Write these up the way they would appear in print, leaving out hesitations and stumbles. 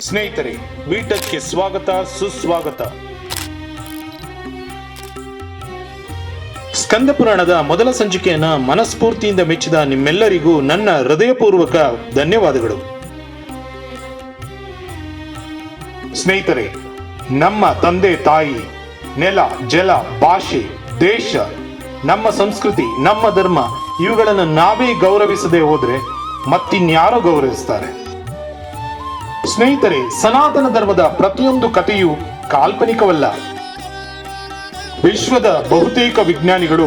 ಸ್ನೇಹಿತರೆ, ವಿಟಚ್ಗೆ ಸ್ವಾಗತ, ಸುಸ್ವಾಗತ. ಸ್ಕಂದ ಪುರಾಣದ ಮೊದಲ ಸಂಚಿಕೆಯನ್ನ ಮನಸ್ಫೂರ್ತಿಯಿಂದ ಮೆಚ್ಚಿದ ನಿಮ್ಮೆಲ್ಲರಿಗೂ ನನ್ನ ಹೃದಯಪೂರ್ವಕ ಧನ್ಯವಾದಗಳು. ಸ್ನೇಹಿತರೆ, ನಮ್ಮ ತಂದೆ ತಾಯಿ, ನೆಲ, ಜಲ, ಭಾಷೆ, ದೇಶ, ನಮ್ಮ ಸಂಸ್ಕೃತಿ, ನಮ್ಮ ಧರ್ಮ ಇವುಗಳನ್ನು ನಾವೇ ಗೌರವಿಸದೆ ಹೋದ್ರೆ ಮತ್ತಿನ್ಯಾರೋ ಗೌರವಿಸ್ತಾರೆ? ಸ್ನೇಹಿತರೆ, ಸನಾತನ ಧರ್ಮದ ಪ್ರತಿಯೊಂದು ಕಥೆಯೂ ಕಾಲ್ಪನಿಕವಲ್ಲ. ವಿಶ್ವದ ಬಹುತೇಕ ವಿಜ್ಞಾನಿಗಳು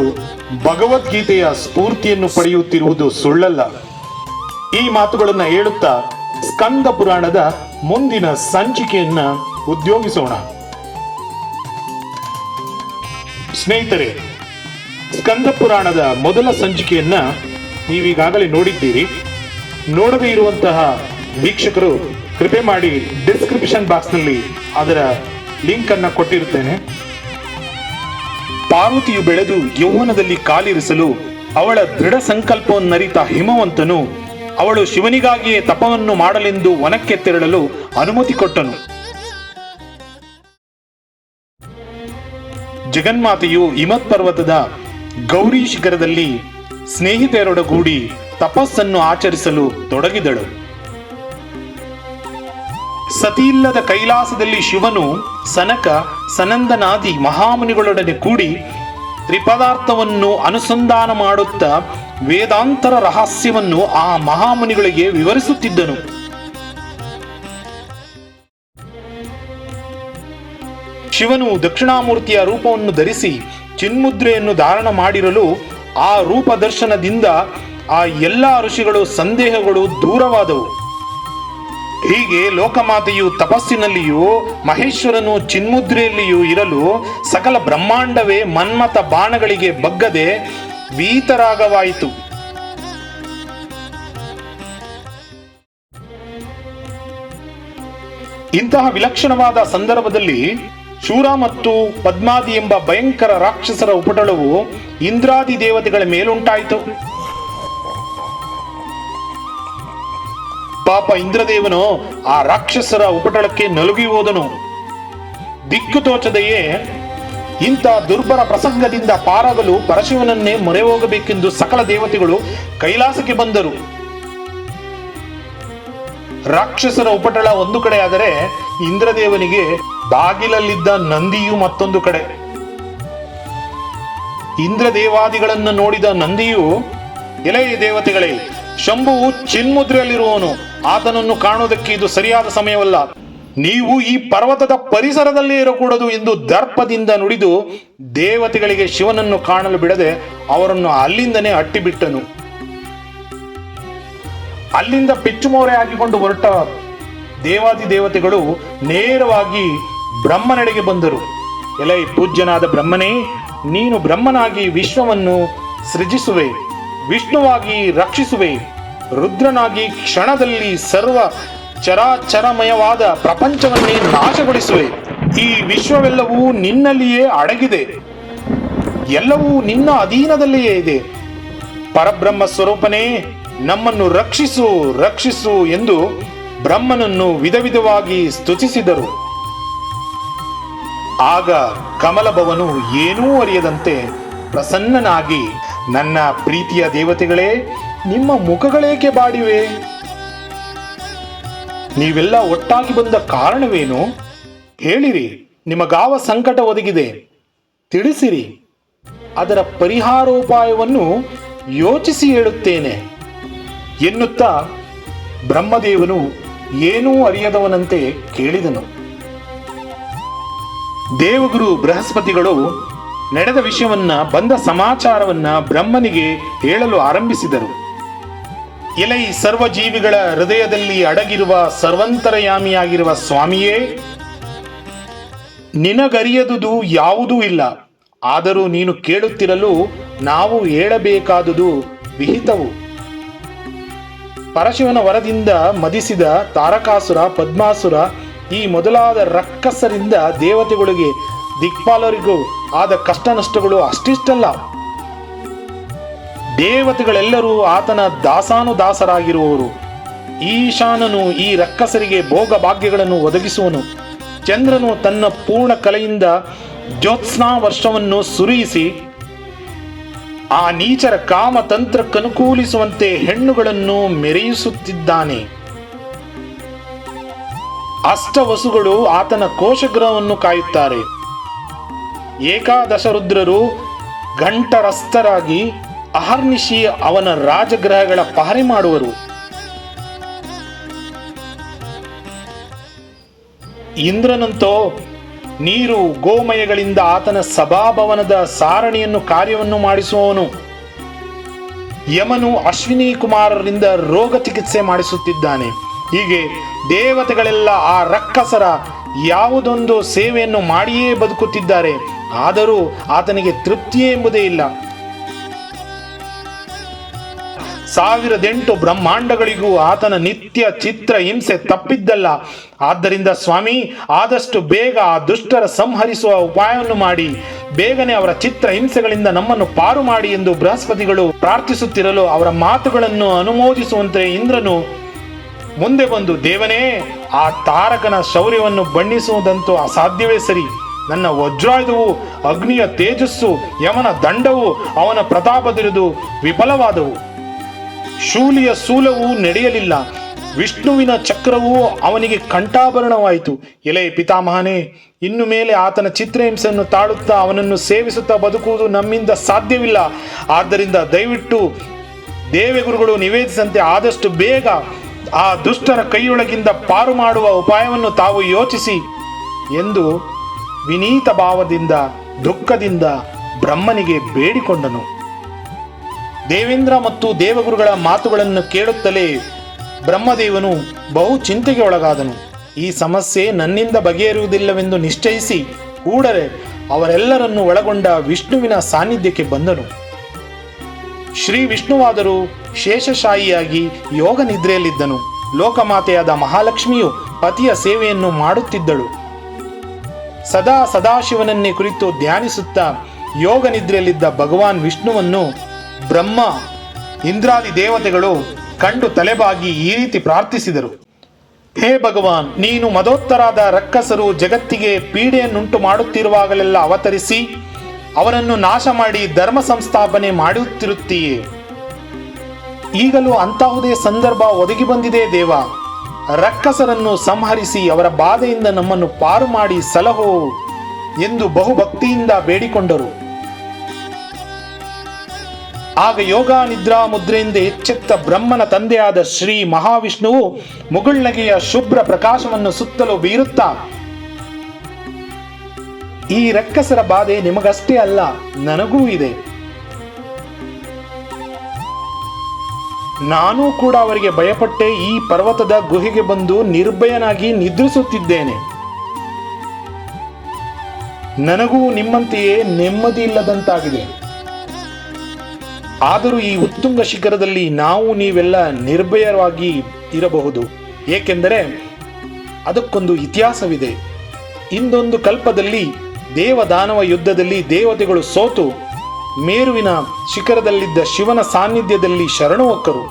ಭಗವದ್ಗೀತೆಯ ಸ್ಫೂರ್ತಿಯನ್ನು ಪಡೆಯುತ್ತಿರುವುದು ಸುಳ್ಳಲ್ಲ. ಈ ಮಾತುಗಳನ್ನು ಹೇಳುತ್ತಾ ಸ್ಕಂದ ಪುರಾಣದ ಮುಂದಿನ ಸಂಚಿಕೆಯನ್ನ ಉದ್ಯೋಗಿಸೋಣ. ಸ್ನೇಹಿತರೆ, ಸ್ಕಂದ ಪುರಾಣದ ಮೊದಲ ಸಂಚಿಕೆಯನ್ನ ನೀವೀಗಾಗಲೇ ನೋಡಿದ್ದೀರಿ. ನೋಡದೇ ಇರುವಂತಹ ವೀಕ್ಷಕರು ಕೃಪೆ ಮಾಡಿ ಡಿಸ್ಕ್ರಿಪ್ಷನ್ ಬಾಕ್ಸ್ ನಲ್ಲಿ ಅದರ ಲಿಂಕ್ ಅನ್ನ ಕೊಟ್ಟಿರುತ್ತೇನೆ. ಪಾರ್ವತಿಯು ಬೆಳೆದು ಯೌವನದಲ್ಲಿ ಕಾಲಿರಿಸಲು ಅವಳ ದೃಢ ಸಂಕಲ್ಪವನ್ನರಿತ ಹಿಮವಂತನು ಅವಳು ಶಿವನಿಗಾಗಿಯೇ ತಪವನ್ನು ಮಾಡಲೆಂದು ವನಕ್ಕೆ ತೆರಳಲು ಅನುಮತಿ ಕೊಟ್ಟನು. ಜಗನ್ಮಾತೆಯು ಹಿಮತ್ ಪರ್ವತದ ಗೌರಿ ಶಿಖರದಲ್ಲಿ ಸ್ನೇಹಿತರೊಡಗೂಡಿ ತಪಸ್ಸನ್ನು ಆಚರಿಸಲು ತೊಡಗಿದಳು. ಸತಿಯಿಲ್ಲದ ಕೈಲಾಸದಲ್ಲಿ ಶಿವನು ಸನಕ, ಸನಂದನಾದಿ ಮಹಾಮುನಿಗಳೊಡನೆ ಕೂಡಿ ತ್ರಿಪದಾರ್ಥವನ್ನು ಅನುಸಂಧಾನ ಮಾಡುತ್ತಾ ವೇದಾಂತರ ರಹಸ್ಯವನ್ನು ಆ ಮಹಾಮುನಿಗಳಿಗೆ ವಿವರಿಸುತ್ತಿದ್ದನು. ಶಿವನು ದಕ್ಷಿಣಾಮೂರ್ತಿಯ ರೂಪವನ್ನು ಧರಿಸಿ ಚಿನ್ಮುದ್ರೆಯನ್ನು ಧಾರಣ ಮಾಡಿರಲು ಆ ರೂಪ ದರ್ಶನದಿಂದ ಆ ಎಲ್ಲ ಋಷಿಗಳು ಸಂದೇಹಗಳು ದೂರವಾದವು. ಹೀಗೆ ಲೋಕಮಾತೆಯು ತಪಸ್ಸಿನಲ್ಲಿಯೂ ಮಹೇಶ್ವರನು ಚಿನ್ಮುದ್ರೆಯಲ್ಲಿಯೂ ಇರಲು ಸಕಲ ಬ್ರಹ್ಮಾಂಡವೇ ಮನ್ಮಥ ಬಾಣಗಳಿಗೆ ಬಗ್ಗದೆ ವೀತರಾಗವಾಯಿತು. ಇಂತಹ ವಿಲಕ್ಷಣವಾದ ಸಂದರ್ಭದಲ್ಲಿ ಶೂರ ಮತ್ತು ಪದ್ಮಾದಿ ಎಂಬ ಭಯಂಕರ ರಾಕ್ಷಸರ ಉಪಟಳವು ಇಂದ್ರಾದಿ ದೇವತೆಗಳ ಮೇಲುಂಟಾಯಿತು. ಪಾಪ ಇಂದ್ರದೇವನು ಆ ರಾಕ್ಷಸರ ಉಪಟಳಕ್ಕೆ ನಲುಗಿ ಹೋದನು. ದಿಕ್ಕು ತೋಚದೆಯೇ ಇಂಥ ದುರ್ಬರ ಪ್ರಸಂಗದಿಂದ ಪಾರಾಗಲು ಪರಶಿವನನ್ನೇ ಮೊರೆ ಹೋಗಬೇಕೆಂದು ಸಕಲ ದೇವತೆಗಳು ಕೈಲಾಸಕ್ಕೆ ಬಂದರು. ರಾಕ್ಷಸರ ಉಪಟಳ ಒಂದು ಕಡೆ ಆದರೆ ಇಂದ್ರದೇವನಿಗೆ ಬಾಗಿಲಲ್ಲಿದ್ದ ನಂದಿಯು ಮತ್ತೊಂದು ಕಡೆ. ಇಂದ್ರದೇವಾದಿಗಳನ್ನು ನೋಡಿದ ನಂದಿಯು, ಎಲೆ ದೇವತೆಗಳೇ, ಶಂಭುವು ಚಿನ್ಮುದ್ರೆಯಲ್ಲಿರುವವನು, ಆತನನ್ನು ಕಾಣುವುದಕ್ಕೆ ಇದು ಸರಿಯಾದ ಸಮಯವಲ್ಲ. ನೀವು ಈ ಪರ್ವತದ ಪರಿಸರದಲ್ಲೇ ಇರಕೂಡದು ಎಂದು ದರ್ಪದಿಂದ ನುಡಿದು ದೇವತೆಗಳಿಗೆ ಶಿವನನ್ನು ಕಾಣಲು ಬಿಡದೆ ಅವರನ್ನು ಅಲ್ಲಿಂದನೇ ಅಟ್ಟಿಬಿಟ್ಟನು. ಅಲ್ಲಿಂದ ಪೆಚ್ಚುಮೋರೆ ಹಾಕಿಕೊಂಡು ಹೊರಟ ದೇವಾದಿ ದೇವತೆಗಳು ನೇರವಾಗಿ ಬ್ರಹ್ಮನೆಡೆಗೆ ಬಂದರು. ಎಲೈ ಪೂಜ್ಯನಾದ ಬ್ರಹ್ಮನೇ, ನೀನು ಬ್ರಹ್ಮನಾಗಿ ವಿಶ್ವವನ್ನು ಸೃಜಿಸುವೆ, ವಿಷ್ಣುವಾಗಿ ರಕ್ಷಿಸುವೆ, ರುದ್ರನಾಗಿ ಕ್ಷಣದಲ್ಲಿ ಸರ್ವ ಚರಾಚರಮಯವಾದ ಪ್ರಪಂಚವನ್ನೇ ನಾಶಗೊಳಿಸುವೆ. ಈ ವಿಶ್ವವೆಲ್ಲವೂ ನಿನ್ನಲ್ಲಿಯೇ ಅಡಗಿದೆ, ಎಲ್ಲವೂ ನಿನ್ನ ಅಧೀನದಲ್ಲಿಯೇ ಇದೆ. ಪರಬ್ರಹ್ಮ ಸ್ವರೂಪನೇ, ನಮ್ಮನ್ನು ರಕ್ಷಿಸು ರಕ್ಷಿಸು ಎಂದು ಬ್ರಹ್ಮನನ್ನು ವಿಧ ವಿಧವಾಗಿ ಸ್ತುತಿಸಿದರು. ಆಗ ಕಮಲಭವನು ಏನೂ ಅರಿಯದಂತೆ ಪ್ರಸನ್ನನಾಗಿ, ನನ್ನ ಪ್ರೀತಿಯ ದೇವತೆಗಳೇ, ನಿಮ್ಮ ಮುಖಗಳೇಕೆ ಬಾಡಿವೆ? ನೀವೆಲ್ಲ ಒಟ್ಟಾಗಿ ಬಂದ ಕಾರಣವೇನು? ಹೇಳಿರಿ, ನಿಮಗಾವ ಸಂಕಟ ಒದಗಿದೆ ತಿಳಿಸಿರಿ, ಅದರ ಪರಿಹಾರೋಪಾಯವನ್ನು ಯೋಚಿಸಿ ಹೇಳುತ್ತೇನೆ ಎನ್ನುತ್ತಾ ಬ್ರಹ್ಮದೇವನು ಏನೂ ಅರಿಯದವನಂತೆ ಕೇಳಿದನು. ದೇವಗುರು ಬೃಹಸ್ಪತಿಗಳು ನಡೆದ ವಿಷಯವನ್ನ, ಬಂದ ಸಮಾಚಾರವನ್ನ ಬ್ರಹ್ಮನಿಗೆ ಹೇಳಲು ಆರಂಭಿಸಿದರು. ಎಲೈ ಸರ್ವಜೀವಿಗಳ ಹೃದಯದಲ್ಲಿ ಅಡಗಿರುವ ಸರ್ವಂತರಯಾಮಿಯಾಗಿರುವ ಸ್ವಾಮಿಯೇ, ನಿನಗರಿಯದುದು ಯಾವುದೂ ಇಲ್ಲ. ಆದರೂ ನೀನು ಕೇಳುತ್ತಿರಲು ನಾವು ಹೇಳಬೇಕಾದುದು ವಿಹಿತವು. ಪರಶಿವನ ವರದಿಂದ ಮದಿಸಿದ ತಾರಕಾಸುರ, ಪದ್ಮಾಸುರ ಈ ಮೊದಲಾದ ರಕ್ಕಸರಿಂದ ದೇವತೆಗಳಿಗೆ ದಿಕ್ಪಾಲರಿಗೂ ಆದ ಕಷ್ಟ ನಷ್ಟಗಳು ಅಷ್ಟಿಷ್ಟಲ್ಲ. ದೇವತೆಗಳೆಲ್ಲರೂ ಆತನ ದಾಸಾನುದಾಸರಾಗಿರುವವರು. ಈಶಾನನು ಈ ರಕ್ಕಸರಿಗೆ ಭೋಗ ಭಾಗ್ಯಗಳನ್ನು ಒದಗಿಸುವನು. ಚಂದ್ರನು ತನ್ನ ಪೂರ್ಣ ಕಲೆಯಿಂದ ಜ್ಯೋತ್ಸ್ನಾ ವರ್ಷವನ್ನು ಸುರಿಯಿಸಿ ಆ ನೀಚರ ಕಾಮತಂತ್ರಕ್ಕನುಕೂಲಿಸುವಂತೆ ಹೆಣ್ಣುಗಳನ್ನು ಮೆರೆಯಿಸುತ್ತಿದ್ದಾನೆ. ಅಷ್ಟವಸುಗಳು ಆತನ ಕೋಶಗೃಹವನ್ನು ಕಾಯುತ್ತಾರೆ. ಏಕಾದಶ ರುದ್ರರು ಘಂಟರಸ್ಥರಾಗಿ ಅಹರ್ನಿಶಿ ಅವನ ರಾಜಗೃಹಗಳ ಪಹರೆ ಮಾಡುವರು. ಇಂದ್ರನಂತೋ ನೀರು ಗೋಮಯಗಳಿಂದ ಆತನ ಸಭಾಭವನದ ಸಾರಣಿಯನ್ನು ಕಾರ್ಯವನ್ನು ಮಾಡಿಸುವವನು. ಯಮನು ಅಶ್ವಿನಿ ಕುಮಾರರಿಂದ ರೋಗ ಚಿಕಿತ್ಸೆ ಮಾಡಿಸುತ್ತಿದ್ದಾನೆ. ಹೀಗೆ ದೇವತೆಗಳೆಲ್ಲ ಆ ರಕ್ಕಸರ ಯಾವುದೊಂದು ಸೇವೆಯನ್ನು ಮಾಡಿಯೇ ಬದುಕುತ್ತಿದ್ದಾರೆ. ಆದರೂ ಆತನಿಗೆ ತೃಪ್ತಿಯೇ ಎಂಬುದೇ ಇಲ್ಲ. 1008 ಬ್ರಹ್ಮಾಂಡಗಳಿಗೂ ಆತನ ನಿತ್ಯ ಚಿತ್ರ ಹಿಂಸೆ ತಪ್ಪಿದ್ದಲ್ಲ. ಆದ್ದರಿಂದ ಸ್ವಾಮಿ, ಆದಷ್ಟು ಬೇಗ ಆ ದುಷ್ಟರ ಸಂಹರಿಸುವ ಉಪಾಯವನ್ನು ಮಾಡಿ ಬೇಗನೆ ಅವರ ಚಿತ್ರ ಹಿಂಸೆಗಳಿಂದ ನಮ್ಮನ್ನು ಪಾರು ಮಾಡಿ ಎಂದು ಬೃಹಸ್ಪತಿಗಳು ಪ್ರಾರ್ಥಿಸುತ್ತಿರಲು ಅವರ ಮಾತುಗಳನ್ನು ಅನುಮೋದಿಸುವಂತೆ ಇಂದ್ರನು ಮುಂದೆ ಬಂದು, ದೇವನೇ, ಆ ತಾರಕನ ಶೌರ್ಯವನ್ನು ಬಣ್ಣಿಸುವುದಂತೂ ಅಸಾಧ್ಯವೇ ಸರಿ. ನನ್ನ ವಜ್ರಾಯುಧವು, ಅಗ್ನಿಯ ತೇಜಸ್ಸು, ಯಮನ ದಂಡವು ಅವನ ಪ್ರತಾಪದಿರುವುದು ವಿಫಲವಾದವು. ಶೂಲಿಯ ಶೂಲವು ನಡೆಯಲಿಲ್ಲ. ವಿಷ್ಣುವಿನ ಚಕ್ರವು ಅವನಿಗೆ ಕಂಠಾಭರಣವಾಯಿತು. ಎಲೆ ಪಿತಾಮಹನೇ, ಇನ್ನು ಮೇಲೆ ಆತನ ಚಿತ್ರಹಿಂಸೆಯನ್ನು ತಾಳುತ್ತಾ ಅವನನ್ನು ಸೇವಿಸುತ್ತಾ ಬದುಕುವುದು ನಮ್ಮಿಂದ ಸಾಧ್ಯವಿಲ್ಲ. ಆದ್ದರಿಂದ ದಯವಿಟ್ಟು ದೇವಗುರುಗಳು ನಿವೇದಿಸಂತೆ ಆದಷ್ಟು ಬೇಗ ಆ ದುಷ್ಟರ ಕೈಯೊಳಗಿಂದ ಪಾರು ಮಾಡುವ ಉಪಾಯವನ್ನು ತಾವು ಯೋಚಿಸಿ ಎಂದು ವಿನೀತ ಭಾವದಿಂದ ದುಃಖದಿಂದ ಬ್ರಹ್ಮನಿಗೆ ಬೇಡಿಕೊಂಡನು. ದೇವೇಂದ್ರ ಮತ್ತು ದೇವಗುರುಗಳ ಮಾತುಗಳನ್ನು ಕೇಳುತ್ತಲೇ ಬ್ರಹ್ಮದೇವನು ಬಹು ಚಿಂತೆಗೆ ಒಳಗಾದನು. ಈ ಸಮಸ್ಯೆ ನನ್ನಿಂದ ಬಗೆಹರಿಯುವುದಿಲ್ಲವೆಂದು ನಿಶ್ಚಯಿಸಿ ಕೂಡಲೇ ಅವರೆಲ್ಲರನ್ನು ಒಳಗೊಂಡ ವಿಷ್ಣುವಿನ ಸಾನ್ನಿಧ್ಯಕ್ಕೆ ಬಂದನು. ಶ್ರೀ ವಿಷ್ಣುವಾದರೂ ಶೇಷಶಾಹಿಯಾಗಿ ಯೋಗ ನಿದ್ರೆಯಲ್ಲಿದ್ದನು. ಲೋಕಮಾತೆಯಾದ ಮಹಾಲಕ್ಷ್ಮಿಯು ಪತಿಯ ಸೇವೆಯನ್ನು ಮಾಡುತ್ತಿದ್ದಳು. ಸದಾಶಿವನನ್ನೇ ಕುರಿತು ಧ್ಯಾನಿಸುತ್ತಾ ಯೋಗ ನಿದ್ರೆಯಲ್ಲಿದ್ದ ಭಗವಾನ್ ವಿಷ್ಣುವನ್ನು ಬ್ರಹ್ಮ, ಇಂದ್ರಾದಿ ದೇವತೆಗಳು ಕಂಡು ತಲೆಬಾಗಿ ಈ ರೀತಿ ಪ್ರಾರ್ಥಿಸಿದರು. ಹೇ ಭಗವಾನ್, ನೀನು ಮದೋತ್ತರಾದ ರಕ್ಕಸರು ಜಗತ್ತಿಗೆ ಪೀಡೆಯನ್ನುಂಟು ಮಾಡುತ್ತಿರುವಾಗಲೆಲ್ಲ ಅವತರಿಸಿ ಅವರನ್ನು ನಾಶ ಮಾಡಿ ಧರ್ಮ ಸಂಸ್ಥಾಪನೆ ಮಾಡುತ್ತಿರುತ್ತೀಯೇ. ಈಗಲೂ ಅಂತಹುದೇ ಸಂದರ್ಭ ಒದಗಿ ಬಂದಿದೆ ದೇವ. ರಕ್ಕಸರನ್ನು ಸಂಹರಿಸಿ ಅವರ ಬಾಧೆಯಿಂದ ನಮ್ಮನ್ನು ಪಾರು ಮಾಡಿ ಸಲಹೋ ಎಂದು ಬಹುಭಕ್ತಿಯಿಂದ ಬೇಡಿಕೊಂಡರು. ಆಗ ಯೋಗ ನಿದ್ರಾ ಮುದ್ರೆಯಿಂದ ಎಚ್ಚೆತ್ತ ಬ್ರಹ್ಮನ ತಂದೆಯಾದ ಶ್ರೀ ಮಹಾವಿಷ್ಣುವು ಮುಗುಳ್ನಗೆಯ ಶುಭ್ರ ಪ್ರಕಾಶವನ್ನು ಸುತ್ತಲೂ ಬೀರುತ್ತಾ, ಈ ರಕ್ಕಸರ ಬಾಧೆ ನಿಮಗಷ್ಟೇ ಅಲ್ಲ, ನನಗೂ ಇದೆ. ನಾನೂ ಕೂಡ ಅವರಿಗೆ ಭಯಪಟ್ಟೆ ಈ ಪರ್ವತದ ಗುಹೆಗೆ ಬಂದು ನಿರ್ಭಯನಾಗಿ ನಿದ್ರಿಸುತ್ತಿದ್ದೇನೆ. ನನಗೂ ನಿಮ್ಮಂತೆಯೇ ನೆಮ್ಮದಿ ಇಲ್ಲದಂತಾಗಿದೆ. ಆದರೂ ಈ ಉತ್ತುಂಗ ಶಿಖರದಲ್ಲಿ ನಾವು ನೀವೆಲ್ಲ ನಿರ್ಭಯವಾಗಿ ಇರಬಹುದು. ಏಕೆಂದರೆ ಅದಕ್ಕೊಂದು ಇತಿಹಾಸವಿದೆ. ಇಂದೊಂದು ಕಲ್ಪದಲ್ಲಿ ದೇವದಾನವ ಯುದ್ಧದಲ್ಲಿ ದೇವತೆಗಳು ಸೋತು ಮೇರುವಿನ ಶಿಖರದಲ್ಲಿದ್ದ ಶಿವನ ಸಾನ್ನಿಧ್ಯದಲ್ಲಿ ಶರಣು ಹೊಕ್ಕರು.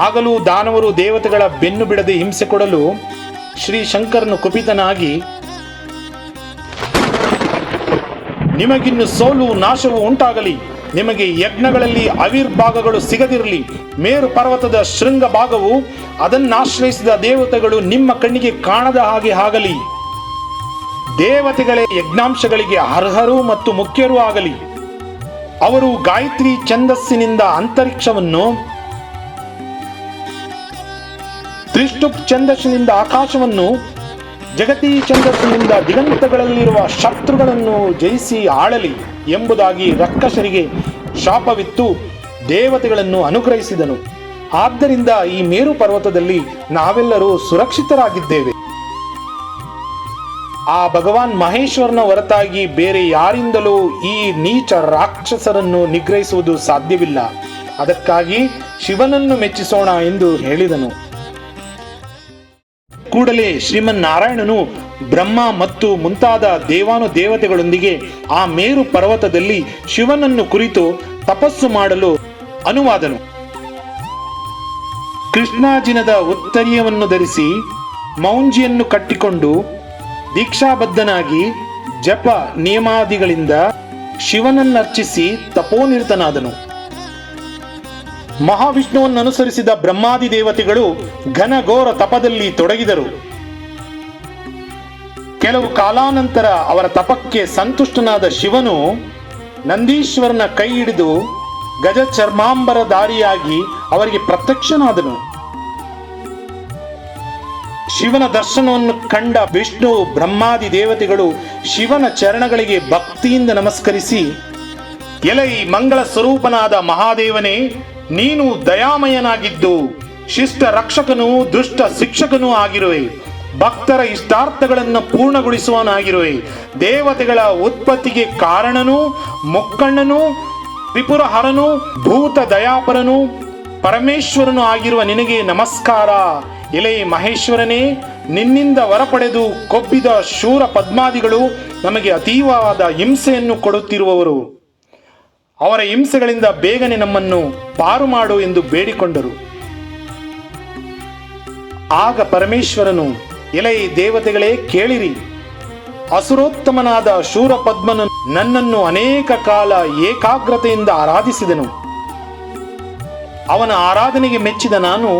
ಆಗಲೂ ದಾನವರು ದೇವತೆಗಳ ಬೆನ್ನು ಬಿಡದೆ ಹಿಂಸೆ ಕೊಡಲು ಶ್ರೀ ಶಂಕರನು ಕುಪಿತನಾಗಿ, ನಿಮಗಿನ್ನು ಸೋಲು ನಾಶವು ಉಂಟಾಗಲಿ, ನಿಮಗೆ ಯಜ್ಞಗಳಲ್ಲಿ ಆವಿರ್ಭಾಗಗಳು ಸಿಗದಿರಲಿ, ಮೇರು ಪರ್ವತದ ಶೃಂಗ ಭಾಗವು ಅದನ್ನಾಶ್ರಯಿಸಿದ ದೇವತೆಗಳು ನಿಮ್ಮ ಕಣ್ಣಿಗೆ ಕಾಣದ ಹಾಗೆ ಆಗಲಿ, ದೇವತೆಗಳೇ ಯಜ್ಞಾಂಶಗಳಿಗೆ ಅರ್ಹರು ಮತ್ತು ಮುಖ್ಯರೂ ಆಗಲಿ. ಅವರು ಗಾಯತ್ರಿ ಛಂದಸ್ಸಿನಿಂದ ಅಂತರಿಕ್ಷವನ್ನು, ತ್ರಿಷ್ಟುಪ್ ಛಂದಸ್ಸಿನಿಂದ ಆಕಾಶವನ್ನು, ಜಗತಿ ಛಂದಸ್ಸಿನಿಂದ ದಿಗಂತಗಳಲ್ಲಿರುವ ಶತ್ರುಗಳನ್ನು ಜಯಿಸಿ ಆಳಲಿ ಎಂಬುದಾಗಿ ರಕ್ಕಸರಿಗೆ ಶಾಪವಿತ್ತು ದೇವತೆಗಳನ್ನು ಅನುಗ್ರಹಿಸಿದನು. ಆದ್ದರಿಂದ ಈ ಮೇರು ಪರ್ವತದಲ್ಲಿ ನಾವೆಲ್ಲರೂ ಸುರಕ್ಷಿತರಾಗಿದ್ದೇವೆ. ಆ ಭಗವಾನ್ ಮಹೇಶ್ವರನ ಹೊರತಾಗಿ ಬೇರೆ ಯಾರಿಂದಲೂ ಈ ನೀಚ ರಾಕ್ಷಸರನ್ನು ನಿಗ್ರಹಿಸುವುದು ಸಾಧ್ಯವಿಲ್ಲ. ಅದಕ್ಕಾಗಿ ಶಿವನನ್ನು ಮೆಚ್ಚಿಸೋಣ ಎಂದು ಹೇಳಿದನು. ಕೂಡಲೇ ಶ್ರೀಮನ್ನಾರಾಯಣನು ಬ್ರಹ್ಮ ಮತ್ತು ಮುಂತಾದ ದೇವಾನು ದೇವತೆಗಳೊಂದಿಗೆ ಆ ಮೇರು ಪರ್ವತದಲ್ಲಿ ಶಿವನನ್ನು ಕುರಿತು ತಪಸ್ಸು ಮಾಡಲು ಅನುವಾದನು. ಕೃಷ್ಣಾಜಿನದ ಉತ್ತರೀಯವನ್ನು ಧರಿಸಿ ಮೌಂಜಿಯನ್ನು ಕಟ್ಟಿಕೊಂಡು ದೀಕ್ಷಾಬದ್ಧನಾಗಿ ಜಪ ನಿಯಮಾದಿಗಳಿಂದ ಶಿವನನ್ನರ್ಚಿಸಿ ತಪೋನಿರತನಾದನು. ಮಹಾವಿಷ್ಣುವನ್ನನುಸರಿಸಿದ ಬ್ರಹ್ಮಾದಿ ದೇವತೆಗಳು ಘನಘೋರ ತಪದಲ್ಲಿ ತೊಡಗಿದರು. ಕೆಲವು ಕಾಲಾನಂತರ ಅವರ ತಪಕ್ಕೆ ಸಂತುಷ್ಟನಾದ ಶಿವನು ನಂದೀಶ್ವರನ ಕೈ ಹಿಡಿದು ಗಜ ಚರ್ಮಾಂಬರಧಾರಿಯಾಗಿ ಅವರಿಗೆ ಪ್ರತ್ಯಕ್ಷನಾದನು. ಶಿವನ ದರ್ಶನವನ್ನು ಕಂಡ ವಿಷ್ಣು ಬ್ರಹ್ಮಾದಿ ದೇವತೆಗಳು ಶಿವನ ಚರಣಗಳಿಗೆ ಭಕ್ತಿಯಿಂದ ನಮಸ್ಕರಿಸಿ, ಎಲೈ ಮಂಗಳ ಸ್ವರೂಪನಾದ ಮಹಾದೇವನೇ, ನೀನು ದಯಾಮಯನಾಗಿದ್ದು ಶಿಷ್ಟ ರಕ್ಷಕನೂ ದುಷ್ಟ ಶಿಕ್ಷಕನೂ ಆಗಿರುವೆ. ಭಕ್ತರ ಇಷ್ಟಾರ್ಥಗಳನ್ನು ಪೂರ್ಣಗೊಳಿಸುವನಾಗಿರುವೆ. ದೇವತೆಗಳ ಉತ್ಪತ್ತಿಗೆ ಕಾರಣನೂ ಮುಕ್ಕಣ್ಣನೂ ತ್ರಿಪುರಹರನೂ ಭೂತ ದಯಾಪರನೂ ಪರಮೇಶ್ವರನು ಆಗಿರುವ ನಿನಗೆ ನಮಸ್ಕಾರ. ಎಲೆ ಮಹೇಶ್ವರನೇ, ನಿನ್ನಿಂದ ವರ ಪಡೆದು ಕೊಬ್ಬಿದ ಶೂರ ಪದ್ಮಾದಿಗಳು ನಮಗೆ ಅತೀವವಾದ ಹಿಂಸೆಯನ್ನು ಕೊಡುತ್ತಿರುವವರು. ಅವರ ಹಿಂಸೆಗಳಿಂದ ಬೇಗನೆ ನಮ್ಮನ್ನು ಪಾರು ಮಾಡು ಎಂದು ಬೇಡಿಕೊಂಡರು. ಆಗ ಪರಮೇಶ್ವರನು, ಎಲೈ ದೇವತೆಗಳೇ ಕೇಳಿರಿ, ಅಸುರೋತ್ತಮನಾದ ಶೂರಪದ್ಮನು ನನ್ನನ್ನು ಅನೇಕ ಕಾಲ ಏಕಾಗ್ರತೆಯಿಂದ ಆರಾಧಿಸಿದನು. ಅವನ ಆರಾಧನೆಗೆ ಮೆಚ್ಚಿದ ನಾನು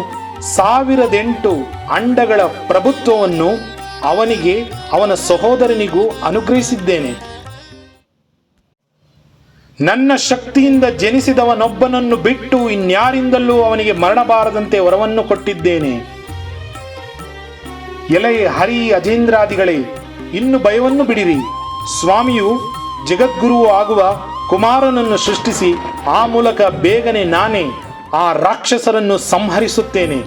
1008 ಅಂಡಗಳ ಪ್ರಭುತ್ವವನ್ನು ಅವನಿಗೆ ಅವನ ಸಹೋದರನಿಗೂ ಅನುಗ್ರಹಿಸಿದ್ದೇನೆ. ನನ್ನ ಶಕ್ತಿಯಿಂದ ಜನಿಸಿದವನೊಬ್ಬನನ್ನು ಬಿಟ್ಟು ಇನ್ಯಾರಿಂದಲೂ ಅವನಿಗೆ ಮರಣಬಾರದಂತೆ ವರವನ್ನು ಕೊಟ್ಟಿದ್ದೇನೆ. ಎಲೈ ಹರಿ ಅಜೇಂದ್ರಾದಿಗಳೇ, ಇನ್ನು ಭಯವನ್ನು ಬಿಡಿರಿ. ಸ್ವಾಮಿಯು ಜಗದ್ಗುರುವು ಆಗುವ ಕುಮಾರನನ್ನು ಸೃಷ್ಟಿಸಿ ಆ ಮೂಲಕ ಬೇಗನೆ ನಾನೇ ಆ ರಾಕ್ಷಸರನ್ನು ಸಂಹರಿಸುತ್ತೇನೆ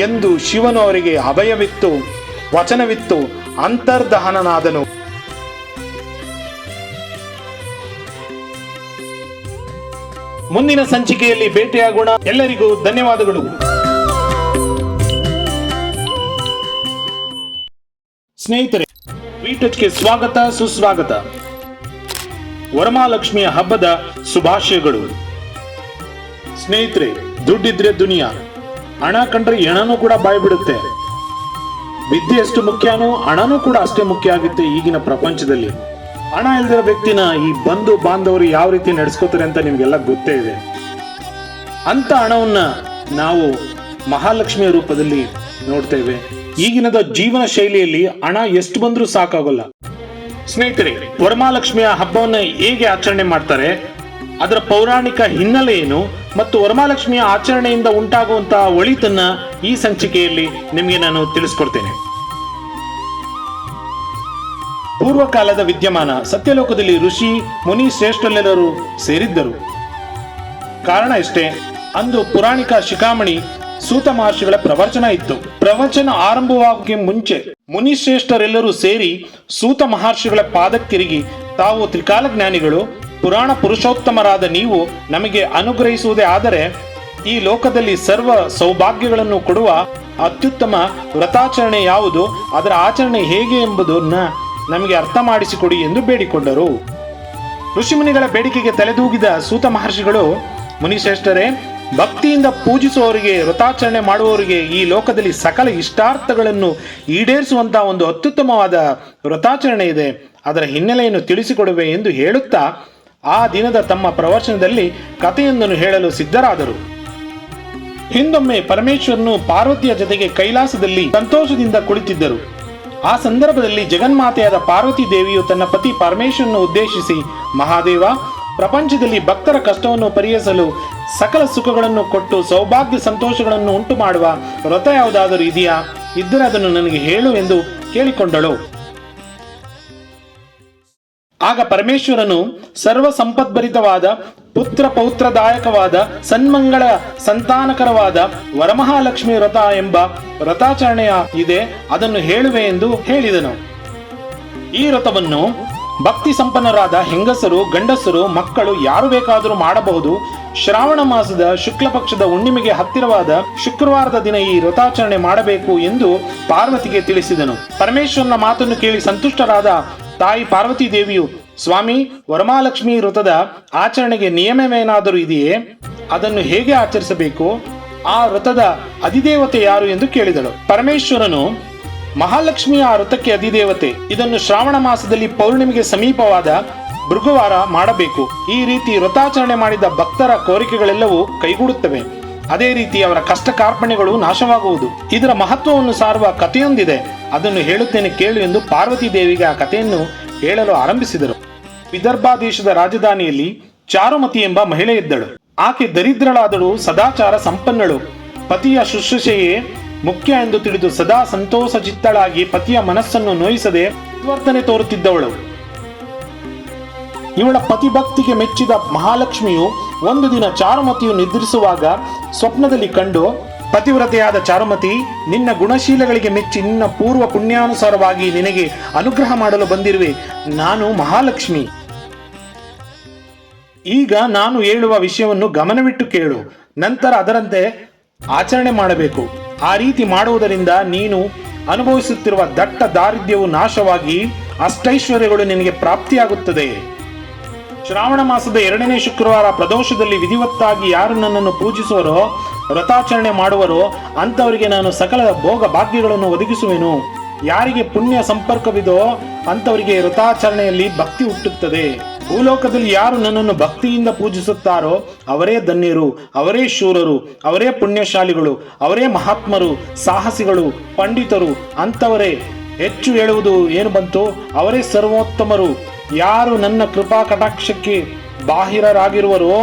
ಎಂದು ಶಿವನು ಅವರಿಗೆ ಅಭಯವಿತ್ತು ವಚನವಿತ್ತು ಅಂತರ್ದಹನನಾದನು. ಮುಂದಿನ ಸಂಚಿಕೆಯಲ್ಲಿ ಭೇಟಿಯಾಗೋಣ. ಎಲ್ಲರಿಗೂ ಧನ್ಯವಾದಗಳು. ಸ್ನೇಹಿತರೆ, ವಿಟಚ್ಗೆ ಸ್ವಾಗತ ಸುಸ್ವಾಗತ. ವರಮಹಾಲಕ್ಷ್ಮಿಯ ಹಬ್ಬದ ಶುಭಾಶಯಗಳು. ಸ್ನೇಹಿತರೆ, ದುಡ್ಡಿದ್ರೆ ದುನಿಯಾ, ಹಣ ಕಂಡ್ರೆ ಹೆಣನೂ ಕೂಡ ಬಾಯಿ ಬಿಡುತ್ತೆ. ವಿದ್ಯೆ ಎಷ್ಟು ಮುಖ್ಯನೋ ಹಣನೂ ಕೂಡ ಅಷ್ಟೇ ಮುಖ್ಯ ಆಗುತ್ತೆ ಈಗಿನ ಪ್ರಪಂಚದಲ್ಲಿ. ಹಣ ಇಲ್ದಿರೋ ವ್ಯಕ್ತಿನ ಈ ಬಂಧು ಬಾಂಧವರು ಯಾವ ರೀತಿ ನಡೆಸ್ಕೋತಾರೆ ಅಂತ ನಿಮ್ಗೆಲ್ಲ ಗೊತ್ತೇ ಇದೆ. ಅಂತ ಹಣವನ್ನ ನಾವು ಮಹಾಲಕ್ಷ್ಮಿಯ ರೂಪದಲ್ಲಿ ನೋಡ್ತೇವೆ. ಈಗಿನದ ಜೀವನ ಶೈಲಿಯಲ್ಲಿ ಹಣ ಎಷ್ಟು ಬಂದ್ರೂ ಸಾಕಾಗೋಲ್ಲ. ಸ್ನೇಹಿತರೆ, ವರಮಹಾಲಕ್ಷ್ಮಿಯ ಹಬ್ಬವನ್ನ ಹೇಗೆ ಆಚರಣೆ ಮಾಡ್ತಾರೆ, ಅದರ ಪೌರಾಣಿಕ ಹಿನ್ನೆಲೆ ಏನು ಮತ್ತು ವರಮಹಾಲಕ್ಷ್ಮಿಯ ಆಚರಣೆಯಿಂದ ಉಂಟಾಗುವಂತಹ ಒಳಿತನ್ನ ಈ ಸಂಚಿಕೆಯಲ್ಲಿ ನಿಮಗೆ ನಾನು ತಿಳಿಸ್ಕೊಡ್ತೇನೆ. ಪೂರ್ವಕಾಲದ ವಿದ್ಯಮಾನ. ಸತ್ಯಲೋಕದಲ್ಲಿ ಋಷಿ ಮುನಿ ಶ್ರೇಷ್ಠರೆಲ್ಲರೂ ಸೇರಿದ್ದರು. ಕಾರಣ ಇಷ್ಟೇ, ಅಂದು ಪುರಾಣಿಕ ಶಿಖಾಮಣಿ ಸೂತ ಮಹರ್ಷಿಗಳ ಪ್ರವಚನ ಇತ್ತು. ಪ್ರವಚನ ಆರಂಭವಾಗೋಕೆ ಮುಂಚೆ ಮುನಿಶ್ರೇಷ್ಠರೆಲ್ಲರೂ ಸೇರಿ ಸೂತ ಮಹರ್ಷಿಗಳ ಪಾದಕ್ಕಿರಿಗಿ, ತಾವು ತ್ರಿಕಾಲ ಜ್ಞಾನಿಗಳು, ಪುರಾಣ ಪುರುಷೋತ್ತಮರಾದ ನೀವು ನಮಗೆ ಅನುಗ್ರಹಿಸುವುದೇ ಆದರೆ ಈ ಲೋಕದಲ್ಲಿ ಸರ್ವ ಸೌಭಾಗ್ಯಗಳನ್ನು ಕೊಡುವ ಅತ್ಯುತ್ತಮ ವ್ರತಾಚರಣೆ ಯಾವುದು, ಅದರ ಆಚರಣೆ ಹೇಗೆ ಎಂಬುದನ್ನ ನಮಗೆ ಅರ್ಥ ಮಾಡಿಸಿಕೊಡಿ ಎಂದು ಬೇಡಿಕೊಂಡರು. ಋಷಿಮುನಿಗಳ ಬೇಡಿಕೆಗೆ ತಲೆದೂಗಿದ ಸೂತ ಮಹರ್ಷಿಗಳು, ಮುನಿಶ್ರೇಷ್ಠರೇ, ಭಕ್ತಿಯಿಂದ ಪೂಜಿಸುವವರಿಗೆ, ವ್ರತಾಚರಣೆ ಮಾಡುವವರಿಗೆ ಈ ಲೋಕದಲ್ಲಿ ಸಕಲ ಇಷ್ಟಾರ್ಥಗಳನ್ನು ಈಡೇರಿಸುವಂತಹ ಒಂದು ಅತ್ಯುತ್ತಮವಾದ ವ್ರತಾಚರಣೆ ಇದೆ, ಅದರ ಹಿನ್ನೆಲೆಯನ್ನು ತಿಳಿಸಿಕೊಡುವೆ ಎಂದು ಹೇಳುತ್ತಾ ಆ ದಿನದ ತಮ್ಮ ಪ್ರವಚನದಲ್ಲಿ ಕಥೆಯೊಂದನ್ನು ಹೇಳಲು ಸಿದ್ಧರಾದರು. ಹಿಂದೊಮ್ಮೆ ಪರಮೇಶ್ವರನು ಪಾರ್ವತಿಯ ಜೊತೆಗೆ ಕೈಲಾಸದಲ್ಲಿ ಸಂತೋಷದಿಂದ ಕುಳಿತಿದ್ದರು. ಆ ಸಂದರ್ಭದಲ್ಲಿ ಜಗನ್ಮಾತೆಯಾದ ಪಾರ್ವತಿ ದೇವಿಯು ತನ್ನ ಪತಿ ಪರಮೇಶ್ವರನ್ನು ಉದ್ದೇಶಿಸಿ, ಮಹಾದೇವ, ಪ್ರಪಂಚದಲ್ಲಿ ಭಕ್ತರ ಕಷ್ಟವನ್ನು ಪರಿಹರಿಸಲು ಸಕಲ ಸುಖಗಳನ್ನು ಕೊಟ್ಟು ಸೌಭಾಗ್ಯ ಸಂತೋಷಗಳನ್ನು ಉಂಟು ಮಾಡುವ ವ್ರತ ಯಾವುದಾದರೂ ಇದೆಯಾ? ಇದ್ದರೆ ಅದನ್ನು ನನಗೆ ಹೇಳು ಎಂದು ಕೇಳಿಕೊಂಡಳು. ಆಗ ಪರಮೇಶ್ವರನು ಸರ್ವ ಸಂಪದ್ಭರಿತವಾದ ಪುತ್ರ ಪೌತ್ರದಾಯಕವಾದ ಸನ್ಮಂಗಳ ಸಂತಾನಕರವಾದ ವರಮಹಾಲಕ್ಷ್ಮಿ ವ್ರತ ಎಂಬ ವ್ರತಾಚರಣೆಯ ಇದೆ, ಅದನ್ನು ಹೇಳುವೆ ಎಂದು ಹೇಳಿದನು. ಈ ವ್ರತವನ್ನು ಭಕ್ತಿ ಸಂಪನ್ನರಾದ ಹೆಂಗಸರು, ಗಂಡಸರು, ಮಕ್ಕಳು ಯಾರು ಬೇಕಾದರೂ ಮಾಡಬಹುದು. ಶ್ರಾವಣ ಮಾಸದ ಶುಕ್ಲ ಪಕ್ಷದ ಹುಣ್ಣಿಮೆಗೆ ಹತ್ತಿರವಾದ ಶುಕ್ರವಾರದ ದಿನ ಈ ವ್ರತಾಚರಣೆ ಮಾಡಬೇಕು ಎಂದು ಪಾರ್ವತಿಗೆ ತಿಳಿಸಿದನು. ಪರಮೇಶ್ವರನ ಮಾತನ್ನು ಕೇಳಿ ಸಂತುಷ್ಟರಾದ ತಾಯಿ ಪಾರ್ವತಿ ದೇವಿಯು, ಸ್ವಾಮಿ, ವರಮಹಾಲಕ್ಷ್ಮಿ ವ್ರತದ ಆಚರಣೆಗೆ ನಿಯಮವೇನಾದರೂ ಇದೆಯೇ? ಅದನ್ನು ಹೇಗೆ ಆಚರಿಸಬೇಕು? ಆ ವ್ರತದ ಅಧಿದೇವತೆ ಯಾರು ಎಂದು ಕೇಳಿದಳು. ಪರಮೇಶ್ವರನು, ಮಹಾಲಕ್ಷ್ಮಿಯ ಆ ವ್ರತಕ್ಕೆ ಅಧಿದೇವತೆ. ಇದನ್ನು ಶ್ರಾವಣ ಮಾಸದಲ್ಲಿ ಪೌರ್ಣಿಮೆಗೆ ಸಮೀಪವಾದ ಭೃಗುವಾರ ಮಾಡಬೇಕು. ಈ ರೀತಿ ವ್ರತಾಚರಣೆ ಮಾಡಿದ ಭಕ್ತರ ಕೋರಿಕೆಗಳೆಲ್ಲವೂ ಕೈಗೂಡುತ್ತವೆ. ಅದೇ ರೀತಿ ಅವರ ಕಷ್ಟ ಕಾರ್ಪಣ್ಯಗಳು ನಾಶವಾಗುವುದು. ಇದರ ಮಹತ್ವವನ್ನು ಸಾರುವ ಕಥೆಯೊಂದಿದೆ, ಅದನ್ನು ಹೇಳುತ್ತೇನೆ ಕೇಳು ಎಂದು ಪಾರ್ವತಿ ದೇವಿಗೆ ಆ ಕಥೆಯನ್ನು ಹೇಳಲು ಆರಂಭಿಸಿದರು. ವಿದರ್ಭ ದೇಶದ ರಾಜಧಾನಿಯಲ್ಲಿ ಚಾರುಮತಿ ಎಂಬ ಮಹಿಳೆ ಇದ್ದಳು. ಆಕೆ ದರಿದ್ರಳಾದಳು, ಸದಾಚಾರ ಸಂಪನ್ನಳು. ಪತಿಯ ಶುಶ್ರೂಷೆಯೇ ಮುಖ್ಯ ಎಂದು ತಿಳಿದು ಸದಾ ಸಂತೋಷಚಿತ್ತಳಾಗಿ ಪತಿಯ ಮನಸ್ಸನ್ನು ನೋಯಿಸದೆ ಪರಿವರ್ತನೆ ತೋರುತ್ತಿದ್ದವಳು. ಇವಳ ಪತಿಭಕ್ತಿಗೆ ಮೆಚ್ಚಿದ ಮಹಾಲಕ್ಷ್ಮಿಯು ಒಂದು ದಿನ ಚಾರುಮತಿಯು ನಿದ್ರಿಸುವಾಗ ಸ್ವಪ್ನದಲ್ಲಿ ಕಂಡು, ಪತಿವ್ರತೆಯಾದ ಚಾರುಮತಿ, ನಿನ್ನ ಗುಣಶೀಲಗಳಿಗೆ ಮೆಚ್ಚಿ ನಿನ್ನ ಪೂರ್ವ ಪುಣ್ಯಾನುಸಾರವಾಗಿ ನಿನಗೆ ಅನುಗ್ರಹ ಮಾಡಲು ಬಂದಿರುವೆ. ನಾನು ಮಹಾಲಕ್ಷ್ಮಿ. ಈಗ ನಾನು ಹೇಳುವ ವಿಷಯವನ್ನು ಗಮನವಿಟ್ಟು ಕೇಳು. ನಂತರ ಅದರಂತೆ ಆಚರಣೆ ಮಾಡಬೇಕು. ಆ ರೀತಿ ಮಾಡುವುದರಿಂದ ನೀನು ಅನುಭವಿಸುತ್ತಿರುವ ದಟ್ಟ ದಾರಿದ್ರ್ಯವು ನಾಶವಾಗಿ ಅಷ್ಟೈಶ್ವರ್ಯಗಳು ನಿನಗೆ ಪ್ರಾಪ್ತಿಯಾಗುತ್ತದೆ. ಶ್ರಾವಣ ಮಾಸದ 2ನೇ ಶುಕ್ರವಾರ ಪ್ರದೋಷದಲ್ಲಿ ವಿಧಿವತ್ತಾಗಿ ಯಾರು ನನ್ನನ್ನು ಪೂಜಿಸುವರೋ, ವ್ರತಾಚರಣೆ ಮಾಡುವರೋ ಅಂತವರಿಗೆ ನಾನು ಸಕಲ ಭೋಗ ಭಾಗ್ಯಗಳನ್ನು ಒದಗಿಸುವೆನು. ಯಾರಿಗೆ ಪುಣ್ಯ ಸಂಪರ್ಕವಿದೋ ಅಂತವರಿಗೆ ವ್ರತಾಚರಣೆಯಲ್ಲಿ ಭಕ್ತಿ ಹುಟ್ಟುತ್ತದೆ. ಭೂಲೋಕದಲ್ಲಿ ಯಾರು ನನ್ನನ್ನು ಭಕ್ತಿಯಿಂದ ಪೂಜಿಸುತ್ತಾರೋ ಅವರೇ ಧನ್ಯರು, ಅವರೇ ಶೂರರು, ಅವರೇ ಪುಣ್ಯಶಾಲಿಗಳು, ಅವರೇ ಮಹಾತ್ಮರು, ಸಾಹಸಿಗಳು, ಪಂಡಿತರು. ಅಂತವರೇ ಹೆಚ್ಚು ಹೇಳುವುದು ಏನು ಬಂತು, ಅವರೇ ಸರ್ವೋತ್ತಮರು. ಯಾರು ನನ್ನ ಕೃಪಾ ಕಟಾಕ್ಷಕ್ಕೆ ಬಾಹಿರರಾಗಿರುವರೋ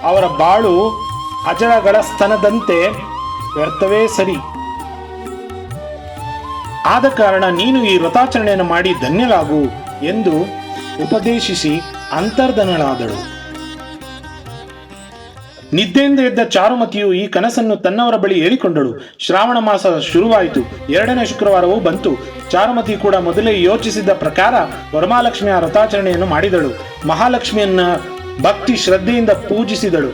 ಅವರ ಬಾಳು ಅಜರಗಳ ಸ್ತನದಂತೆ ವ್ಯರ್ಥವೇ ಸರಿ. ಆದ ಕಾರಣ ನೀನು ಈ ವ್ರತಾಚರಣೆಯನ್ನು ಮಾಡಿ ಧನ್ಯಳಾಗು ಎಂದು ಉಪದೇಶಿಸಿ ಅಂತರ್ಧನಳಾದಳು. ನಿದ್ದೆಯಿಂದ ಎದ್ದ ಚಾರುಮತಿಯು ಈ ಕನಸನ್ನು ತನ್ನವರ ಬಳಿ ಹೇಳಿಕೊಂಡಳು. ಶ್ರಾವಣ ಮಾಸ ಶುರುವಾಯಿತು. 2ನೇ ಶುಕ್ರವಾರವೂ ಬಂತು. ಚಾರುಮತಿ ಕೂಡ ಮೊದಲೇ ಯೋಚಿಸಿದ್ದ ಪ್ರಕಾರ ವರಮಹಾಲಕ್ಷ್ಮಿಯ ವ್ರತಾಚರಣೆಯನ್ನು ಮಾಡಿದಳು. ಮಹಾಲಕ್ಷ್ಮಿಯನ್ನ ಭಕ್ತಿ ಶ್ರದ್ಧೆಯಿಂದ ಪೂಜಿಸಿದಳು.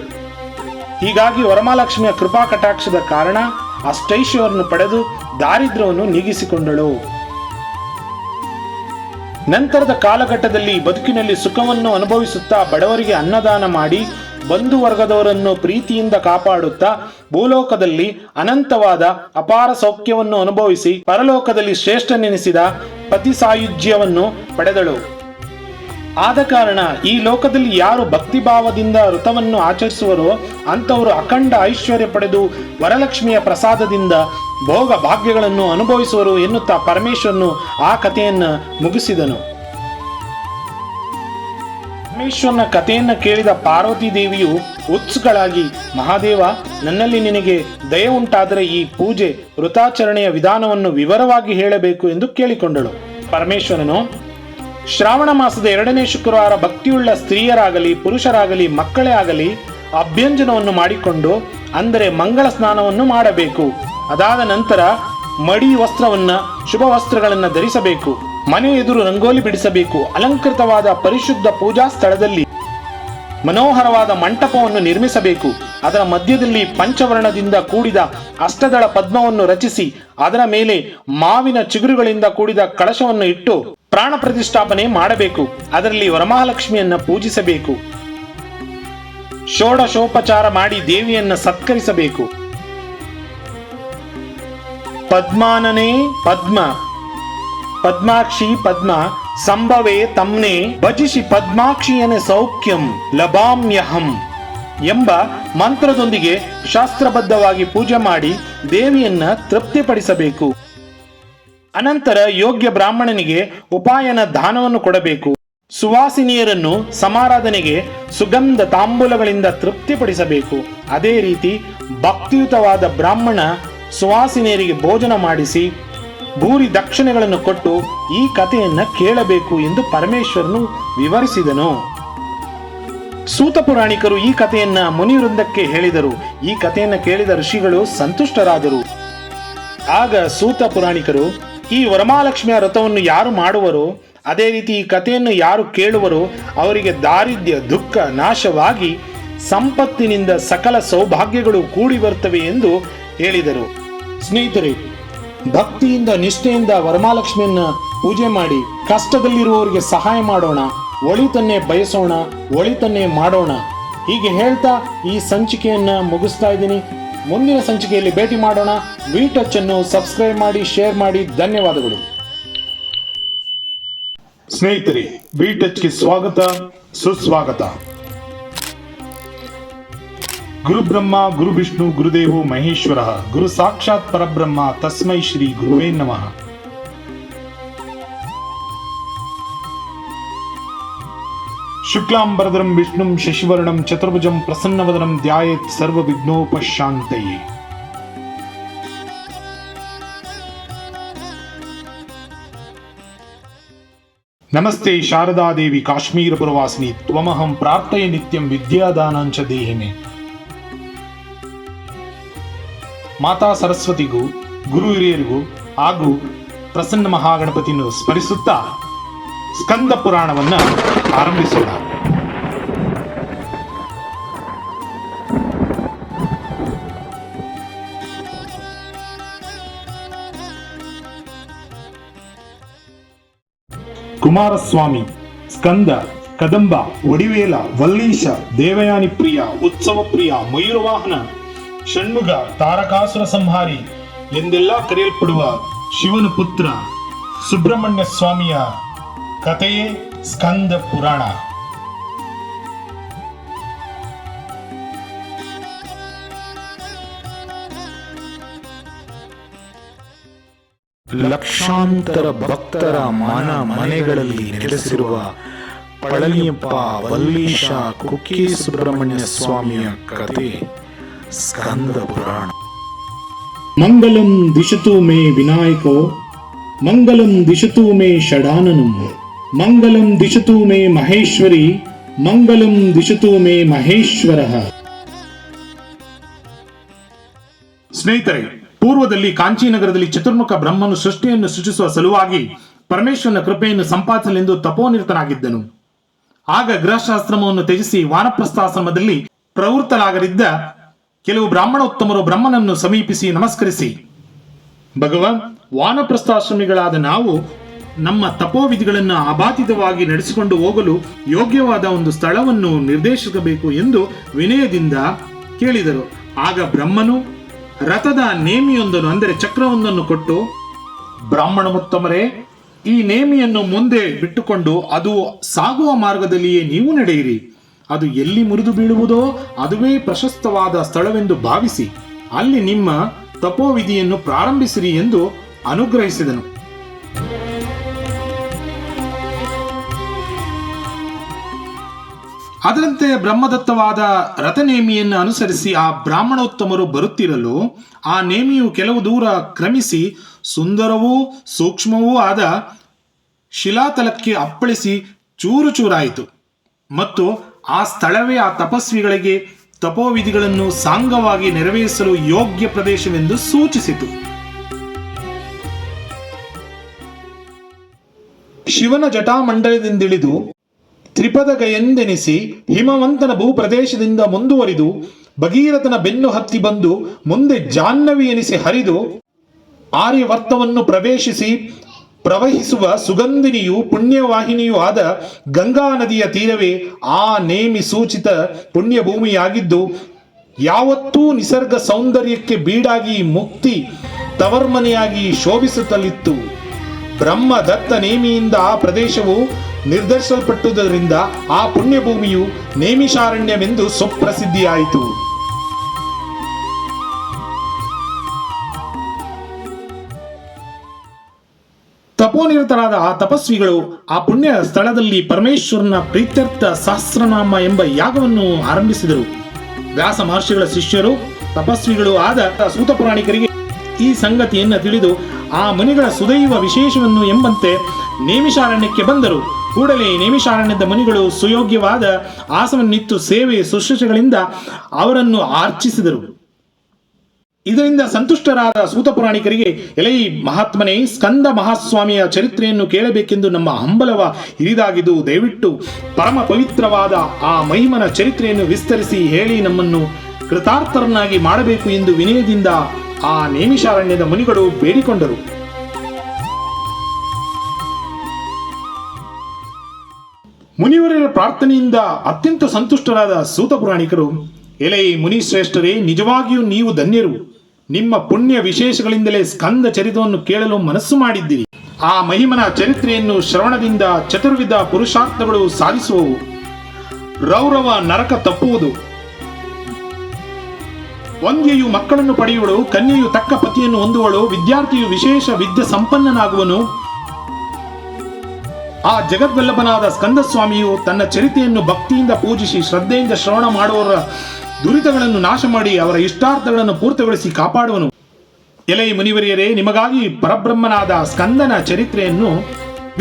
ಹೀಗಾಗಿ ವರಮಹಾಲಕ್ಷ್ಮಿಯ ಕೃಪಾ ಕಟಾಕ್ಷದ ಕಾರಣ ಅಷ್ಟೈಶ್ವರ್ಯವನ್ನು ಪಡೆದು ದಾರಿದ್ರ್ಯವನ್ನು ನೀಗಿಸಿಕೊಂಡಳು. ನಂತರದ ಕಾಲಘಟ್ಟದಲ್ಲಿ ಬದುಕಿನಲ್ಲಿ ಸುಖವನ್ನು ಅನುಭವಿಸುತ್ತಾ ಬಡವರಿಗೆ ಅನ್ನದಾನ ಮಾಡಿ ಬಂಧು ವರ್ಗದವರನ್ನು ಪ್ರೀತಿಯಿಂದ ಕಾಪಾಡುತ್ತಾ ಭೂಲೋಕದಲ್ಲಿ ಅನಂತವಾದ ಅಪಾರ ಸೌಖ್ಯವನ್ನು ಅನುಭವಿಸಿ ಪರಲೋಕದಲ್ಲಿ ಶ್ರೇಷ್ಠನೆನಿಸಿದ ಪತಿ ಸಾಯುಜ್ಯವನ್ನು ಪಡೆದಳು. ಆದ ಕಾರಣ ಈ ಲೋಕದಲ್ಲಿ ಯಾರು ಭಕ್ತಿಭಾವದಿಂದ ವ್ರತವನ್ನು ಆಚರಿಸುವರೋ ಅಂತವರು ಅಖಂಡ ಐಶ್ವರ್ಯ ಪಡೆದು ವರಲಕ್ಷ್ಮಿಯ ಪ್ರಸಾದದಿಂದ ಭೋಗ ಭಾಗ್ಯಗಳನ್ನು ಅನುಭವಿಸುವರು ಎನ್ನುತ್ತಾ ಪರಮೇಶ್ವರನು ಆ ಕಥೆಯನ್ನು ಮುಗಿಸಿದನು. ಪರಮೇಶ್ವರನ ಕಥೆಯನ್ನು ಕೇಳಿದ ಪಾರ್ವತಿ ದೇವಿಯು ಉತ್ಸುಕಳಾಗಿ, ಮಹಾದೇವ, ನನ್ನಲ್ಲಿ ನಿನಗೆ ದಯ ಉಂಟಾದರೆ ಈ ಪೂಜೆ ವ್ರತಾಚರಣೆಯ ವಿಧಾನವನ್ನು ವಿವರವಾಗಿ ಹೇಳಬೇಕು ಎಂದು ಕೇಳಿಕೊಂಡಳು. ಪರಮೇಶ್ವರನು, ಶ್ರಾವಣ ಮಾಸದ 2ನೇ ಶುಕ್ರವಾರ ಭಕ್ತಿಯುಳ್ಳ ಸ್ತ್ರೀಯರಾಗಲಿ ಪುರುಷರಾಗಲಿ ಮಕ್ಕಳೇ ಆಗಲಿ ಅಭ್ಯಂಜನವನ್ನು ಮಾಡಿಕೊಂಡು, ಅಂದರೆ ಮಂಗಳ ಸ್ನಾನವನ್ನು ಮಾಡಬೇಕು. ಅದಾದ ನಂತರ ಮಡಿ ವಸ್ತ್ರವನ್ನ, ಶುಭ ವಸ್ತ್ರಗಳನ್ನು ಧರಿಸಬೇಕು. ಮನೆ ಎದುರು ರಂಗೋಲಿ ಬಿಡಿಸಬೇಕು. ಅಲಂಕೃತವಾದ ಪರಿಶುದ್ಧ ಪೂಜಾ ಸ್ಥಳದಲ್ಲಿ ಮನೋಹರವಾದ ಮಂಟಪವನ್ನು ನಿರ್ಮಿಸಬೇಕು. ಅದರ ಮಧ್ಯದಲ್ಲಿ ಪಂಚವರ್ಣದಿಂದ ಕೂಡಿದ ಅಷ್ಟದಳ ಪದ್ಮವನ್ನು ರಚಿಸಿ ಅದರ ಮೇಲೆ ಮಾವಿನ ಚಿಗುರುಗಳಿಂದ ಕೂಡಿದ ಕಳಶವನ್ನು ಇಟ್ಟು ಪ್ರಾಣ ಪ್ರತಿಷ್ಠಾಪನೆ ಮಾಡಬೇಕು. ಅದರಲ್ಲಿ ವರಮಹಾಲಕ್ಷ್ಮಿಯನ್ನ ಪೂಜಿಸಬೇಕು. ಷೋಡಶೋಪಚಾರ ಮಾಡಿ ದೇವಿಯನ್ನ ಸತ್ಕರಿಸಬೇಕು. ಪದ್ಮಾನನೇ ಪದ್ಮ, ಪದ್ಮಾಕ್ಷಿ ಪದ್ಮ, ಸಂಭವೇ ತಮ್ನೆ ಭಜಿಸಿ ಪದ್ಮಾಕ್ಷಿಯನ ಸೌಖ್ಯಂ ಲಭಾಮ್ಯಹಂ ಎಂಬ ಮಂತ್ರದೊಂದಿಗೆ ಶಾಸ್ತ್ರಬದ್ಧವಾಗಿ ಪೂಜೆ ಮಾಡಿ ದೇವಿಯನ್ನ ತೃಪ್ತಿಪಡಿಸಬೇಕು. ಅನಂತರ ಯೋಗ್ಯ ಬ್ರಾಹ್ಮಣನಿಗೆ ಉಪಾಯನ ದಾನವನ್ನು ಕೊಡಬೇಕು. ಸುವಾಸಿನಿಯರನ್ನು ಸಮಾರಾಧನೆಗೆ ಸುಗಂಧ ತಾಂಬೂಲಗಳಿಂದ ತೃಪ್ತಿಪಡಿಸಬೇಕು. ಅದೇ ರೀತಿ ಭಕ್ತಿಯುತವಾದ ಬ್ರಾಹ್ಮಣ ಸುವಾಸಿನಿಯರಿಗೆ ಭೋಜನ ಮಾಡಿಸಿ ಭೂರಿ ದಕ್ಷಿಣೆಗಳನ್ನು ಕೊಟ್ಟು ಈ ಕಥೆಯನ್ನ ಕೇಳಬೇಕು ಎಂದು ಪರಮೇಶ್ವರನು ವಿವರಿಸಿದನು. ಸೂತ ಪುರಾಣಿಕರು ಈ ಕಥೆಯನ್ನ ಮುನಿವೃಂದಕ್ಕೆ ಹೇಳಿದರು. ಈ ಕಥೆಯನ್ನ ಕೇಳಿದ ಋಷಿಗಳು ಸಂತುಷ್ಟರಾದರು. ಆಗ ಸೂತ ಪುರಾಣಿಕರು, ಈ ವರಮಹಾಲಕ್ಷ್ಮಿಯ ವ್ರತವನ್ನು ಯಾರು ಮಾಡುವರೋ, ಅದೇ ರೀತಿ ಈ ಕಥೆಯನ್ನು ಯಾರು ಕೇಳುವರೋ ಅವರಿಗೆ ದಾರಿದ್ರ್ಯ ದುಃಖ ನಾಶವಾಗಿ ಸಂಪತ್ತಿನಿಂದ ಸಕಲ ಸೌಭಾಗ್ಯಗಳು ಕೂಡಿ ಬರ್ತವೆ ಎಂದು ಹೇಳಿದರು. ಸ್ನೇಹಿತರೆ, ಭಕ್ತಿಯಿಂದ ನಿಷ್ಠೆಯಿಂದ ವರಮಹಾಲಕ್ಷ್ಮಿಯನ್ನ ಪೂಜೆ ಮಾಡಿ ಕಷ್ಟದಲ್ಲಿರುವವರಿಗೆ ಸಹಾಯ ಮಾಡೋಣ, ಒಳಿತನ್ನೇ ಬಯಸೋಣ, ಒಳಿತನ್ನೇ ಮಾಡೋಣ. ಹೀಗೆ ಹೇಳ್ತಾ ಈ ಸಂಚಿಕೆಯನ್ನ ಮುಗಿಸ್ತಾ ಇದ್ದೀನಿ. ಮುಂದಿನ ಸಂಚಿಕೆಯಲ್ಲಿ ಭೇಟಿ ಮಾಡೋಣ. ವಿ ಟಚ್ ಅನ್ನು ಸಬ್ಸ್ಕ್ರೈಬ್ ಮಾಡಿ, ಶೇರ್ ಮಾಡಿ. ಧನ್ಯವಾದಗಳು. ಸ್ನೇಹಿತರೆ, ವಿ ಟಚ್ಗೆ ಸ್ವಾಗತ, ಸುಸ್ವಾಗತ. ಗುರು ಬ್ರಹ್ಮ ಗುರು ವಿಷ್ಣು ಗುರುದೇವೋ ಮಹೇಶ್ವರ, ಗುರು ಸಾಕ್ಷಾತ್ ಪರಬ್ರಹ್ಮ ತಸ್ಮೈ ಶ್ರೀ ಗುರುವೇ ನಮಃ. ಶುಕ್ಲಾಂಬರಧರಂ ವಿಷ್ಣುಂ ಶಶಿವರ್ಣಂ ಚತುರ್ಭುಜಂ ಪ್ರಸನ್ನವದನಂ ಧ್ಯಾಯೇತ್ ಸರ್ವ ವಿಘ್ನೋಪಶಾಂತಯೇ. ನಮಸ್ತೆ ಶಾರದಾದೇವಿ ಕಾಶ್ಮೀರ ಪುರವಾಸಿನಿ ತ್ವಮಹಂ ಪ್ರಾರ್ಥಯ ನಿತ್ಯಂ ವಿದ್ಯಾದಾನಾಂಚ ದೇಹಿಮೆ. ಮಾತಾ ಸರಸ್ವತಿಗೂ ಗುರು ಹಿರಿಯರಿಗೂ ಹಾಗೂ ಪ್ರಸನ್ನ ಮಹಾಗಣಪತಿಯನ್ನು ಸ್ಮರಿಸುತ್ತಾ ಸ್ಕಂದ ಪುರಾಣವನ್ನ ಆರಂಭಿಸೋಣ. ಕುಮಾರಸ್ವಾಮಿ, ಸ್ಕಂದ, ಕದಂಬ, ಒಡಿವೇಲ, ವಲ್ಲೀಶ, ದೇವಯಾನಿ ಪ್ರಿಯ, ಉತ್ಸವ ಪ್ರಿಯ, ಮಯೂರವಾಹನ, ಷಣ್ಮುಗ, ತಾರಕಾಸುರ ಸಂಹಾರಿ ಎಂದೆಲ್ಲ ಕರೆಯಲ್ಪಡುವ ಶಿವನ ಪುತ್ರ ಸುಬ್ರಹ್ಮಣ್ಯ ಸ್ವಾಮಿಯ ಕಥೆಯೇ ಸ್ಕಂದ ಪುರಾಣ. ಲಕ್ಷಾಂತರ ಭಕ್ತರ ಮನೆಗಳಲ್ಲಿ ನೆಲೆಸಿರುವ ಪಳನಿಯಪ್ಪ, ವಲ್ಲೀಶ, ಕುಕ್ಕೆ ಸುಬ್ರಹ್ಮಣ್ಯ ಸ್ವಾಮಿಯ ಕಥೆ ಸ್ಕಂದ ಪುರಾಣ. ಮಂಗಲಂ ದಿಶತು ಮೇ ವಿನಾಯಕೋ, ಮಂಗಲಂ ದಿಶತು ಮೇ ಷಡಾನನಂ, ಮಂಗಲಂ ದಿಶತು ಮೇ ಮಹೇಶ್ವರಿ, ಮಂಗಲಂ ದಿಶತು ಮೇ ಮಹೇಶ್ವರ. ಸ್ನೇಹಿತರೆ, ಪೂರ್ವದಲ್ಲಿ ಕಾಂಚೀನಗರದಲ್ಲಿ ಚತುರ್ಮುಖ ಬ್ರಹ್ಮನು ಸೃಷ್ಟಿಯನ್ನು ಸೃಷ್ಟಿಸುವ ಸಲುವಾಗಿ ಪರಮೇಶ್ವರನ ಕೃಪೆಯನ್ನು ಸಂಪಾದಿಸಲೆಂದು ತಪೋನಿರತನಾಗಿದ್ದನು. ಆಗ ಗೃಹಶಾಸ್ತ್ರಮವನ್ನು ತ್ಯಜಿಸಿ ವಾನಪ್ರಸ್ಥಾಶ್ರಮದಲ್ಲಿ ಪ್ರವೃತ್ತರಾಗಲಿದ್ದ ಕೆಲವು ಬ್ರಾಹ್ಮಣೋತ್ತಮರು ಬ್ರಹ್ಮನನ್ನು ಸಮೀಪಿಸಿ ನಮಸ್ಕರಿಸಿ, ಭಗವಾನ್, ವಾನಪ್ರಸ್ಥಾಶ್ರಮಿಗಳಾದ ನಾವು ನಮ್ಮ ತಪೋವಿಧಿಗಳನ್ನು ಅಬಾಧಿತವಾಗಿ ನಡೆಸಿಕೊಂಡು ಹೋಗಲು ಯೋಗ್ಯವಾದ ಒಂದು ಸ್ಥಳವನ್ನು ನಿರ್ದೇಶಿಸಬೇಕು ಎಂದು ವಿನಯದಿಂದ ಕೇಳಿದರು. ಆಗ ಬ್ರಹ್ಮನು ರಥದ ನೇಮಿಯೊಂದನ್ನು ಅಂದರೆ ಚಕ್ರವೊಂದನ್ನು ಕೊಟ್ಟು, ಬ್ರಾಹ್ಮಣೋತ್ತಮರೇ, ಈ ನೇಮಿಯನ್ನು ಮುಂದೆ ಬಿಟ್ಟುಕೊಂಡು ಅದು ಸಾಗುವ ಮಾರ್ಗದಲ್ಲಿಯೇ ನೀವು ನಡೆಯಿರಿ. ಅದು ಎಲ್ಲಿ ಮುರಿದು ಬೀಳುವುದೋ ಅದುವೇ ಪ್ರಶಸ್ತವಾದ ಸ್ಥಳವೆಂದು ಭಾವಿಸಿ ಅಲ್ಲಿ ನಿಮ್ಮ ತಪೋವಿಧಿಯನ್ನು ಪ್ರಾರಂಭಿಸಿರಿ ಎಂದು ಅನುಗ್ರಹಿಸಿದನು. ಅದರಂತೆ ಬ್ರಹ್ಮದತ್ತವಾದ ರಥನೇಮಿಯನ್ನು ಅನುಸರಿಸಿ ಆ ಬ್ರಾಹ್ಮಣೋತ್ತಮರು ಬರುತ್ತಿರಲು ಆ ನೇಮಿಯು ಕೆಲವು ದೂರ ಕ್ರಮಿಸಿ ಸುಂದರವೂ ಸೂಕ್ಷ್ಮವೂ ಆದ ಶಿಲಾತಲಕ್ಕೆ ಅಪ್ಪಳಿಸಿ ಚೂರು ಚೂರಾಯಿತು ಮತ್ತು ಆ ಸ್ಥಳವೇ ಆ ತಪಸ್ವಿಗಳಿಗೆ ತಪೋವಿಧಿಗಳನ್ನು ಸಾಂಗವಾಗಿ ನೆರವೇರಿಸಲು ಯೋಗ್ಯ ಪ್ರದೇಶವೆಂದು ಸೂಚಿಸಿತು. ಶಿವನ ಜಟಾಮಂಡಲದಿಂದಿಳಿದು ತ್ರಿಪದಗಯೆಂದೆನಿಸಿ ಹಿಮವಂತನ ಭೂಪ್ರದೇಶದಿಂದ ಮುಂದುವರಿದು ಭಗೀರಥನ ಬೆನ್ನು ಹತ್ತಿ ಬಂದು ಮುಂದೆ ಜಾಹ್ನವಿ ಎನಿಸಿ ಹರಿದು ಆರ್ಯವರ್ತವನ್ನು ಪ್ರವೇಶಿಸಿ ಪ್ರವಹಿಸುವ ಸುಗಂಧಿನಿಯು ಪುಣ್ಯವಾಹಿನಿಯೂ ಆದ ಗಂಗಾ ನದಿಯ ತೀರವೇ ಆ ನೇಮಿ ಸೂಚಿತ ಪುಣ್ಯಭೂಮಿಯಾಗಿದ್ದು ಯಾವತ್ತೂ ನಿಸರ್ಗ ಸೌಂದರ್ಯಕ್ಕೆ ಬೀಡಾಗಿ ಮುಕ್ತಿ ತವರ್ಮನೆಯಾಗಿ ಶೋಭಿಸುತ್ತಲಿತ್ತು. ಬ್ರಹ್ಮ ದತ್ತ ನೇಮಿಯಿಂದ ಆ ಪ್ರದೇಶವು ನಿರ್ಧರಿಸಲ್ಪಟ್ಟುದರಿಂದ ಆ ಪುಣ್ಯಭೂಮಿಯು ನೇಮಿಷಾರಣ್ಯವೆಂದು ಸುಪ್ರಸಿದ್ಧಿಯಾಯಿತು. ತಪೋನಿರತರಾದ ಆ ತಪಸ್ವಿಗಳು ಆ ಪುಣ್ಯ ಸ್ಥಳದಲ್ಲಿ ಪರಮೇಶ್ವರನ ಪ್ರೀತ್ಯರ್ಥ ಸಹಸ್ರನಾಮ ಎಂಬ ಯಾಗವನ್ನು ಆರಂಭಿಸಿದರು. ವ್ಯಾಸ ಮಹರ್ಷಿಗಳ ಶಿಷ್ಯರು ತಪಸ್ವಿಗಳು ಆದ ಸೂತ ಪುರಾಣಿಕರಿಗೆ ಈ ಸಂಗತಿಯನ್ನು ತಿಳಿದು ಆ ಮುನಿಗಳ ಸುದೈವ ವಿಶೇಷವನ್ನು ಎಂಬಂತೆ ನೇಮಿಷಾರಣ್ಯಕ್ಕೆ ಬಂದರು. ಕೂಡಲೇ ನೇಮಿಷಾರಣ್ಯದ ಮುನಿಗಳು ಸುಯೋಗ್ಯವಾದ ಆಸನವನ್ನಿತ್ತು ಸೇವೆ ಶುಶ್ರೂಷೆಗಳಿಂದ ಅವರನ್ನು ಅರ್ಚಿಸಿದರು. ಇದರಿಂದ ಸಂತುಷ್ಟರಾದ ಸೂತ ಪುರಾಣಿಕರಿಗೆ, ಎಲೈ ಮಹಾತ್ಮನೇ, ಸ್ಕಂದ ಮಹಾಸ್ವಾಮಿಯ ಚರಿತ್ರೆಯನ್ನು ಕೇಳಬೇಕೆಂದು ನಮ್ಮ ಹಂಬಲವ ಹಿರಿದಾಗಿದ್ದು, ದಯವಿಟ್ಟು ಪರಮ ಪವಿತ್ರವಾದ ಆ ಮಹಿಮನ ಚರಿತ್ರೆಯನ್ನು ವಿಸ್ತರಿಸಿ ಹೇಳಿ ನಮ್ಮನ್ನು ಕೃತಾರ್ಥರನ್ನಾಗಿ ಮಾಡಬೇಕು ಎಂದು ವಿನಯದಿಂದ ಆ ನೇಮಿಷಾರಣ್ಯದ ಮುನಿಗಳು ಬೇಡಿಕೊಂಡರು. ಮುನಿವರರ ಪ್ರಾರ್ಥನೆಯಿಂದ ಅತ್ಯಂತ ಸಂತುಷ್ಟರಾದ ಸೂತ ಪುರಾಣಿಕರು, ಎಲೈ ಮುನಿಶ್ರೇಷ್ಠರೇ, ನಿಜವಾಗಿಯೂ ನೀವು ಧನ್ಯರು. ನಿಮ್ಮ ಪುಣ್ಯ ವಿಶೇಷಗಳಿಂದಲೇ ಸ್ಕಂದ ಚರಿತವನ್ನು ಕೇಳಲು ಮನಸ್ಸು ಮಾಡಿದ್ದೀರಿ. ಆ ಮಹಿಮನ ಚರಿತ್ರೆಯನ್ನು ಶ್ರವಣದಿಂದ ಚತುರ್ವಿಧ ಪುರುಷಾರ್ಥಗಳು ಸಾಧಿಸುವವು. ರೌರವ ನರಕ ತಪ್ಪುವುದು. ವಂದ್ಯೆಯು ಮಕ್ಕಳನ್ನು ಪಡೆಯುವಳು, ಕನ್ಯೆಯು ತಕ್ಕ ಪತಿಯನ್ನು ಹೊಂದುವಳು, ವಿದ್ಯಾರ್ಥಿಯು ವಿಶೇಷ ವಿದ್ಯೆ ಸಂಪನ್ನನಾಗುವನು. ಆ ಜಗದ್ವಲ್ಲಭನಾದ ಸ್ಕಂದಸ್ವಾಮಿಯು ತನ್ನ ಚರಿತೆಯನ್ನು ಭಕ್ತಿಯಿಂದ ಪೂಜಿಸಿ ಶ್ರದ್ಧೆಯಿಂದ ಶ್ರವಣ ಮಾಡುವವರ ದುರಿತಗಳನ್ನು ನಾಶ ಮಾಡಿ ಅವರ ಇಷ್ಟಾರ್ಥಗಳನ್ನು ಪೂರ್ತಿಗೊಳಿಸಿ ಕಾಪಾಡುವನು. ಎಲೈ ಮುನಿವರಿಯರೇ, ನಿಮಗಾಗಿ ಪರಬ್ರಹ್ಮನಾದ ಸ್ಕಂದನ ಚರಿತ್ರೆಯನ್ನು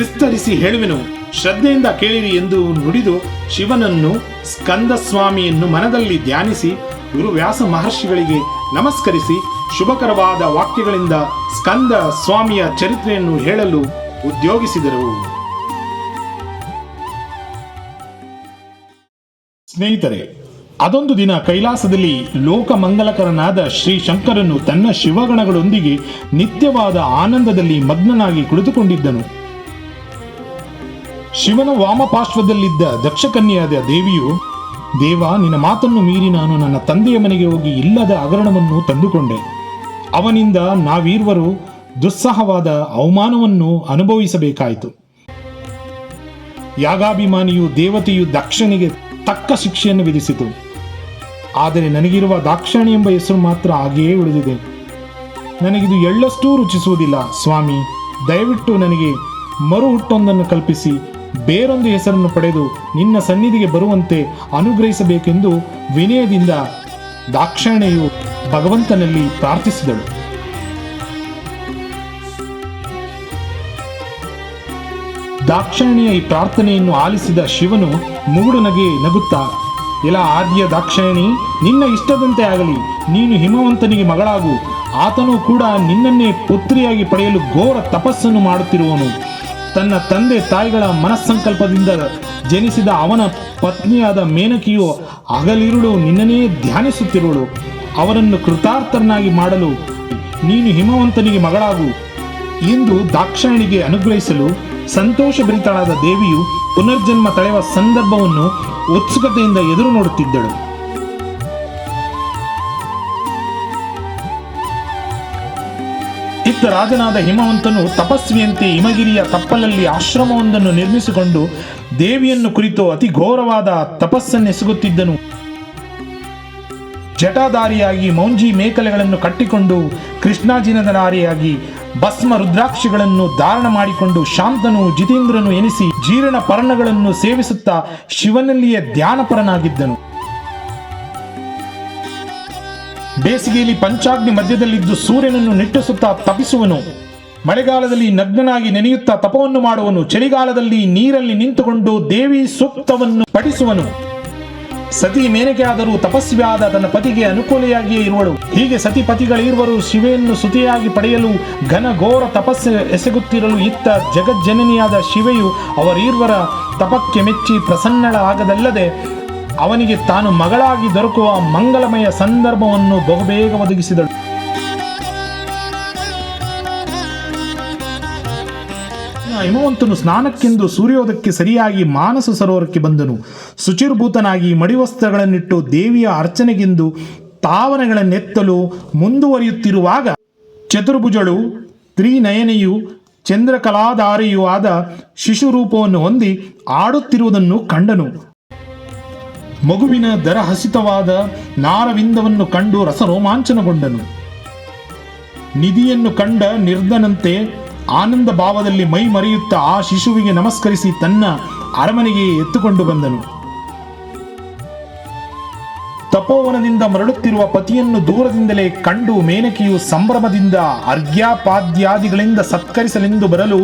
ವಿಸ್ತರಿಸಿ ಹೇಳುವೆನು, ಶ್ರದ್ಧೆಯಿಂದ ಕೇಳಿರಿ ಎಂದು ನುಡಿದು ಶಿವನನ್ನು, ಸ್ಕಂದಸ್ವಾಮಿಯನ್ನು ಮನದಲ್ಲಿ ಧ್ಯಾನಿಸಿ ಗುರು ವ್ಯಾಸ ಮಹರ್ಷಿಗಳಿಗೆ ನಮಸ್ಕರಿಸಿ ಶುಭಕರವಾದ ವಾಕ್ಯಗಳಿಂದ ಸ್ಕಂದ ಸ್ವಾಮಿಯ ಚರಿತ್ರೆಯನ್ನು ಹೇಳಲು ಉದ್ಯೋಗಿಸಿದರು. ಸ್ನೇಹಿತರೆ, ಅದೊಂದು ದಿನ ಕೈಲಾಸದಲ್ಲಿ ಲೋಕಮಂಗಲಕರನಾದ ಶ್ರೀ ಶಂಕರನು ತನ್ನ ಶಿವಗಣಗಳೊಂದಿಗೆ ನಿತ್ಯವಾದ ಆನಂದದಲ್ಲಿ ಮಗ್ನನಾಗಿ ಕುಳಿತುಕೊಂಡಿದ್ದನು. ಶಿವನ ವಾಮಪಾರ್ಶ್ವದಲ್ಲಿದ್ದ ದಕ್ಷಕನ್ಯೆಯಾದ ದೇವಿಯು, ದೇವ, ನಿನ್ನ ಮಾತನ್ನು ಮೀರಿ ನಾನು ನನ್ನ ತಂದೆಯ ಮನೆಗೆ ಹೋಗಿ ಇಲ್ಲದ ಹಗರಣವನ್ನು ತಂದುಕೊಂಡೆ. ಅವನಿಂದ ನಾವೀರ್ವರು ದುಸ್ಸಹವಾದ ಅವಮಾನವನ್ನು ಅನುಭವಿಸಬೇಕಾಯಿತು. ಯಾಗಾಭಿಮಾನಿಯು ದೇವತೆಯು ದಕ್ಷನಿಗೆ ತಕ್ಕ ಶಿಕ್ಷೆಯನ್ನು ವಿಧಿಸಿತು. ಆದರೆ ನನಗಿರುವ ದಾಕ್ಷಾಣಿ ಎಂಬ ಹೆಸರು ಮಾತ್ರ ಹಾಗೆಯೇ ಉಳಿದಿದೆ. ನನಗಿದು ಎಳ್ಳಷ್ಟೂ ರುಚಿಸುವುದಿಲ್ಲ. ಸ್ವಾಮಿ, ದಯವಿಟ್ಟು ನನಗೆ ಮರು ಹುಟ್ಟೊಂದನ್ನು ಕಲ್ಪಿಸಿ ಬೇರೊಂದು ಹೆಸರನ್ನು ಪಡೆದು ನಿನ್ನ ಸನ್ನಿಧಿಗೆ ಬರುವಂತೆ ಅನುಗ್ರಹಿಸಬೇಕೆಂದು ವಿನಯದಿಂದ ದಾಕ್ಷಾಯಣಿಯು ಭಗವಂತನಲ್ಲಿ ಪ್ರಾರ್ಥಿಸಿದಳು. ದಾಕ್ಷಾಯಣಿಯ ಈ ಪ್ರಾರ್ಥನೆಯನ್ನು ಆಲಿಸಿದ ಶಿವನು ಮುಗುಡು ನಗುತ್ತಾ, ಎಲ ಆದ್ಯ ದಾಕ್ಷಾಯಣಿ, ನಿನ್ನ ಇಷ್ಟದಂತೆ ಆಗಲಿ. ನೀನು ಹಿಮವಂತನಿಗೆ ಮಗಳಾಗು. ಆತನು ಕೂಡ ನಿನ್ನನ್ನೇ ಪುತ್ರಿಯಾಗಿ ಪಡೆಯಲು ಘೋರ ತಪಸ್ಸನ್ನು ಮಾಡುತ್ತಿರುವನು. ತನ್ನ ತಂದೆ ತಾಯಿಗಳ ಮನಸ್ಸಂಕಲ್ಪದಿಂದ ಜನಿಸಿದ ಅವನ ಪತ್ನಿಯಾದ ಮೇನಕಿಯು ಹಗಲಿರುಳು ನಿನ್ನನ್ನೇ ಧ್ಯಾನಿಸುತ್ತಿರುವಳು. ಅವರನ್ನು ಕೃತಾರ್ಥರನ್ನಾಗಿ ಮಾಡಲು ನೀನು ಹಿಮವಂತನಿಗೆ ಮಗಳಾಗು ಎಂದು ದಾಕ್ಷಾಯಣಿಗೆ ಅನುಗ್ರಹಿಸಲು ಸಂತೋಷಭರಿತಳಾದ ದೇವಿಯು ಪುನರ್ಜನ್ಮ ತಳೆಯುವ ಸಂದರ್ಭವನ್ನು ಉತ್ಸುಕತೆಯಿಂದ ಎದುರು ನೋಡುತ್ತಿದ್ದಳು. ಇತ್ತ ರಾಜನಾದ ಹಿಮವಂತನು ತಪಸ್ವಿಯಂತೆ ಹಿಮಗಿರಿಯ ತಪ್ಪಲಲ್ಲಿ ಆಶ್ರಮವೊಂದನ್ನು ನಿರ್ಮಿಸಿಕೊಂಡು ದೇವಿಯನ್ನು ಕುರಿತು ಅತಿ ಘೋರವಾದ ತಪಸ್ಸನ್ನೆಸಗುತ್ತಿದ್ದನು. ಜಟಾಧಾರಿಯಾಗಿ ಮೌಂಜಿ ಮೇಕಲೆಗಳನ್ನು ಕಟ್ಟಿಕೊಂಡು ಕೃಷ್ಣಾಜಿನಧಾರಿಯಾಗಿ ಭಸ್ಮ ರುದ್ರಾಕ್ಷಿಗಳನ್ನು ಧಾರಣ ಮಾಡಿಕೊಂಡು ಶಾಂತನು ಜಿತೇಂದ್ರನು ಎನಿಸಿ ಜೀರ್ಣ ಪರ್ಣಗಳನ್ನು ಸೇವಿಸುತ್ತಾ ಶಿವನಲ್ಲಿಯೇ ಧ್ಯಾನಪರನಾಗಿದ್ದನು. ಬೇಸಿಗೆಯಲ್ಲಿ ಪಂಚಾಗ್ನಿ ಮಧ್ಯದಲ್ಲಿದ್ದು ಸೂರ್ಯನನ್ನು ನಿಟ್ಟುಸುತ್ತಾ ತಪಿಸುವನು. ಮಳೆಗಾಲದಲ್ಲಿ ನಗ್ನನಾಗಿ ನೆನೆಯುತ್ತಾ ತಪವನ್ನು ಮಾಡುವನು. ಚಳಿಗಾಲದಲ್ಲಿ ನೀರಲ್ಲಿ ನಿಂತುಕೊಂಡು ದೇವಿ ಸೂಕ್ತವನ್ನು ಪಠಿಸುವನು. ಸತಿ ಮೇನಕೆಯಾದರೂ ತಪಸ್ವಿಯಾದ ತನ್ನ ಪತಿಗೆ ಅನುಕೂಲೆಯಾಗಿಯೇ ಇರುವಳು. ಹೀಗೆ ಸತಿಪತಿಗಳಿರುವರು ಶಿವೆಯನ್ನು ಸುತಿಯಾಗಿ ಪಡೆಯಲು ಘನಘೋರ ತಪಸ್ಸು ಎಸಗುತ್ತಿರಲು ಇತ್ತ ಜಗಜ್ಜನನಿಯಾದ ಶಿವೆಯು ಅವರೀರ್ವರ ತಪಕ್ಕೆ ಮೆಚ್ಚಿ ಪ್ರಸನ್ನಳಾಗದಲ್ಲದೆ ಅವನಿಗೆ ತಾನು ಮಗಳಾಗಿ ದೊರಕುವ ಮಂಗಲಮಯ ಸಂದರ್ಭವನ್ನು ಬಹುಬೇಗ ಒದಗಿಸಿದಳು. ಹಿಮವಂತನು ಸ್ನಾನಕ್ಕೆಂದು ಸೂರ್ಯೋದಯಕ್ಕೆ ಸರಿಯಾಗಿ ಮಾನಸ ಸರೋವರಕ್ಕೆ ಬಂದನು. ಶುಚಿರ್ಭೂತನಾಗಿ ಮಡಿವಸ್ತ್ರಗಳನ್ನಿಟ್ಟು ದೇವಿಯ ಅರ್ಚನೆಗೆಂದು ತಾವನೆಗಳನ್ನೆತ್ತಲು ಮುಂದುವರಿಯುತ್ತಿರುವಾಗ ಚತುರ್ಭುಜಳು ತ್ರಿನಯನೆಯು ಚಂದ್ರಕಲಾಧಾರಿಯೂ ಆದ ಶಿಶುರೂಪವನ್ನು ಹೊಂದಿ ಆಡುತ್ತಿರುವುದನ್ನು ಕಂಡನು. ಮಗುವಿನ ದರಹಸಿತವಾದ ನಾರವಿಂದವನ್ನು ಕಂಡು ರಸರೋಮಾಂಚನಗೊಂಡನು. ನಿಧಿಯನ್ನು ಕಂಡ ನಿರ್ಧನಂತೆ ಆನಂದ ಭಾವದಲ್ಲಿ ಮೈ ಮರೆಯುತ್ತಾ ಆ ಶಿಶುವಿಗೆ ನಮಸ್ಕರಿಸಿ ತನ್ನ ಅರಮನೆಗೆ ಎತ್ತುಕೊಂಡು ಬಂದನು. ತಪೋವನದಿಂದ ಮರಳುತ್ತಿರುವ ಪತಿಯನ್ನು ದೂರದಿಂದಲೇ ಕಂಡು ಮೇನಕೆಯು ಸಂಭ್ರಮದಿಂದ ಅರ್ಘ್ಯಾಪಾದ್ಯಾದಿಗಳಿಂದ ಸತ್ಕರಿಸಲೆಂದು ಬರಲು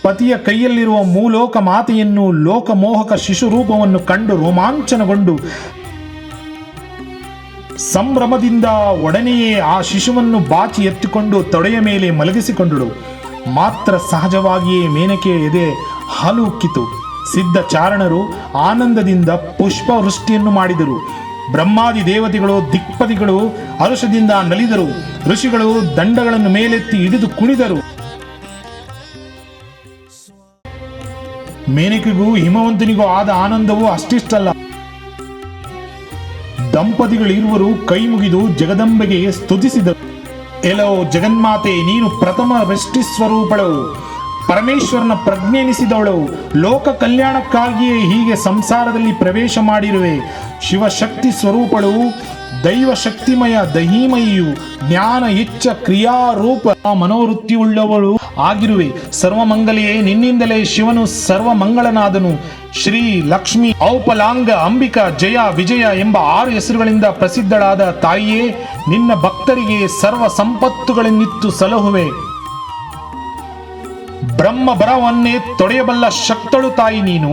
ಪತಿಯ ಕೈಯಲ್ಲಿರುವ ಮೂಲೋಕ ಮಾತೆಯನ್ನು ಲೋಕಮೋಹಕ ಶಿಶು ರೂಪವನ್ನು ಕಂಡು ರೋಮಾಂಚನಗೊಂಡು ಸಂಭ್ರಮದಿಂದ ಒಡನೆಯೇ ಆ ಶಿಶುವನ್ನು ಬಾಚಿ ಎತ್ತಿಕೊಂಡು ತೊಡೆಯ ಮೇಲೆ ಮಲಗಿಸಿಕೊಂಡಳು. ಮಾತ್ರ ಸಹಜವಾಗಿಯೇ ಮೇನಕೆಯ ಎದೆ ಹಾಲು ಉಕ್ಕಿತು. ಸಿದ್ಧ ಚಾರಣರು ಆನಂದದಿಂದ ಪುಷ್ಪವೃಷ್ಟಿಯನ್ನು ಮಾಡಿದರು. ಬ್ರಹ್ಮಾದಿ ದೇವತೆಗಳು ದಿಕ್ಪತಿಗಳು ಹರ್ಷದಿಂದ ನಲಿದರು. ಋಷಿಗಳು ದಂಡಗಳನ್ನು ಮೇಲೆತ್ತಿ ಹಿಡಿದು ಕುಣಿದರು. ಮೇನಕೆಗೂ ಹಿಮವಂತನಿಗೂ ಆದ ಆನಂದವು ಅಷ್ಟಿಷ್ಟಲ್ಲ. ದಂಪತಿಗಳಿರುವರು ಕೈ ಮುಗಿದು ಜಗದಂಬೆಗೆ ಸ್ತುತಿಸಿದರು. ಎಲೋ ಜಗನ್ಮಾತೆ, ನೀನು ಪ್ರಥಮ ವ್ಯಷ್ಟಿ ಸ್ವರೂಪಳು, ಪರಮೇಶ್ವರನ ಪ್ರಜ್ಞೆ ಎನಿಸಿದವಳು. ಲೋಕ ಕಲ್ಯಾಣಕ್ಕಾಗಿಯೇ ಹೀಗೆ ಸಂಸಾರದಲ್ಲಿ ಪ್ರವೇಶ ಮಾಡಿರುವೆ. ಶಿವಶಕ್ತಿ ಸ್ವರೂಪಳು, ದೈವ ಶಕ್ತಿಮಯ ದಹಿಮಯಿಯು, ಜ್ಞಾನ ಇಚ್ಛ ಕ್ರಿಯಾರೂಪ ಮನೋವೃತ್ತಿಯುಳ್ಳವಳು ಆಗಿರುವೆ. ಸರ್ವಮಂಗಲೆಯೇ, ನಿನ್ನಿಂದಲೇ ಶಿವನು ಸರ್ವಮಂಗಳನಾದನು. ಶ್ರೀ, ಲಕ್ಷ್ಮಿ, ಔಪಲಾಂಗ, ಅಂಬಿಕಾ, ಜಯ, ವಿಜಯ ಎಂಬ 6 ಹೆಸರುಗಳಿಂದ ಪ್ರಸಿದ್ಧಳಾದ ತಾಯಿಯೇ, ನಿನ್ನ ಭಕ್ತರಿಗೆ ಸರ್ವ ಸಂಪತ್ತುಗಳನ್ನಿತ್ತು ಸಲಹುವೆ. ಬ್ರಹ್ಮ ಬರವನ್ನೇ ತೊಡೆಯಬಲ್ಲ ಶಕ್ತಳು ತಾಯಿ ನೀನು.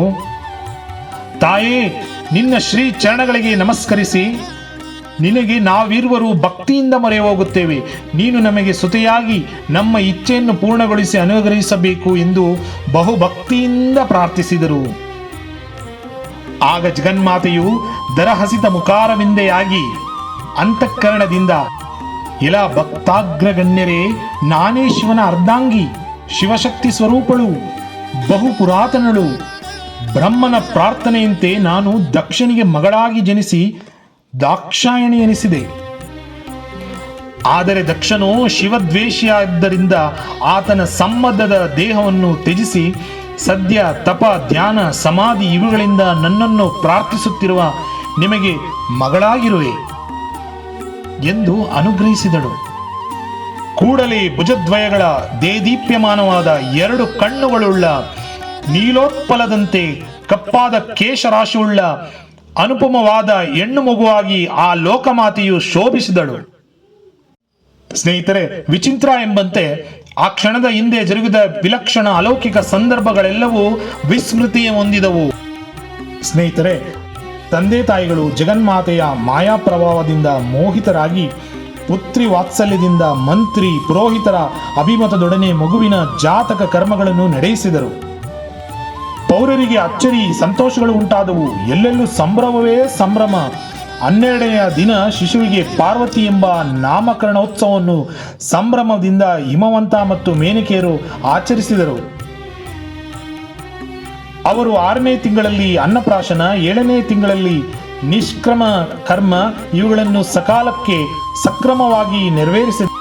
ತಾಯೇ, ನಿನ್ನ ಶ್ರೀ ಚರಣಗಳಿಗೆ ನಮಸ್ಕರಿಸಿ ನಿನಗೆ ನಾವಿರುವರು ಭಕ್ತಿಯಿಂದ ಮೊರೆ ಹೋಗುತ್ತೇವೆ. ನೀನು ನಮಗೆ ಸುತೆಯಾಗಿ ನಮ್ಮ ಇಚ್ಛೆಯನ್ನು ಪೂರ್ಣಗೊಳಿಸಿ ಅನುಗ್ರಹಿಸಬೇಕು ಎಂದು ಬಹುಭಕ್ತಿಯಿಂದ ಪ್ರಾರ್ಥಿಸಿದರು. ಆಗ ಜಗನ್ಮಾತೆಯು ದರಹಸಿತ ಮುಖಾರವಿಂದೆಯಾಗಿ ಅಂತಃಕರಣದಿಂದ, ಇಲ ಭಕ್ತಾಗ್ರಗಣ್ಯರೇ, ನಾನೇ ಶಿವನ ಅರ್ಧಾಂಗಿ, ಶಿವಶಕ್ತಿ ಸ್ವರೂಪಳು, ಬಹು ಪುರಾತನಳು. ಬ್ರಹ್ಮನ ಪ್ರಾರ್ಥನೆಯಂತೆ ನಾನು ದಕ್ಷನಿಗೆ ಮಗಳಾಗಿ ಜನಿಸಿ ದಾಕ್ಷಾಯಣಿ ಎನಿಸಿದೆ. ಆದರೆ ದಕ್ಷನು ಶಿವದ್ವೇಷಿಯಾದ್ದರಿಂದ ಆತನ ಸಂಬಂಧದ ದೇಹವನ್ನು ತ್ಯಜಿಸಿ ಸದ್ಯ ತಪ, ಧ್ಯಾನ, ಸಮಾಧಿ ಇವುಗಳಿಂದ ನನ್ನನ್ನು ಪ್ರಾರ್ಥಿಸುತ್ತಿರುವ ನಿಮಗೆ ಮಗಳಾಗಿರುವೆ ಎಂದು ಅನುಗ್ರಹಿಸಿದಳು. ಕೂಡಲೇ ಭುಜದ್ವಯಗಳ ದೇದೀಪ್ಯಮಾನವಾದ 2 ಕಣ್ಣುಗಳುಳ್ಳ, ನೀಲೋತ್ಪಲದಂತೆ ಕಪ್ಪಾದ ಕೇಶರಾಶಿಯುಳ್ಳ ಅನುಪಮವಾದ ಹೆಣ್ಣು ಮಗುವಾಗಿ ಆ ಲೋಕಮಾತೆಯು ಶೋಭಿಸಿದಳು. ಸ್ನೇಹಿತರೆ, ವಿಚಿತ್ರ ಎಂಬಂತೆ ಆ ಕ್ಷಣದ ಹಿಂದೆ ಜರುಗಿದ ವಿಲಕ್ಷಣ ಅಲೌಕಿಕ ಸಂದರ್ಭಗಳೆಲ್ಲವೂ ವಿಸ್ಮೃತಿ ಹೊಂದಿದವು. ಸ್ನೇಹಿತರೆ, ತಂದೆ ತಾಯಿಗಳು ಜಗನ್ಮಾತೆಯ ಮಾಯಾ ಪ್ರಭಾವದಿಂದ ಮೋಹಿತರಾಗಿ ಪುತ್ರಿ ವಾತ್ಸಲ್ಯದಿಂದ ಮಂತ್ರಿ ಪುರೋಹಿತರ ಅಭಿಮತದೊಡನೆ ಮಗುವಿನ ಜಾತಕ ಕರ್ಮಗಳನ್ನು ನಡೆಯಿಸಿದರು. ಪೌರರಿಗೆ ಅಚ್ಚರಿ ಸಂತೋಷಗಳು ಉಂಟಾದವು. ಎಲ್ಲೆಲ್ಲೂ ಸಂಭ್ರಮವೇ ಸಂಭ್ರಮ. 12ನೆಯ ದಿನ ಶಿಶುವಿಗೆ ಪಾರ್ವತಿ ಎಂಬ ನಾಮಕರಣೋತ್ಸವವನ್ನು ಸಂಭ್ರಮದಿಂದ ಹಿಮವಂತ ಮತ್ತು ಮೇನಕೆಯರು ಆಚರಿಸಿದರು. ಅವರು 6ನೇ ತಿಂಗಳಲ್ಲಿ ಅನ್ನಪ್ರಾಶನ, 7ನೇ ತಿಂಗಳಲ್ಲಿ ನಿಷ್ಕ್ರಮ ಕರ್ಮ ಇವುಗಳನ್ನು ಸಕಾಲಕ್ಕೆ ಸಕ್ರಮವಾಗಿ ನೆರವೇರಿಸಿದರು.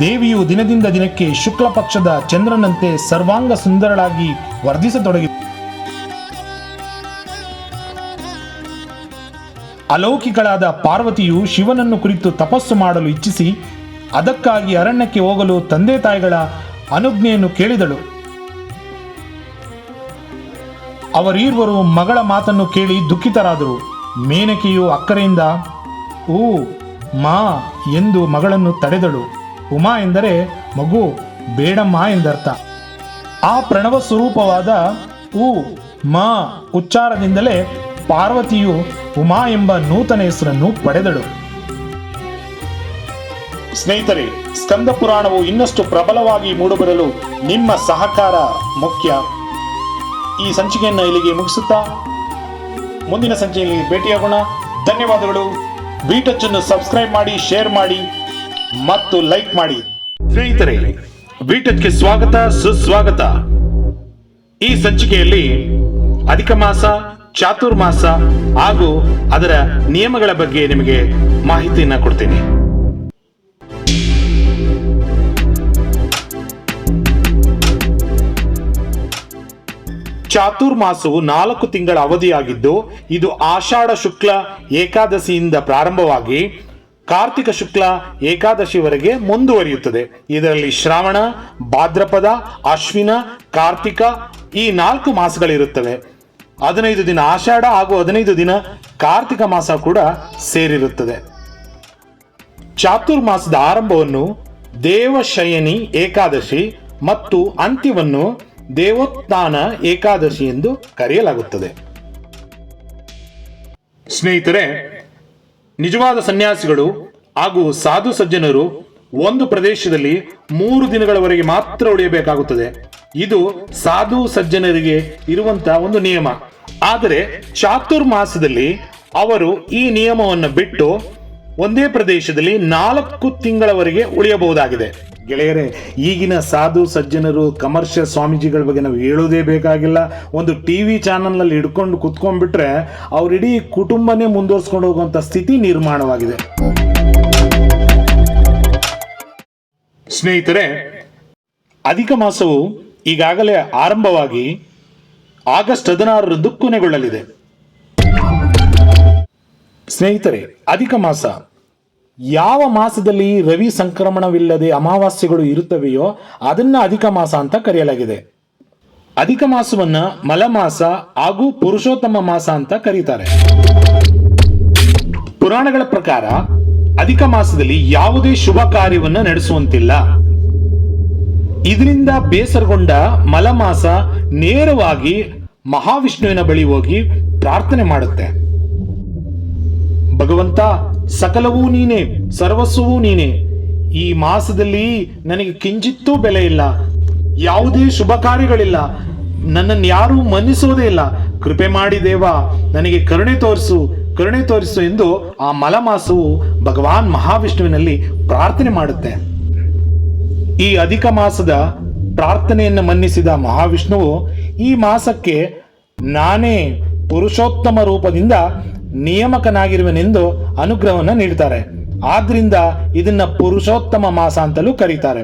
ದೇವಿಯು ದಿನದಿಂದ ದಿನಕ್ಕೆ ಶುಕ್ಲ ಪಕ್ಷದ ಚಂದ್ರನಂತೆ ಸರ್ವಾಂಗ ಸುಂದರಳಾಗಿ ವರ್ಧಿಸತೊಡಗಿದ. ಅಲೌಕಿಕಳಾದ ಪಾರ್ವತಿಯು ಶಿವನನ್ನು ಕುರಿತು ತಪಸ್ಸು ಮಾಡಲು ಇಚ್ಛಿಸಿ ಅದಕ್ಕಾಗಿ ಅರಣ್ಯಕ್ಕೆ ಹೋಗಲು ತಂದೆ ತಾಯಿಗಳ ಅನುಜ್ಞೆಯನ್ನು ಕೇಳಿದಳು. ಅವರೀರ್ವರು ಮಗಳ ಮಾತನ್ನು ಕೇಳಿ ದುಃಖಿತರಾದರು. ಮೇನಕೆಯು ಅಕ್ಕರೆಯಿಂದ ಊ ಮಾ ಎಂದು ಮಗಳನ್ನು ತಡೆದಳು. ಉಮಾ ಎಂದರೆ ಮಗು, ಬೇಡಮ್ಮ ಎಂದರ್ಥ. ಆ ಪ್ರಣವ ಸ್ವರೂಪವಾದ ಉ ಮಾ ಉಚ್ಚಾರದಿಂದಲೇ ಪಾರ್ವತಿಯು ಉಮಾ ಎಂಬ ನೂತನ ಹೆಸರನ್ನು ಪಡೆದಳು. ಸ್ನೇಹಿತರೆ, ಸ್ಕಂದ ಪುರಾಣವು ಇನ್ನಷ್ಟು ಪ್ರಬಲವಾಗಿ ಮೂಡಿಬರಲು ನಿಮ್ಮ ಸಹಕಾರ ಮುಖ್ಯ. ಈ ಸಂಚಿಕೆಯನ್ನು ಇಲ್ಲಿಗೆ ಮುಗಿಸುತ್ತಾ ಮುಂದಿನ ಸಂಚಿಕೆಯಲ್ಲಿ ಭೇಟಿಯಾಗೋಣ. ಧನ್ಯವಾದಗಳು. ವಿಟಚ್ ಅನ್ನು ಸಬ್ಸ್ಕ್ರೈಬ್ ಮಾಡಿ, ಶೇರ್ ಮಾಡಿ ಮತ್ತು ಲೈಕ್ ಮಾಡಿ. ಸ್ನೇಹಿತರೆ, ವಿಟಚ್ಗೆ ಸ್ವಾಗತ, ಸುಸ್ವಾಗತ. ಈ ಸಂಚಿಕೆಯಲ್ಲಿ ಅಧಿಕ ಮಾಸ, ಚಾತುರ್ಮಾಸ ಹಾಗೂ ಅದರ ನಿಯಮಗಳ ಬಗ್ಗೆ ನಿಮಗೆ ಮಾಹಿತಿಯನ್ನು ಕೊಡ್ತೀನಿ. ಚಾತುರ್ಮಾಸವು 4 ತಿಂಗಳ ಅವಧಿಯಾಗಿದ್ದು ಇದು ಆಷಾಢ ಶುಕ್ಲ ಏಕಾದಶಿಯಿಂದ ಪ್ರಾರಂಭವಾಗಿ ಕಾರ್ತಿಕ ಶುಕ್ಲ ಏಕಾದಶಿವರೆಗೆ ಮುಂದುವರಿಯುತ್ತದೆ. ಇದರಲ್ಲಿ ಶ್ರಾವಣ, ಭಾದ್ರಪದ, ಅಶ್ವಿನ, ಕಾರ್ತಿಕ ಈ 4 ಮಾಸಗಳಿರುತ್ತವೆ. 15 ದಿನ ಆಷಾಢ ಹಾಗೂ 15 ದಿನ ಕಾರ್ತಿಕ ಮಾಸ ಕೂಡ ಸೇರಿರುತ್ತದೆ. ಚಾತುರ್ಮಾಸದ ಆರಂಭವನ್ನು ದೇವಶಯನಿ ಏಕಾದಶಿ ಮತ್ತು ಅಂತ್ಯವನ್ನು ದೇವೋತ್ಥಾನ ಏಕಾದಶಿ ಎಂದು ಕರೆಯಲಾಗುತ್ತದೆ. ಸ್ನೇಹಿತರೆ, ನಿಜವಾದ ಸನ್ಯಾಸಿಗಳು ಹಾಗೂ ಸಾಧು ಸಜ್ಜನರು ಒಂದು ಪ್ರದೇಶದಲ್ಲಿ 3 ದಿನಗಳವರೆಗೆ ಮಾತ್ರ ಉಳಿಯಬೇಕಾಗುತ್ತದೆ. ಇದು ಸಾಧು ಸಜ್ಜನರಿಗೆ ಇರುವಂತಹ ಒಂದು ನಿಯಮ. ಆದರೆ ಚಾತುರ್ಮಾಸದಲ್ಲಿ ಅವರು ಈ ನಿಯಮವನ್ನು ಬಿಟ್ಟು ಒಂದೇ ಪ್ರದೇಶದಲ್ಲಿ 4 ತಿಂಗಳವರೆಗೆ ಉಳಿಯಬಹುದಾಗಿದೆ. ಗೆಳೆಯರೇ, ಈಗಿನ ಸಾಧು ಸಜ್ಜನರು ಕಮರ್ಷಿಯಲ್ ಸ್ವಾಮೀಜಿಗಳ ಬಗ್ಗೆ ನಾವು ಹೇಳೋದೇ ಬೇಕಾಗಿಲ್ಲ. ಒಂದು ಟಿವಿ ಚಾನಲ್ನಲ್ಲಿ ಹಿಡ್ಕೊಂಡು ಕುತ್ಕೊಂಡ್ಬಿಟ್ರೆ ಅವ್ರಿಡೀ ಕುಟುಂಬನೇ ಮುಂದುವರ್ಸ್ಕೊಂಡು ಹೋಗುವಂಥ ಸ್ಥಿತಿ ನಿರ್ಮಾಣವಾಗಿದೆ. ಸ್ನೇಹಿತರೆ, ಅಧಿಕ ಮಾಸವು ಈಗಾಗಲೇ ಆರಂಭವಾಗಿ ಆಗಸ್ಟ್ 16ರಂದು ಕೊನೆಗೊಳ್ಳಲಿದೆ. ಸ್ನೇಹಿತರೆ, ಅಧಿಕ ಮಾಸ ಯಾವ ಮಾಸದಲ್ಲಿ ರವಿ ಸಂಕ್ರಮಣವಿಲ್ಲದೆ ಅಮಾವಾಸ್ಯೆಗಳು ಇರುತ್ತವೆಯೋ ಅದನ್ನ ಅಧಿಕ ಮಾಸ ಅಂತ ಕರೆಯಲಾಗಿದೆ. ಅಧಿಕ ಮಾಸವನ್ನ ಮಲಮಾಸ ಹಾಗೂ ಪುರುಷೋತ್ತಮ ಮಾಸ ಅಂತ ಕರೀತಾರೆ. ಪುರಾಣಗಳ ಪ್ರಕಾರ ಅಧಿಕ ಮಾಸದಲ್ಲಿ ಯಾವುದೇ ಶುಭ ಕಾರ್ಯವನ್ನ ನಡೆಸುವಂತಿಲ್ಲ. ಇದರಿಂದ ಬೇಸರಗೊಂಡ ಮಲಮಾಸ ನೇರವಾಗಿ ಮಹಾವಿಷ್ಣುವಿನ ಬಳಿ ಹೋಗಿ ಪ್ರಾರ್ಥನೆ ಮಾಡುತ್ತೆ. ಭಗವಂತ, ಸಕಲವೂ ನೀನೆ, ಸರ್ವಸ್ವವೂ ನೀನೆ. ಈ ಮಾಸದಲ್ಲಿ ನನಗೆ ಕಿಂಚಿತ್ತೂ ಬೆಲೆ ಇಲ್ಲ, ಯಾವುದೇ ಶುಭ ಕಾರ್ಯಗಳಿಲ್ಲ, ನನ್ನನ್ನು ಯಾರೂ ಮನ್ನಿಸೋದೇ ಇಲ್ಲ. ಕೃಪೆ ಮಾಡಿ ದೇವ, ನನಗೆ ಕರುಣೆ ತೋರಿಸು ಎಂದು ಆ ಮಲಮಾಸವು ಭಗವಾನ್ ಮಹಾವಿಷ್ಣುವಿನಲ್ಲಿ ಪ್ರಾರ್ಥನೆ ಮಾಡುತ್ತೆ. ಈ ಅಧಿಕ ಮಾಸದ ಪ್ರಾರ್ಥನೆಯನ್ನು ಮನ್ನಿಸಿದ ಮಹಾವಿಷ್ಣುವು ಈ ಮಾಸಕ್ಕೆ ನಾನೇ ಪುರುಷೋತ್ತಮ ರೂಪದಿಂದ ನಿಯಮಕನಾಗಿರುವೆನೆಂದು ಅನುಗ್ರಹವನ್ನು ನೀಡುತ್ತಾರೆ. ಆದ್ರಿಂದ ಇದನ್ನ ಪುರುಷೋತ್ತಮ ಮಾಸ ಅಂತಲೂ ಕರೀತಾರೆ.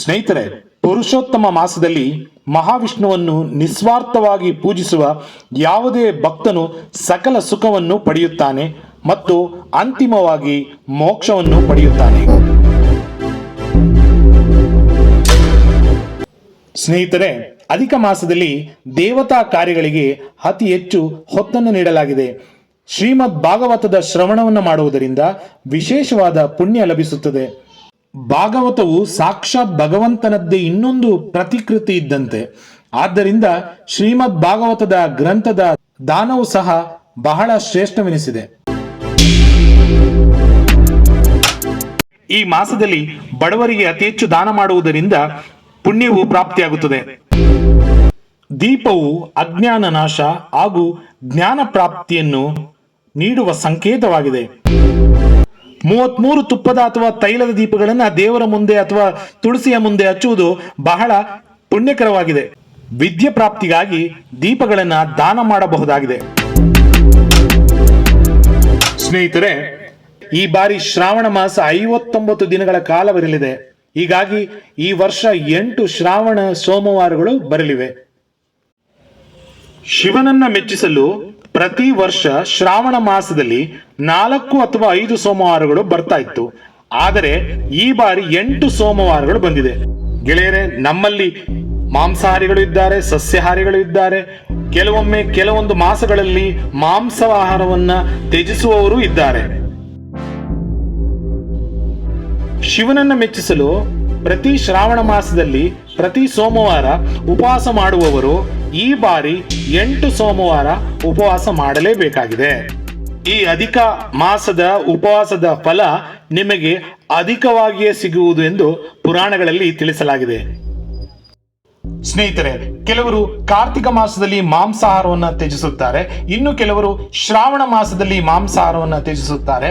ಸ್ನೇಹಿತರೆ, ಪುರುಷೋತ್ತಮ ಮಾಸದಲ್ಲಿ ಮಹಾವಿಷ್ಣುವನ್ನು ನಿಸ್ವಾರ್ಥವಾಗಿ ಪೂಜಿಸುವ ಯಾವುದೇ ಭಕ್ತನು ಸಕಲ ಸುಖವನ್ನು ಪಡೆಯುತ್ತಾನೆ ಮತ್ತು ಅಂತಿಮವಾಗಿ ಮೋಕ್ಷವನ್ನು ಪಡೆಯುತ್ತಾನೆ. ಸ್ನೇಹಿತರೆ, ಅಧಿಕ ಮಾಸದಲ್ಲಿ ದೇವತಾ ಕಾರ್ಯಗಳಿಗೆ ಅತಿ ಹೆಚ್ಚು ಹೊತ್ತನ್ನು ನೀಡಲಾಗಿದೆ. ಶ್ರೀಮದ್ ಭಾಗವತದ ಶ್ರವಣವನ್ನು ಮಾಡುವುದರಿಂದ ವಿಶೇಷವಾದ ಪುಣ್ಯ ಲಭಿಸುತ್ತದೆ. ಭಾಗವತವು ಸಾಕ್ಷಾತ್ ಭಗವಂತನದ್ದೇ ಇನ್ನೊಂದು ಪ್ರತಿಕೃತಿ ಇದ್ದಂತೆ. ಆದ್ದರಿಂದ ಶ್ರೀಮದ್ ಭಾಗವತದ ಗ್ರಂಥದ ದಾನವು ಸಹ ಬಹಳ ಶ್ರೇಷ್ಠವೆನಿಸಿದೆ. ಈ ಮಾಸದಲ್ಲಿ ಬಡವರಿಗೆ ಅತಿ ಹೆಚ್ಚು ದಾನ ಮಾಡುವುದರಿಂದ ಪುಣ್ಯವು ಪ್ರಾಪ್ತಿಯಾಗುತ್ತದೆ. ದೀಪವು ಅಜ್ಞಾನ ನಾಶ ಹಾಗೂ ಜ್ಞಾನ ಪ್ರಾಪ್ತಿಯನ್ನು ನೀಡುವ ಸಂಕೇತವಾಗಿದೆ. 33 ತುಪ್ಪದ ಅಥವಾ ತೈಲದ ದೀಪಗಳನ್ನು ದೇವರ ಮುಂದೆ ಅಥವಾ ತುಳಸಿಯ ಮುಂದೆ ಹಚ್ಚುವುದು ಬಹಳ ಪುಣ್ಯಕರವಾಗಿದೆ. ವಿದ್ಯೆ ಪ್ರಾಪ್ತಿಗಾಗಿ ದೀಪಗಳನ್ನು ದಾನ ಮಾಡಬಹುದಾಗಿದೆ. ಸ್ನೇಹಿತರೆ, ಈ ಬಾರಿ ಶ್ರಾವಣ ಮಾಸ 59 ದಿನಗಳ ಕಾಲವಿರಲಿದೆ. ಹೀಗಾಗಿ ಈ ವರ್ಷ 8 ಶ್ರಾವಣ ಸೋಮವಾರಗಳು ಬರಲಿವೆ. ಶಿವನನ್ನ ಮೆಚ್ಚಿಸಲು ಪ್ರತಿ ವರ್ಷ ಶ್ರಾವಣ ಮಾಸದಲ್ಲಿ 4 ಅಥವಾ 5 ಸೋಮವಾರಗಳು ಬರ್ತಾ ಇತ್ತು. ಆದರೆ ಈ ಬಾರಿ 8 ಸೋಮವಾರಗಳು ಬಂದಿದೆ. ಗೆಳೆಯರೆ, ನಮ್ಮಲ್ಲಿ ಮಾಂಸಾಹಾರಿಗಳು ಇದ್ದಾರೆ, ಸಸ್ಯಾಹಾರಿಗಳು ಇದ್ದಾರೆ. ಕೆಲವೊಮ್ಮೆ ಕೆಲವೊಂದು ಮಾಸಗಳಲ್ಲಿ ಮಾಂಸಾಹಾರವನ್ನ ತ್ಯಜಿಸುವವರು ಇದ್ದಾರೆ. ಶಿವನನ್ನ ಮೆಚ್ಚಿಸಲು ಪ್ರತಿ ಶ್ರಾವಣ ಮಾಸದಲ್ಲಿ ಪ್ರತಿ ಸೋಮವಾರ ಉಪವಾಸ ಮಾಡುವವರು ಈ ಬಾರಿ 8 ಸೋಮವಾರ ಉಪವಾಸ ಮಾಡಲೇಬೇಕಾಗಿದೆ. ಈ ಅಧಿಕ ಮಾಸದ ಉಪವಾಸದ ಫಲ ನಿಮಗೆ ಅಧಿಕವಾಗಿಯೇ ಸಿಗುವುದು ಎಂದು ಪುರಾಣಗಳಲ್ಲಿ ತಿಳಿಸಲಾಗಿದೆ. ಸ್ನೇಹಿತರೆ, ಕೆಲವರು ಕಾರ್ತಿಕ ಮಾಸದಲ್ಲಿ ಮಾಂಸಾಹಾರವನ್ನು ತ್ಯಜಿಸುತ್ತಾರೆ, ಇನ್ನು ಕೆಲವರು ಶ್ರಾವಣ ಮಾಸದಲ್ಲಿ ಮಾಂಸಾಹಾರವನ್ನು ತ್ಯಜಿಸುತ್ತಾರೆ.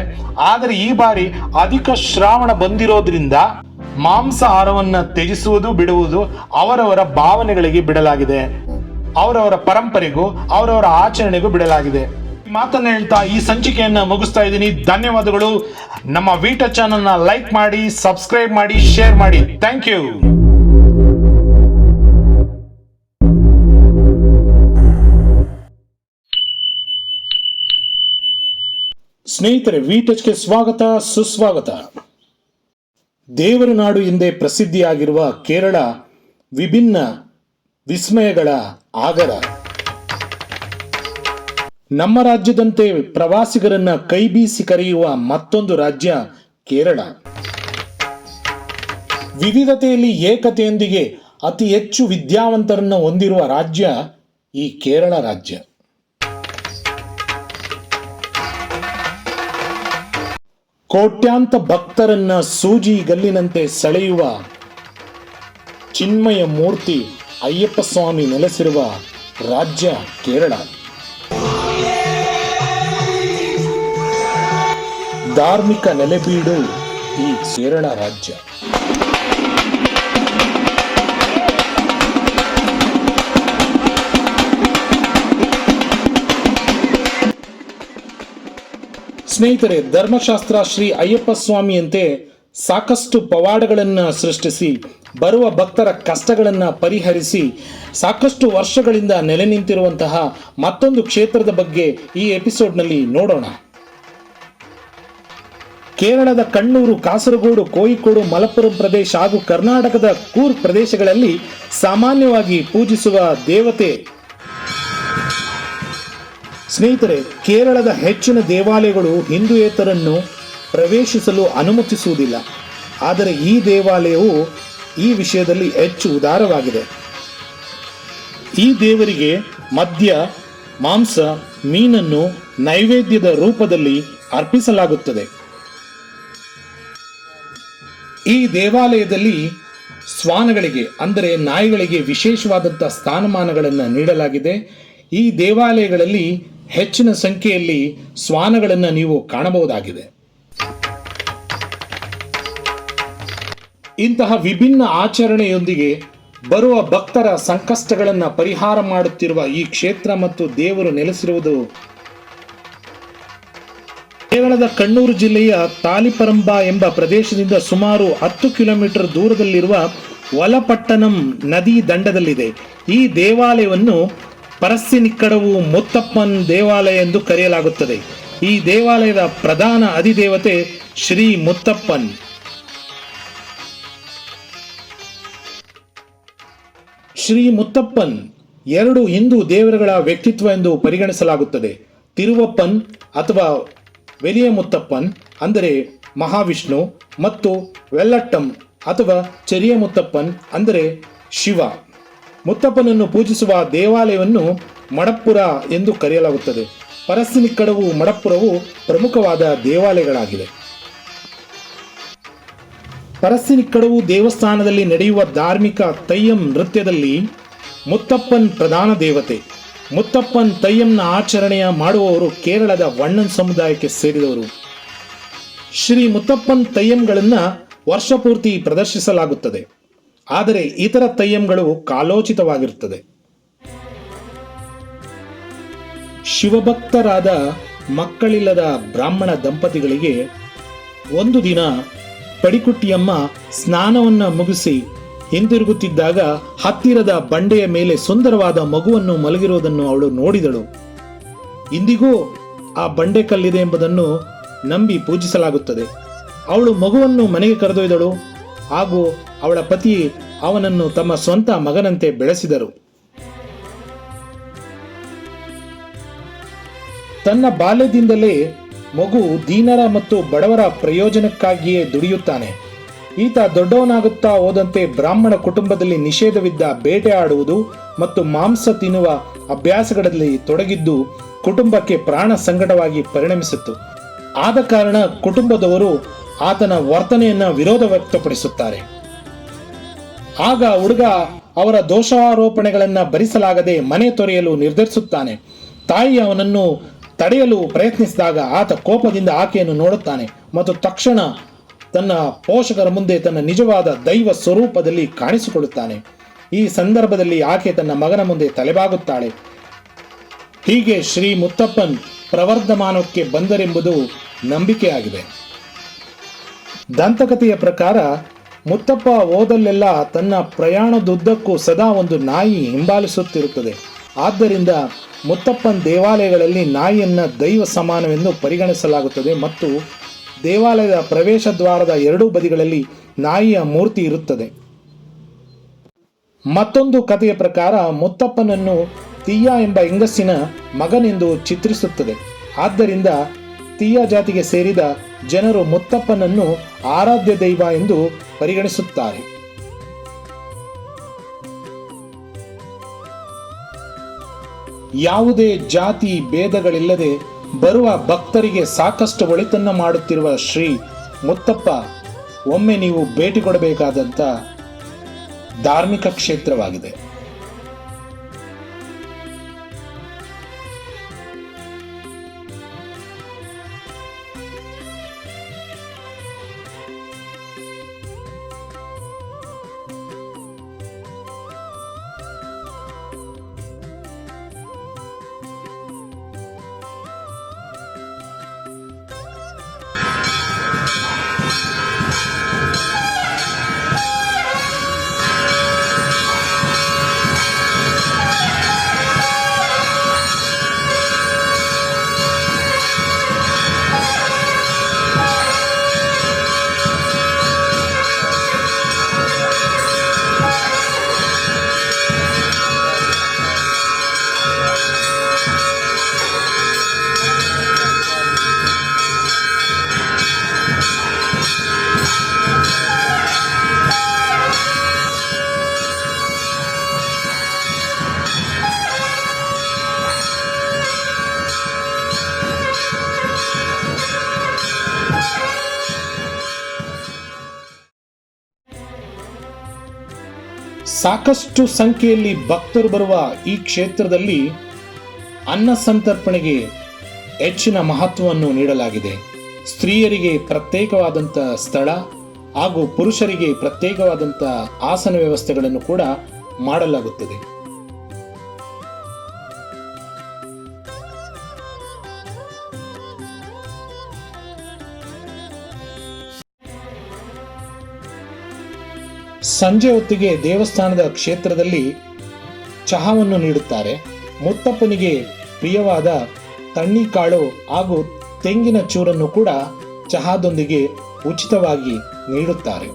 ಆದರೆ ಈ ಬಾರಿ ಅಧಿಕ ಶ್ರಾವಣ ಬಂದಿರೋದ್ರಿಂದ ಮಾಂಸಾಹಾರವನ್ನು ತ್ಯಜಿಸುವುದು ಬಿಡುವುದು ಅವರವರ ಭಾವನೆಗಳಿಗೆ ಬಿಡಲಾಗಿದೆ, ಅವರವರ ಪರಂಪರೆಗೂ ಅವರವರ ಆಚರಣೆಗೂ ಬಿಡಲಾಗಿದೆ. ಮಾತನ್ನ ಹೇಳ್ತಾ ಈ ಸಂಚಿಕೆಯನ್ನ ಮುಗಿಸ್ತಾ ಇದ್ದೀನಿ. ಧನ್ಯವಾದಗಳು. ನಮ್ಮ ವಿಟ ಚಾನೆಲ್ನ ಲೈಕ್ ಮಾಡಿ, ಸಬ್ಸ್ಕ್ರೈಬ್ ಮಾಡಿ, ಶೇರ್ ಮಾಡಿ. Thank you. ಸ್ನೇಹಿತರೆ, ವಿಟಚ್ಗೆ ಸ್ವಾಗತ, ಸುಸ್ವಾಗತ. ದೇವರ ನಾಡು ಎಂದೇ ಪ್ರಸಿದ್ಧಿಯಾಗಿರುವ ಕೇರಳ ವಿಭಿನ್ನ ವಿಸ್ಮಯಗಳ ಆಗರ. ನಮ್ಮ ರಾಜ್ಯದಂತೆ ಪ್ರವಾಸಿಗರನ್ನ ಕೈಬೀಸಿ ಕರೆಯುವ ಮತ್ತೊಂದು ರಾಜ್ಯ ಕೇರಳ. ವಿವಿಧತೆಯಲ್ಲಿ ಏಕತೆಯೊಂದಿಗೆ ಅತಿ ಹೆಚ್ಚು ವಿದ್ಯಾವಂತರನ್ನ ಹೊಂದಿರುವ ರಾಜ್ಯ ಈ ಕೇರಳ ರಾಜ್ಯ. ಕೋಟ್ಯಾಂತ ಭಕ್ತರನ್ನ ಸೂಜಿ ಗಲ್ಲಿನಂತೆ ಸೆಳೆಯುವ ಚಿನ್ಮಯ ಮೂರ್ತಿ ಅಯ್ಯಪ್ಪ ಸ್ವಾಮಿ ನೆಲೆಸಿರುವ ರಾಜ್ಯ ಕೇರಳ. ಧಾರ್ಮಿಕ ನೆಲೆಬೀಡು ಈ ಕೇರಳ ರಾಜ್ಯ. ಸ್ನೇಹಿತರೆ, ಧರ್ಮಶಾಸ್ತ್ರ ಶ್ರೀ ಅಯ್ಯಪ್ಪ ಸ್ವಾಮಿಯಂತೆ ಸಾಕಷ್ಟು ಪವಾಡಗಳನ್ನು ಸೃಷ್ಟಿಸಿ ಬರುವ ಭಕ್ತರ ಕಷ್ಟಗಳನ್ನು ಪರಿಹರಿಸಿ ಸಾಕಷ್ಟು ವರ್ಷಗಳಿಂದ ನೆಲೆ ನಿಂತಿರುವಂತಹ ಮತ್ತೊಂದು ಕ್ಷೇತ್ರದ ಬಗ್ಗೆ ಈ ಎಪಿಸೋಡ್ನಲ್ಲಿ ನೋಡೋಣ. ಕೇರಳದ ಕಣ್ಣೂರು, ಕಾಸರಗೋಡು, ಕೋಯಿಕೋಡು, ಮಲಪ್ಪುರಂ ಪ್ರದೇಶ ಹಾಗೂ ಕರ್ನಾಟಕದ ಕೂರ್ಗ್ ಪ್ರದೇಶಗಳಲ್ಲಿ ಸಾಮಾನ್ಯವಾಗಿ ಪೂಜಿಸುವ ದೇವತೆ. ಸ್ನೇಹಿತರೆ, ಕೇರಳದ ಹೆಚ್ಚಿನ ದೇವಾಲಯಗಳು ಹಿಂದೂಯೇತರನ್ನು ಪ್ರವೇಶಿಸಲು ಅನುಮತಿಸುವುದಿಲ್ಲ. ಆದರೆ ಈ ದೇವಾಲಯವು ಈ ವಿಷಯದಲ್ಲಿ ಹೆಚ್ಚು ಉದಾರವಾಗಿದೆ. ಈ ದೇವರಿಗೆ ಮದ್ಯ, ಮಾಂಸ, ಮೀನನ್ನು ನೈವೇದ್ಯದ ರೂಪದಲ್ಲಿ ಅರ್ಪಿಸಲಾಗುತ್ತದೆ. ಈ ದೇವಾಲಯದಲ್ಲಿ ಶ್ವಾನಗಳಿಗೆ ಅಂದರೆ ನಾಯಿಗಳಿಗೆ ವಿಶೇಷವಾದಂಥ ಸ್ಥಾನಮಾನಗಳನ್ನು ನೀಡಲಾಗಿದೆ. ಈ ದೇವಾಲಯಗಳಲ್ಲಿ ಹೆಚ್ಚಿನ ಸಂಖ್ಯೆಯಲ್ಲಿ ಶ್ವಾನಗಳನ್ನು ನೀವು ಕಾಣಬಹುದಾಗಿದೆ. ಇಂತಹ ವಿಭಿನ್ನ ಆಚರಣೆಯೊಂದಿಗೆ ಬರುವ ಭಕ್ತರ ಸಂಕಷ್ಟಗಳನ್ನು ಪರಿಹಾರ ಮಾಡುತ್ತಿರುವ ಈ ಕ್ಷೇತ್ರ ಮತ್ತು ದೇವರು ನೆಲೆಸಿರುವುದು ಕೇರಳದ ಕಣ್ಣೂರು ಜಿಲ್ಲೆಯ ತಾಲಿಪರಂಬ ಎಂಬ ಪ್ರದೇಶದಿಂದ ಸುಮಾರು 10 ಕಿಲೋಮೀಟರ್ ದೂರದಲ್ಲಿರುವ ವಲಪಟ್ಟಣಂ ನದಿ ದಂಡದಲ್ಲಿದೆ. ಈ ದೇವಾಲಯವನ್ನು ಪರಸ್ಸಿನಿಕ್ಕಡವು ಮುತ್ತಪ್ಪನ್ ದೇವಾಲಯ ಎಂದು ಕರೆಯಲಾಗುತ್ತದೆ. ಈ ದೇವಾಲಯದ ಪ್ರಧಾನ ಅಧಿದೇವತೆ ಶ್ರೀ ಮುತ್ತಪ್ಪನ್. ಶ್ರೀ ಮುತ್ತಪ್ಪನ್ 2 ಹಿಂದೂ ದೇವರುಗಳ ವ್ಯಕ್ತಿತ್ವ ಎಂದು ಪರಿಗಣಿಸಲಾಗುತ್ತದೆ. ತಿರುವಪ್ಪನ್ ಅಥವಾ ವೆಲಿಯ ಮುತ್ತಪ್ಪನ್ ಅಂದರೆ ಮಹಾವಿಷ್ಣು ಮತ್ತು ವೆಲ್ಲಟ್ಟಂ ಅಥವಾ ಚೆರಿಯ ಮುತ್ತಪ್ಪನ್ ಅಂದರೆ ಶಿವ. ಮುತ್ತಪ್ಪನನ್ನು ಪೂಜಿಸುವ ದೇವಾಲಯವನ್ನು ಮಡಪ್ಪುರ ಎಂದು ಕರೆಯಲಾಗುತ್ತದೆ. ಪರಸ್ಸಿನಿಕ್ಕಡವು, ಮಡಪ್ಪುರವು ಪ್ರಮುಖವಾದ ದೇವಾಲಯಗಳಾಗಿವೆ. ಪರಸ್ಸಿನಿಕ್ಕಡವು ದೇವಸ್ಥಾನದಲ್ಲಿ ನಡೆಯುವ ಧಾರ್ಮಿಕ ತಯ್ಯಂ ನೃತ್ಯದಲ್ಲಿ ಮುತ್ತಪ್ಪನ್ ಪ್ರಧಾನ ದೇವತೆ. ಮುತ್ತಪ್ಪನ್ ತಯ್ಯಂನ ಆಚರಣೆಯ ಮಾಡುವವರು ಕೇರಳದ ವಣ್ಣನ್ ಸಮುದಾಯಕ್ಕೆ ಸೇರಿದವರು. ಶ್ರೀ ಮುತ್ತಪ್ಪನ್ ತಯ್ಯಂಗಳನ್ನು ವರ್ಷಪೂರ್ತಿ ಪ್ರದರ್ಶಿಸಲಾಗುತ್ತದೆ. ಆದರೆ ಇತರ ತಯ್ಯಂಗಳು ಕಾಲೋಚಿತವಾಗಿರುತ್ತದೆ. ಶಿವಭಕ್ತರಾದ ಮಕ್ಕಳಿಲ್ಲದ ಬ್ರಾಹ್ಮಣ ದಂಪತಿಗಳಿಗೆ ಒಂದು ದಿನ ಪಡಿಕುಟ್ಟಿಯಮ್ಮ ಸ್ನಾನವನ್ನು ಮುಗಿಸಿ ಹಿಂದಿರುಗುತ್ತಿದ್ದಾಗ ಹತ್ತಿರದ ಬಂಡೆಯ ಮೇಲೆ ಸುಂದರವಾದ ಮಗುವನ್ನು ಮಲಗಿರುವುದನ್ನು ಅವಳು ನೋಡಿದಳು. ಇಂದಿಗೂ ಆ ಬಂಡೆ ಕಲ್ಲಿದೆ ಎಂಬುದನ್ನು ನಂಬಿ ಪೂಜಿಸಲಾಗುತ್ತದೆ. ಅವಳು ಮಗುವನ್ನು ಮನೆಗೆ ಕರೆದೊಯ್ದಳು ಹಾಗೂ ಅವಳ ಪತಿ ಅವನನ್ನು ತಮ್ಮ ಸ್ವಂತ ಮಗನಂತೆ ಬೆಳೆಸಿದರು. ತನ್ನ ಬಾಲ್ಯದಿಂದಲೇ ಮಗು ದೀನರ ಮತ್ತು ಬಡವರ ಪ್ರಯೋಜನಕ್ಕಾಗಿಯೇ ದುಡಿಯುತ್ತಾನೆ. ಈತ ದೊಡ್ಡವನಾಗುತ್ತಾ ಹೋದಂತೆ ಬ್ರಾಹ್ಮಣ ಕುಟುಂಬದಲ್ಲಿ ನಿಷೇಧವಿದ್ದ ಬೇಟೆ ಆಡುವುದು ಮತ್ತು ಮಾಂಸ ತಿನ್ನುವ ಅಭ್ಯಾಸಗಳಲ್ಲಿ ತೊಡಗಿದ್ದು ಕುಟುಂಬಕ್ಕೆ ಪ್ರಾಣ ಸಂಕಟವಾಗಿ ಪರಿಣಮಿಸಿತು. ಆದ ಕಾರಣ ಕುಟುಂಬದವರು ಆತನ ವರ್ತನೆಯನ್ನು ವಿರೋಧ ವ್ಯಕ್ತಪಡಿಸುತ್ತಾರೆ. ಆಗ ಹುಡುಗ ಅವರ ದೋಷಾರೋಪಣೆಗಳನ್ನು ಭರಿಸಲಾಗದೆ ಮನೆ ತೊರೆಯಲು ನಿರ್ಧರಿಸುತ್ತಾನೆ. ತಾಯಿ ಅವನನ್ನು ತಡೆಯಲು ಪ್ರಯತ್ನಿಸಿದಾಗ ಆತ ಕೋಪದಿಂದ ಆಕೆಯನ್ನು ನೋಡುತ್ತಾನೆ ಮತ್ತು ತಕ್ಷಣ ತನ್ನ ಪೋಷಕರ ಮುಂದೆ ತನ್ನ ನಿಜವಾದ ದೈವ ಸ್ವರೂಪದಲ್ಲಿ ಕಾಣಿಸಿಕೊಳ್ಳುತ್ತಾನೆ. ಈ ಸಂದರ್ಭದಲ್ಲಿ ಆಕೆ ತನ್ನ ಮಗನ ಮುಂದೆ ತಲೆಬಾಗುತ್ತಾಳೆ. ಹೀಗೆ ಶ್ರೀ ಮುತ್ತಪ್ಪನ್ ಪ್ರವರ್ಧಮಾನಕ್ಕೆ ಬಂದರೆಂಬುದು ನಂಬಿಕೆಯಾಗಿದೆ. ದಂತಕಥೆಯ ಪ್ರಕಾರ ಮುತ್ತಪ್ಪ ಹೋದಲ್ಲೆಲ್ಲ ತನ್ನ ಪ್ರಯಾಣದುದ್ದಕ್ಕೂ ಸದಾ ಒಂದು ನಾಯಿ ಹಿಂಬಾಲಿಸುತ್ತಿರುತ್ತದೆ. ಆದ್ದರಿಂದ ಮುತ್ತಪ್ಪನ್ ದೇವಾಲಯಗಳಲ್ಲಿ ನಾಯಿಯನ್ನು ದೈವ ಸಮಾನವೆಂದು ಪರಿಗಣಿಸಲಾಗುತ್ತದೆ ಮತ್ತು ದೇವಾಲಯದ ಪ್ರವೇಶ ದ್ವಾರದ ಎರಡೂ ಬದಿಗಳಲ್ಲಿ ನಾಯಿಯ ಮೂರ್ತಿ ಇರುತ್ತದೆ. ಮತ್ತೊಂದು ಕಥೆಯ ಪ್ರಕಾರ ಮುತ್ತಪ್ಪನನ್ನು ತೀಯ ಎಂಬ ಹೆಂಗಸಿನ ಮಗನೆಂದು ಚಿತ್ರಿಸುತ್ತದೆ. ಆದ್ದರಿಂದ ತೀಯ ಜಾತಿಗೆ ಸೇರಿದ ಜನರು ಮುತ್ತಪ್ಪನನ್ನು ಆರಾಧ್ಯ ದೈವ ಎಂದು ಪರಿಗಣಿಸುತ್ತಾರೆ. ಯಾವುದೇ ಜಾತಿ ಭೇದಗಳಿಲ್ಲದೆ ಬರುವ ಭಕ್ತರಿಗೆ ಸಾಕಷ್ಟು ಒಳಿತನ್ನು ಮಾಡುತ್ತಿರುವ ಶ್ರೀ ಮುತ್ತಪ್ಪ ಒಮ್ಮೆ ನೀವು ಭೇಟಿ ಕೊಡಬೇಕಾದಂಥ ಧಾರ್ಮಿಕ ಕ್ಷೇತ್ರವಾಗಿದೆ. ಸಾಕಷ್ಟು ಸಂಖ್ಯೆಯಲ್ಲಿ ಭಕ್ತರು ಬರುವ ಈ ಕ್ಷೇತ್ರದಲ್ಲಿ ಅನ್ನ ಸಂತರ್ಪಣೆಗೆ ಹೆಚ್ಚಿನ ಮಹತ್ವವನ್ನು ನೀಡಲಾಗಿದೆ. ಸ್ತ್ರೀಯರಿಗೆ ಪ್ರತ್ಯೇಕವಾದಂಥ ಸ್ಥಳ ಹಾಗೂ ಪುರುಷರಿಗೆ ಪ್ರತ್ಯೇಕವಾದಂಥ ಆಸನ ವ್ಯವಸ್ಥೆಗಳನ್ನು ಕೂಡ ಮಾಡಲಾಗುತ್ತದೆ. ಸಂಜೆ ಹೊತ್ತಿಗೆ ದೇವಸ್ಥಾನದ ಕ್ಷೇತ್ರದಲ್ಲಿ ಚಹಾವನ್ನು ನೀಡುತ್ತಾರೆ. ಮುತ್ತಪ್ಪನಿಗೆ ಪ್ರಿಯವಾದ ತಣ್ಣಿಕಾಳು ಹಾಗೂ ತೆಂಗಿನ ಚೂರನ್ನು ಕೂಡ ಚಹಾದೊಂದಿಗೆ ಉಚಿತವಾಗಿ ನೀಡುತ್ತಾರೆ.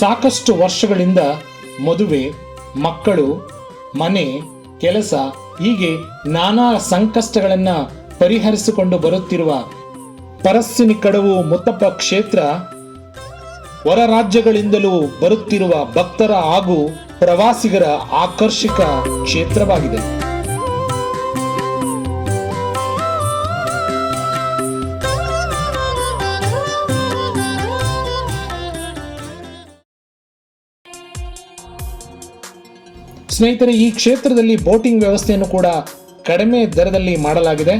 ಸಾಕಷ್ಟು ವರ್ಷಗಳಿಂದ ಮದುವೆ, ಮಕ್ಕಳು, ಮನೆ, ಕೆಲಸ ಹೀಗೆ ನಾನಾ ಸಂಕಷ್ಟಗಳನ್ನು ಪರಿಹರಿಸಿಕೊಂಡು ಬರುತ್ತಿರುವ ಪರಸ್ಸಿನಿ ಕಡವು ಮುತ್ತಪ್ಪ ಕ್ಷೇತ್ರ ಹೊರ ರಾಜ್ಯಗಳಿಂದಲೂ ಬರುತ್ತಿರುವ ಭಕ್ತರ ಹಾಗೂ ಪ್ರವಾಸಿಗರ ಆಕರ್ಷಕ ಕ್ಷೇತ್ರವಾಗಿದೆ. ಸ್ನೇಹಿತರೆ, ಈ ಕ್ಷೇತ್ರದಲ್ಲಿ ಬೋಟಿಂಗ್ ವ್ಯವಸ್ಥೆಯನ್ನು ಕೂಡ ಕಡಿಮೆ ದರದಲ್ಲಿ ಮಾಡಲಾಗಿದೆ.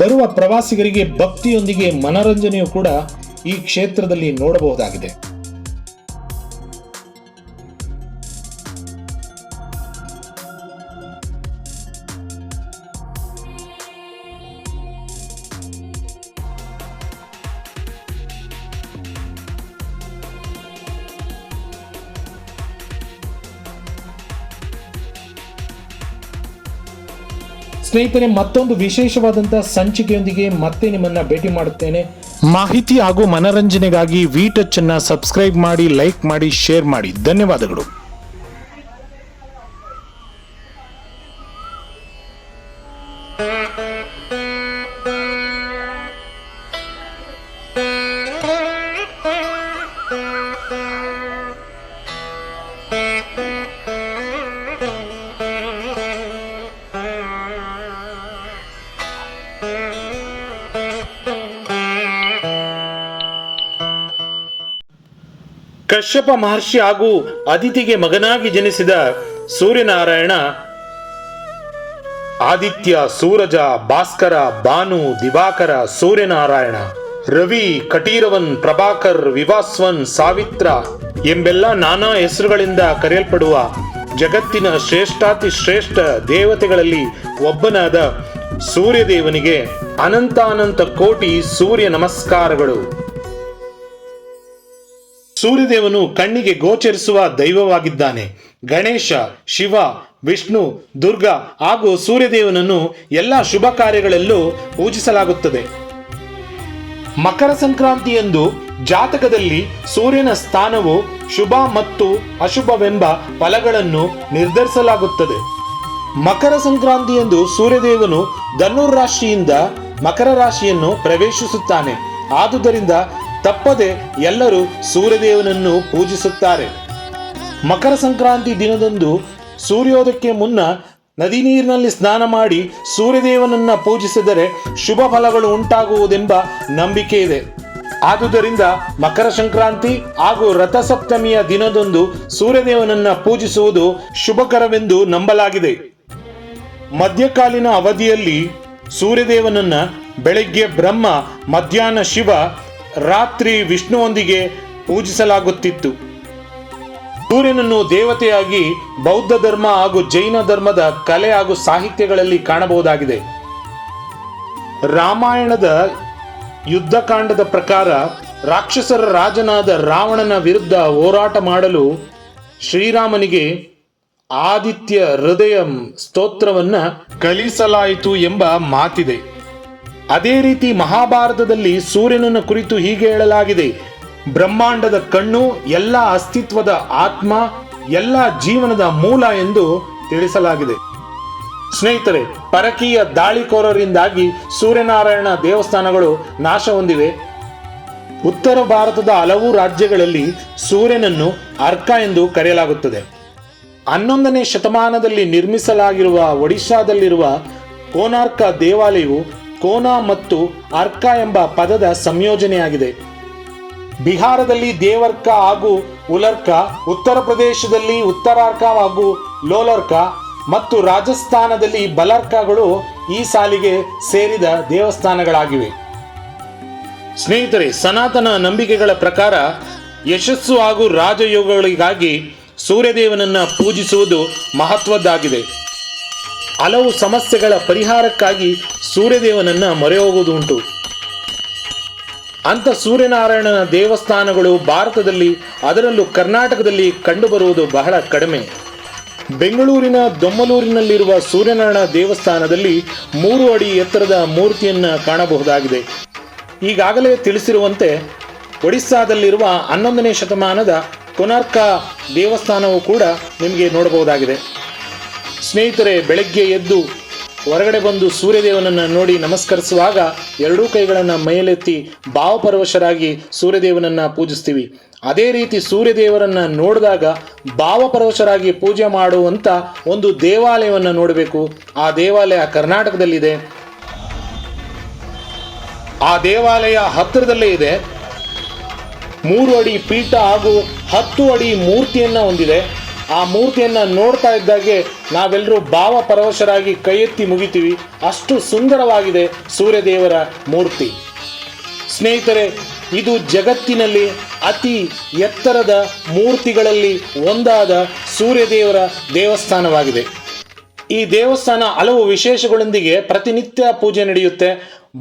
ಬರುವ ಪ್ರವಾಸಿಗರಿಗೆ ಭಕ್ತಿಯೊಂದಿಗೆ ಮನರಂಜನೆಯೂ ಕೂಡ ಈ ಕ್ಷೇತ್ರದಲ್ಲಿ ನೋಡಬಹುದಾಗಿದೆ. ಸ್ನೇಹಿತರೆ, ಮತ್ತೊಂದು ವಿಶೇಷವಾದಂತಹ ಸಂಚಿಕೆಯೊಂದಿಗೆ ಮತ್ತೆ ನಿಮ್ಮನ್ನ ಭೇಟಿ ಮಾಡುತ್ತೇನೆ. ಮಾಹಿತಿ ಹಾಗೂ ಮನರಂಜನೆಗಾಗಿ ವಿ ಟಚ್ ಅನ್ನು ಸಬ್ಸ್ಕ್ರೈಬ್ ಮಾಡಿ, ಲೈಕ್ ಮಾಡಿ, ಶೇರ್ ಮಾಡಿ. ಧನ್ಯವಾದಗಳು. ಕಶ್ಯಪ ಮಹರ್ಷಿ ಹಾಗೂ ಅದಿತಿಗೆ ಮಗನಾಗಿ ಜನಿಸಿದ ಸೂರ್ಯನಾರಾಯಣ ಆದಿತ್ಯ, ಸೂರಜ, ಭಾಸ್ಕರ, ಭಾನು, ದಿವಾಕರ, ಸೂರ್ಯನಾರಾಯಣ, ರವಿ, ಕಟೀರವನ್, ಪ್ರಭಾಕರ್, ವಿವಾಸ್ವನ್, ಸಾವಿತ್ರ ಎಂಬೆಲ್ಲ ನಾನಾ ಹೆಸರುಗಳಿಂದ ಕರೆಯಲ್ಪಡುವ ಜಗತ್ತಿನ ಶ್ರೇಷ್ಠಾತಿ ಶ್ರೇಷ್ಠ ದೇವತೆಗಳಲ್ಲಿ ಒಬ್ಬನಾದ ಸೂರ್ಯದೇವನಿಗೆ ಅನಂತಾನಂತ ಕೋಟಿ ಸೂರ್ಯ ನಮಸ್ಕಾರಗಳು. ಸೂರ್ಯದೇವನು ಕಣ್ಣಿಗೆ ಗೋಚರಿಸುವ ದೈವವಾಗಿದ್ದಾನೆ. ಗಣೇಶ, ಶಿವ, ವಿಷ್ಣು, ದುರ್ಗಾ ಹಾಗೂ ಸೂರ್ಯದೇವನನ್ನು ಎಲ್ಲ ಶುಭ ಕಾರ್ಯಗಳಲ್ಲೂ ಪೂಜಿಸಲಾಗುತ್ತದೆ. ಮಕರ ಸಂಕ್ರಾಂತಿಯಂದು ಜಾತಕದಲ್ಲಿ ಸೂರ್ಯನ ಸ್ಥಾನವು ಶುಭ ಮತ್ತು ಅಶುಭವೆಂಬ ಫಲಗಳನ್ನು ನಿರ್ಧರಿಸಲಾಗುತ್ತದೆ. ಮಕರ ಸಂಕ್ರಾಂತಿಯಂದು ಸೂರ್ಯದೇವನು ಧನುರ್ ರಾಶಿಯಿಂದ ಮಕರ ರಾಶಿಯನ್ನು ಪ್ರವೇಶಿಸುತ್ತಾನೆ. ಆದುದರಿಂದ ತಪ್ಪದೆ ಎಲ್ಲರೂ ಸೂರ್ಯದೇವನನ್ನು ಪೂಜಿಸುತ್ತಾರೆ. ಮಕರ ಸಂಕ್ರಾಂತಿ ದಿನದಂದು ಸೂರ್ಯೋದಯಕ್ಕೆ ಮುನ್ನ ನದಿ ನೀರಿನಲ್ಲಿ ಸ್ನಾನ ಮಾಡಿ ಸೂರ್ಯದೇವನನ್ನ ಪೂಜಿಸಿದರೆ ಶುಭ ಫಲಗಳು ಉಂಟಾಗುವುದೆಂಬ ನಂಬಿಕೆ ಇದೆ. ಆದುದರಿಂದ ಮಕರ ಸಂಕ್ರಾಂತಿ ಹಾಗೂ ರಥಸಪ್ತಮಿಯ ದಿನದಂದು ಸೂರ್ಯದೇವನನ್ನ ಪೂಜಿಸುವುದು ಶುಭಕರವೆಂದು ನಂಬಲಾಗಿದೆ. ಮಧ್ಯಕಾಲೀನ ಅವಧಿಯಲ್ಲಿ ಸೂರ್ಯದೇವನನ್ನ ಬೆಳಗ್ಗೆ ಬ್ರಹ್ಮ, ಮಧ್ಯಾಹ್ನ ಶಿವ, ರಾತ್ರಿ ವಿಷ್ಣುವೊಂದಿಗೆ ಪೂಜಿಸಲಾಗುತ್ತಿತ್ತು. ಸೂರ್ಯನನ್ನು ದೇವತೆಯಾಗಿ ಬೌದ್ಧ ಧರ್ಮ ಹಾಗೂ ಜೈನ ಧರ್ಮದ ಕಲೆ ಹಾಗೂ ಸಾಹಿತ್ಯಗಳಲ್ಲಿ ಕಾಣಬಹುದಾಗಿದೆ. ರಾಮಾಯಣದ ಯುದ್ಧಕಾಂಡದ ಪ್ರಕಾರ ರಾಕ್ಷಸರ ರಾಜನಾದ ರಾವಣನ ವಿರುದ್ಧ ಹೋರಾಟ ಮಾಡಲು ಶ್ರೀರಾಮನಿಗೆ ಆದಿತ್ಯ ಹೃದಯ ಸ್ತೋತ್ರವನ್ನ ಕಲಿಸಲಾಯಿತು ಎಂಬ ಮಾತಿದೆ. ಅದೇ ರೀತಿ ಮಹಾಭಾರತದಲ್ಲಿ ಸೂರ್ಯನನ್ನು ಕುರಿತು ಹೀಗೆ ಹೇಳಲಾಗಿದೆ: ಬ್ರಹ್ಮಾಂಡದ ಕಣ್ಣು, ಎಲ್ಲ ಅಸ್ತಿತ್ವದ ಆತ್ಮ, ಎಲ್ಲ ಜೀವನದ ಮೂಲ ಎಂದು ತಿಳಿಸಲಾಗಿದೆ. ಸ್ನೇಹಿತರೆ, ಪರಕೀಯ ದಾಳಿಕೋರರಿಂದಾಗಿ ಸೂರ್ಯನಾರಾಯಣ ದೇವಸ್ಥಾನಗಳು ನಾಶ ಹೊಂದಿವೆ. ಉತ್ತರ ಭಾರತದ ಹಲವು ರಾಜ್ಯಗಳಲ್ಲಿ ಸೂರ್ಯನನ್ನು ಅರ್ಕ ಎಂದು ಕರೆಯಲಾಗುತ್ತದೆ. 11ನೇ ಶತಮಾನದಲ್ಲಿ ನಿರ್ಮಿಸಲಾಗಿರುವ ಒಡಿಶಾದಲ್ಲಿರುವ ಕೋನಾರ್ಕ ದೇವಾಲಯವು ಕೋನ ಮತ್ತು ಅರ್ಕ ಎಂಬ ಪದದ ಸಂಯೋಜನೆಯಾಗಿದೆ. ಬಿಹಾರದಲ್ಲಿ ದೇವರ್ಕ ಹಾಗೂ ಉಲರ್ಕ, ಉತ್ತರ ಪ್ರದೇಶದಲ್ಲಿ ಉತ್ತರಾರ್ಕ ಹಾಗೂ ಲೋಲರ್ಕ ಮತ್ತು ರಾಜಸ್ಥಾನದಲ್ಲಿ ಬಲರ್ಕಗಳು ಈ ಸಾಲಿಗೆ ಸೇರಿದ ದೇವಸ್ಥಾನಗಳಾಗಿವೆ. ಸ್ನೇಹಿತರೆ, ಸನಾತನ ನಂಬಿಕೆಗಳ ಪ್ರಕಾರ ಯಶಸ್ಸು ಹಾಗೂ ರಾಜಯೋಗಗಳಿಗಾಗಿ ಸೂರ್ಯದೇವನನ್ನ ಪೂಜಿಸುವುದು ಮಹತ್ವದ್ದಾಗಿದೆ. ಹಲವು ಸಮಸ್ಯೆಗಳ ಪರಿಹಾರಕ್ಕಾಗಿ ಸೂರ್ಯದೇವನನ್ನ ಮೊರೆ ಹೋಗುವುದು ಉಂಟು. ಅಂತ ಸೂರ್ಯನಾರಾಯಣನ ದೇವಸ್ಥಾನಗಳು ಭಾರತದಲ್ಲಿ, ಅದರಲ್ಲೂ ಕರ್ನಾಟಕದಲ್ಲಿ ಕಂಡುಬರುವುದು ಬಹಳ ಕಡಿಮೆ. ಬೆಂಗಳೂರಿನ ದೊಮ್ಮಲೂರಿನಲ್ಲಿರುವ ಸೂರ್ಯನಾರಾಯಣ ದೇವಸ್ಥಾನದಲ್ಲಿ 3 ಅಡಿ ಎತ್ತರದ ಮೂರ್ತಿಯನ್ನು ಕಾಣಬಹುದಾಗಿದೆ. ಈಗಾಗಲೇ ತಿಳಿಸಿರುವಂತೆ ಒಡಿಸ್ಸಾದಲ್ಲಿರುವ 11ನೇ ಶತಮಾನದ ಕೋನಾರ್ಕ ದೇವಸ್ಥಾನವು ಕೂಡ ನಿಮಗೆ ನೋಡಬಹುದಾಗಿದೆ. ಸ್ನೇಹಿತರೆ, ಬೆಳಗ್ಗೆ ಎದ್ದು ಹೊರಗಡೆ ಬಂದು ಸೂರ್ಯದೇವನನ್ನು ನೋಡಿ ನಮಸ್ಕರಿಸುವಾಗ ಎರಡೂ ಕೈಗಳನ್ನು ಮೇಲೆತ್ತಿ ಭಾವಪರವಶರಾಗಿ ಸೂರ್ಯದೇವನನ್ನು ಪೂಜಿಸ್ತೀವಿ. ಅದೇ ರೀತಿ ಸೂರ್ಯದೇವರನ್ನು ನೋಡಿದಾಗ ಭಾವಪರವಶರಾಗಿ ಪೂಜೆ ಮಾಡುವಂಥ ಒಂದು ದೇವಾಲಯವನ್ನು ನೋಡಬೇಕು. ಆ ದೇವಾಲಯ ಕರ್ನಾಟಕದಲ್ಲಿದೆ. ಆ ದೇವಾಲಯ ಹತ್ತಿರದಲ್ಲೇ ಇದೆ. 3 ಅಡಿ ಪೀಠ ಹಾಗೂ 10 ಅಡಿ ಮೂರ್ತಿಯನ್ನು ಹೊಂದಿದೆ. ಆ ಮೂರ್ತಿಯನ್ನು ನೋಡ್ತಾ ಇದ್ದಾಗೆ ನಾವೆಲ್ಲರೂ ಭಾವಪರವಶರಾಗಿ ಕೈ ಎತ್ತಿ ಮುಗಿತೀವಿ. ಅಷ್ಟು ಸುಂದರವಾಗಿದೆ ಸೂರ್ಯದೇವರ ಮೂರ್ತಿ. ಸ್ನೇಹಿತರೆ, ಇದು ಜಗತ್ತಿನಲ್ಲಿ ಅತಿ ಎತ್ತರದ ಮೂರ್ತಿಗಳಲ್ಲಿ ಒಂದಾದ ಸೂರ್ಯದೇವರ ದೇವಸ್ಥಾನವಾಗಿದೆ. ಈ ದೇವಸ್ಥಾನ ಹಲವು ವಿಶೇಷಗಳೊಂದಿಗೆ ಪ್ರತಿನಿತ್ಯ ಪೂಜೆ ನಡೆಯುತ್ತೆ.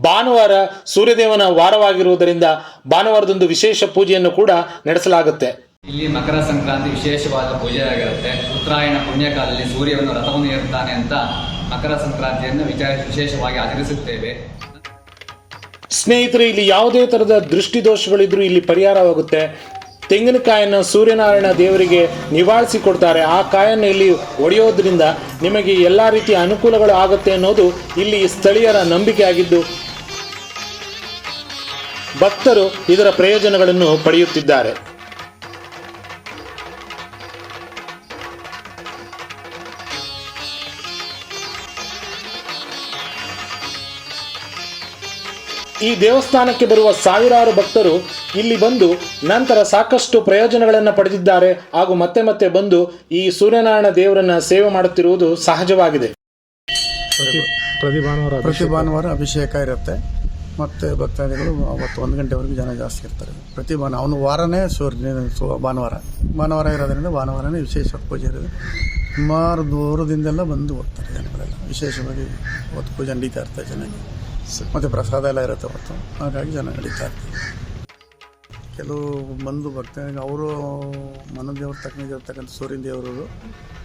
ಭಾನುವಾರ ಸೂರ್ಯದೇವನ ವಾರವಾಗಿರುವುದರಿಂದ ಭಾನುವಾರದೊಂದು ವಿಶೇಷ ಪೂಜೆಯನ್ನು ಕೂಡ ನಡೆಸಲಾಗುತ್ತೆ. ಇಲ್ಲಿ ಮಕರ ಸಂಕ್ರಾಂತಿ ವಿಶೇಷವಾದ ಪೂಜೆ ಆಗಿರುತ್ತೆ. ಉತ್ತರಾಯಣ ಪುಣ್ಯಕಾಲದಲ್ಲಿ ಸೂರ್ಯವನ್ನು ರಥವನ್ನು ಏರುತ್ತಾನೆ ಅಂತ ಮಕರ ಸಂಕ್ರಾಂತಿಯನ್ನು ವಿಶೇಷವಾಗಿ ಆಚರಿಸುತ್ತೇವೆ. ಸ್ನೇಹಿತರೆ, ಇಲ್ಲಿ ಯಾವುದೇ ಥರದ ದೃಷ್ಟಿ ದೋಷಗಳಿದ್ರೂ ಇಲ್ಲಿ ಪರಿಹಾರವಾಗುತ್ತೆ. ತೆಂಗಿನಕಾಯನ್ನು ಸೂರ್ಯನಾರಾಯಣ ದೇವರಿಗೆ ನಿವಾಳಿಸಿ ಕೊಡ್ತಾರೆ. ಆ ಕಾಯನ್ನು ಇಲ್ಲಿ ಒಡೆಯೋದ್ರಿಂದ ನಿಮಗೆ ಎಲ್ಲ ರೀತಿಯ ಅನುಕೂಲಗಳು ಆಗುತ್ತೆ ಅನ್ನೋದು ಇಲ್ಲಿ ಸ್ಥಳೀಯರ ನಂಬಿಕೆ ಆಗಿದ್ದು ಭಕ್ತರು ಇದರ ಪ್ರಯೋಜನಗಳನ್ನು ಪಡೆಯುತ್ತಿದ್ದಾರೆ. ಈ ದೇವಸ್ಥಾನಕ್ಕೆ ಬರುವ ಸಾವಿರಾರು ಭಕ್ತರು ಇಲ್ಲಿ ಬಂದು ನಂತರ ಸಾಕಷ್ಟು ಪ್ರಯೋಜನಗಳನ್ನು ಪಡೆದಿದ್ದಾರೆ ಹಾಗೂ ಮತ್ತೆ ಮತ್ತೆ ಬಂದು ಈ ಸೂರ್ಯನಾರಾಯಣ ದೇವರನ್ನ ಸೇವೆ ಮಾಡುತ್ತಿರುವುದು ಸಹಜವಾಗಿದೆ. ಪ್ರತಿ ಭಾನುವಾರ ಅಭಿಷೇಕ ಇರುತ್ತೆ. ಮತ್ತು ಭಕ್ತಾದಿಗಳು ಅವತ್ತು 1 ಗಂಟೆವರೆಗೂ ಜನ ಜಾಸ್ತಿ ಇರ್ತಾರೆ. ಪ್ರತಿ ಅವನು ವಾರನೇ ಭಾನುವಾರ ಇರೋದ್ರಿಂದ ಭಾನುವಾರನೇ ವಿಶೇಷ ಪೂಜೆ ಇರೋದು. ಸುಮಾರು ದೂರದಿಂದೆಲ್ಲ ಬಂದು ಹೋಗ್ತಾರೆ ಜನಗಳೆಲ್ಲ. ವಿಶೇಷವಾಗಿ ಅವತ್ತು ಪೂಜೆ ನಡೀತಾ ಇರ್ತಾರೆ ಚೆನ್ನಾಗಿ. ಮತ್ತು ಪ್ರಸಾದ ಎಲ್ಲ ಇರುತ್ತೆ ಅವತ್ತು. ಹಾಗಾಗಿ ಜನ ನಡೀತಾ ಇರ್ತಾರೆ. ಕೆಲವು ಬಂದು ಭಕ್ತರಿಗೆ ಅವರು ಮನದೇವ್ರ ತಕ್ಕಂಥ ಸೂರ್ಯನ ದೇವರು.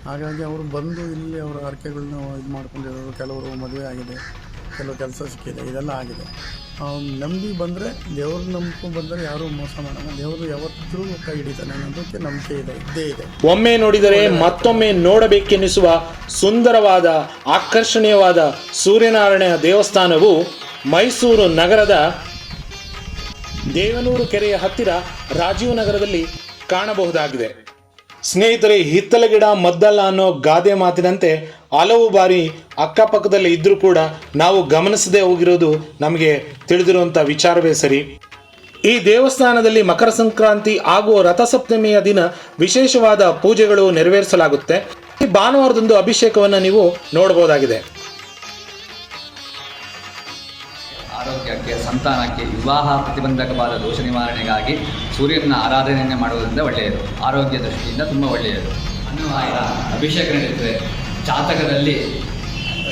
ಹಾಗಾಗಿ ಅವರು ಬಂದು ಇಲ್ಲಿ ಅವರ ಹರಕೆಗಳನ್ನ ಇದು ಮಾಡ್ಕೊಂಡಿರೋರು. ಕೆಲವರು ಮದುವೆ ಆಗಿದೆ, ಕೆಲವು ಕೆಲಸ ಸಿಕ್ಕಿದೆ, ಇದೆಲ್ಲ ಆಗಿದೆ. ನಂಬಿ ಬಂದರೆ, ದೇವ್ರನ್ನ ನಂಬ್ಕೊಂಡು ಬಂದರೆ ಯಾರೂ ಮೋಸ ಮಾಡೋಣ, ದೇವರು ಯಾವತ್ತೂ ಕೈ ಹಿಡಿತಾನೆ ಅನ್ನೋದಕ್ಕೆ ನಂಬಿಕೆ ಇದೆ, ಇದ್ದೇ ಇದೆ. ಒಮ್ಮೆ ನೋಡಿದರೆ ಮತ್ತೊಮ್ಮೆ ನೋಡಬೇಕೆನ್ನಿಸುವ ಸುಂದರವಾದ ಆಕರ್ಷಣೀಯವಾದ ಸೂರ್ಯನಾರಾಯಣ ದೇವಸ್ಥಾನವು ಮೈಸೂರು ನಗರದ ದೇವನೂರು ಕೆರೆಯ ಹತ್ತಿರ ರಾಜೀವ್ ನಗರದಲ್ಲಿ ಕಾಣಬಹುದಾಗಿದೆ. ಸ್ನೇಹಿತರೆ, ಹಿತ್ತಲ ಗಿಡ ಮದ್ದಲ್ಲ ಅನ್ನೋ ಗಾದೆ ಮಾತಿನಂತೆ ಹಲವು ಬಾರಿ ಅಕ್ಕಪಕ್ಕದಲ್ಲಿ ಇದ್ದರೂ ಕೂಡ ನಾವು ಗಮನಿಸದೇ ಹೋಗಿರೋದು ನಮಗೆ ತಿಳಿದಿರುವಂಥ ವಿಚಾರವೇ ಸರಿ. ಈ ದೇವಸ್ಥಾನದಲ್ಲಿ ಮಕರ ಸಂಕ್ರಾಂತಿ ಹಾಗೂ ರಥಸಪ್ತಮಿಯ ದಿನ ವಿಶೇಷವಾದ ಪೂಜೆಗಳು ನೆರವೇರಿಸಲಾಗುತ್ತೆ. ಈ ಭಾನುವಾರದಂದು ಅಭಿಷೇಕವನ್ನು ನೀವು ನೋಡಬಹುದಾಗಿದೆ. ಆರೋಗ್ಯಕ್ಕೆ, ಸಂತಾನಕ್ಕೆ, ವಿವಾಹ ಪ್ರತಿಬಂಧಕವಾದ ದೋಷ ನಿವಾರಣೆಗಾಗಿ ಸೂರ್ಯನ ಆರಾಧನೆಯನ್ನು ಮಾಡುವುದರಿಂದ ಒಳ್ಳೆಯದು. ಆರೋಗ್ಯ ದೃಷ್ಟಿಯಿಂದ ತುಂಬ ಒಳ್ಳೆಯದು. ಅನ್ನವಾಯ ಅಭಿಷೇಕ ನಡೆಯುತ್ತದೆ. ಜಾತಕದಲ್ಲಿ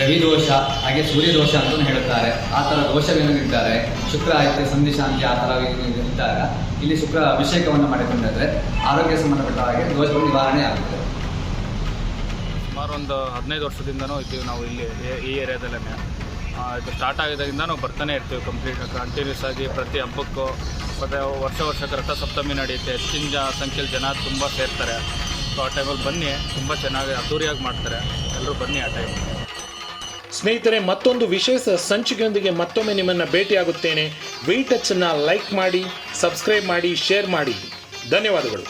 ರವಿದೋಷ ಹಾಗೆ ಸೂರ್ಯದೋಷ ಅಂತಲೂ ಹೇಳುತ್ತಾರೆ. ಆ ಥರ ದೋಷವೇನಿದ್ದಾರೆ, ಶುಕ್ರ ಆಯ್ತು ಸಂಧಿಶಾಂತಿ ಆ ಥರ ಇದ್ದಾಗ ಇಲ್ಲಿ ಶುಕ್ರ ಅಭಿಷೇಕವನ್ನು ಮಾಡಿಕೊಂಡ್ರೆ ಆರೋಗ್ಯ ಸಂಬಂಧಪಟ್ಟ ಹಾಗೆ ದೋಷಗಳು ನಿವಾರಣೆ ಆಗುತ್ತದೆ. ಸುಮಾರು ಒಂದು 15 ವರ್ಷದಿಂದನೂ ಇದ್ದೀವಿ ನಾವು ಇಲ್ಲಿ ಈ ಏರಿಯಾದಲ್ಲೇ. ಇದು ಸ್ಟಾರ್ಟ್ ಆಗಿದ್ದರಿಂದ ನಾವು ಬರ್ತಾನೆ ಇರ್ತೀವಿ ಕಂಟಿನ್ಯೂಸ್ ಆಗಿ ಪ್ರತಿ ಹಬ್ಬಕ್ಕೂ. ಮತ್ತು ವರ್ಷಕ್ಕೆ ರಥಸಪ್ತಮಿ ನಡೆಯುತ್ತೆ, ಹೆಚ್ಚಿನ ಸಂಖ್ಯೆಯಲ್ಲಿ ಜನ ತುಂಬ ಸೇರ್ತಾರೆ. ಸೊ ಆ ಟೈಮಲ್ಲಿ ಬನ್ನಿ, ತುಂಬ ಚೆನ್ನಾಗಿ ಅದ್ದೂರಿಯಾಗಿ ಮಾಡ್ತಾರೆ. ಎಲ್ಲರೂ ಬನ್ನಿ ಆ ಟೈಮ್. ಸ್ನೇಹಿತರೆ, ಮತ್ತೊಂದು ವಿಶೇಷ ಸಂಚಿಕೆಯೊಂದಿಗೆ ಮತ್ತೊಮ್ಮೆ ನಿಮ್ಮನ್ನು ಭೇಟಿಯಾಗುತ್ತೇನೆ. ವಿ ಟಚನ್ನು ಲೈಕ್ ಮಾಡಿ, ಸಬ್ಸ್ಕ್ರೈಬ್ ಮಾಡಿ, ಶೇರ್ ಮಾಡಿ. ಧನ್ಯವಾದಗಳು.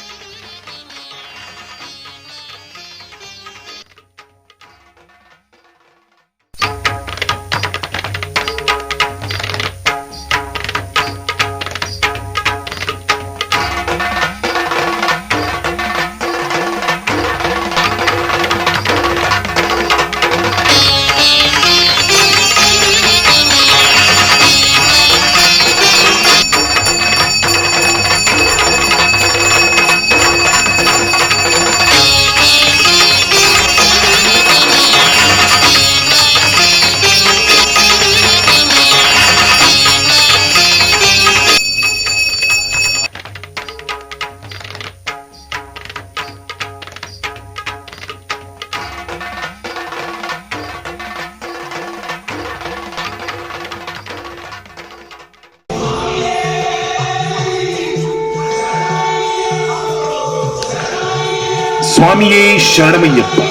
ಸ್ವಾಮಿಯೇ ಶರಣಮಯ್ಯಪ್ಪ.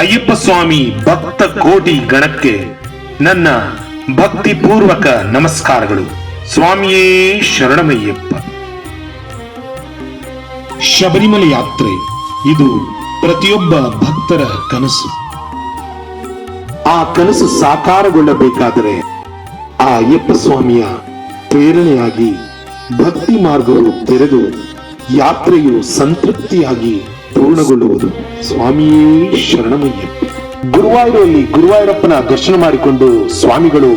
ಅಯ್ಯಪ್ಪ ಸ್ವಾಮಿ ಭಕ್ತ ಕೋಟಿ ಗಣಕ್ಕೆ ನನ್ನ ಭಕ್ತಿಪೂರ್ವಕ ನಮಸ್ಕಾರಗಳು. ಸ್ವಾಮಿಯೇ ಶರಣಮಯ್ಯಪ್ಪ. ಶಬರಿಮಲೆ ಯಾತ್ರೆ ಇದು ಪ್ರತಿಯೊಬ್ಬ ಭಕ್ತರ ಕನಸು. ಆ ಕನಸು ಸಾಕಾರಗೊಳ್ಳಬೇಕಾದರೆ ಆ ಅಯ್ಯಪ್ಪ ಸ್ವಾಮಿಯ ಪ್ರೇರಣೆಯಾಗಿ ಭಕ್ತಿ ಮಾರ್ಗವು ತೆರೆದು ಯಾತ್ರೆಯು ಸಂತೃಪ್ತಿಯಾಗಿ ಪೂರ್ಣಗೊಳ್ಳುವುದು. ಸ್ವಾಮಿಯೇ ಶರಣಮಯ್ಯಪ್ಪ. ಗುರುವಾಯೂರಲ್ಲಿ ಗುರುವಾಯೂರಪ್ಪನ ದರ್ಶನ ಮಾಡಿಕೊಂಡು ಸ್ವಾಮಿಗಳು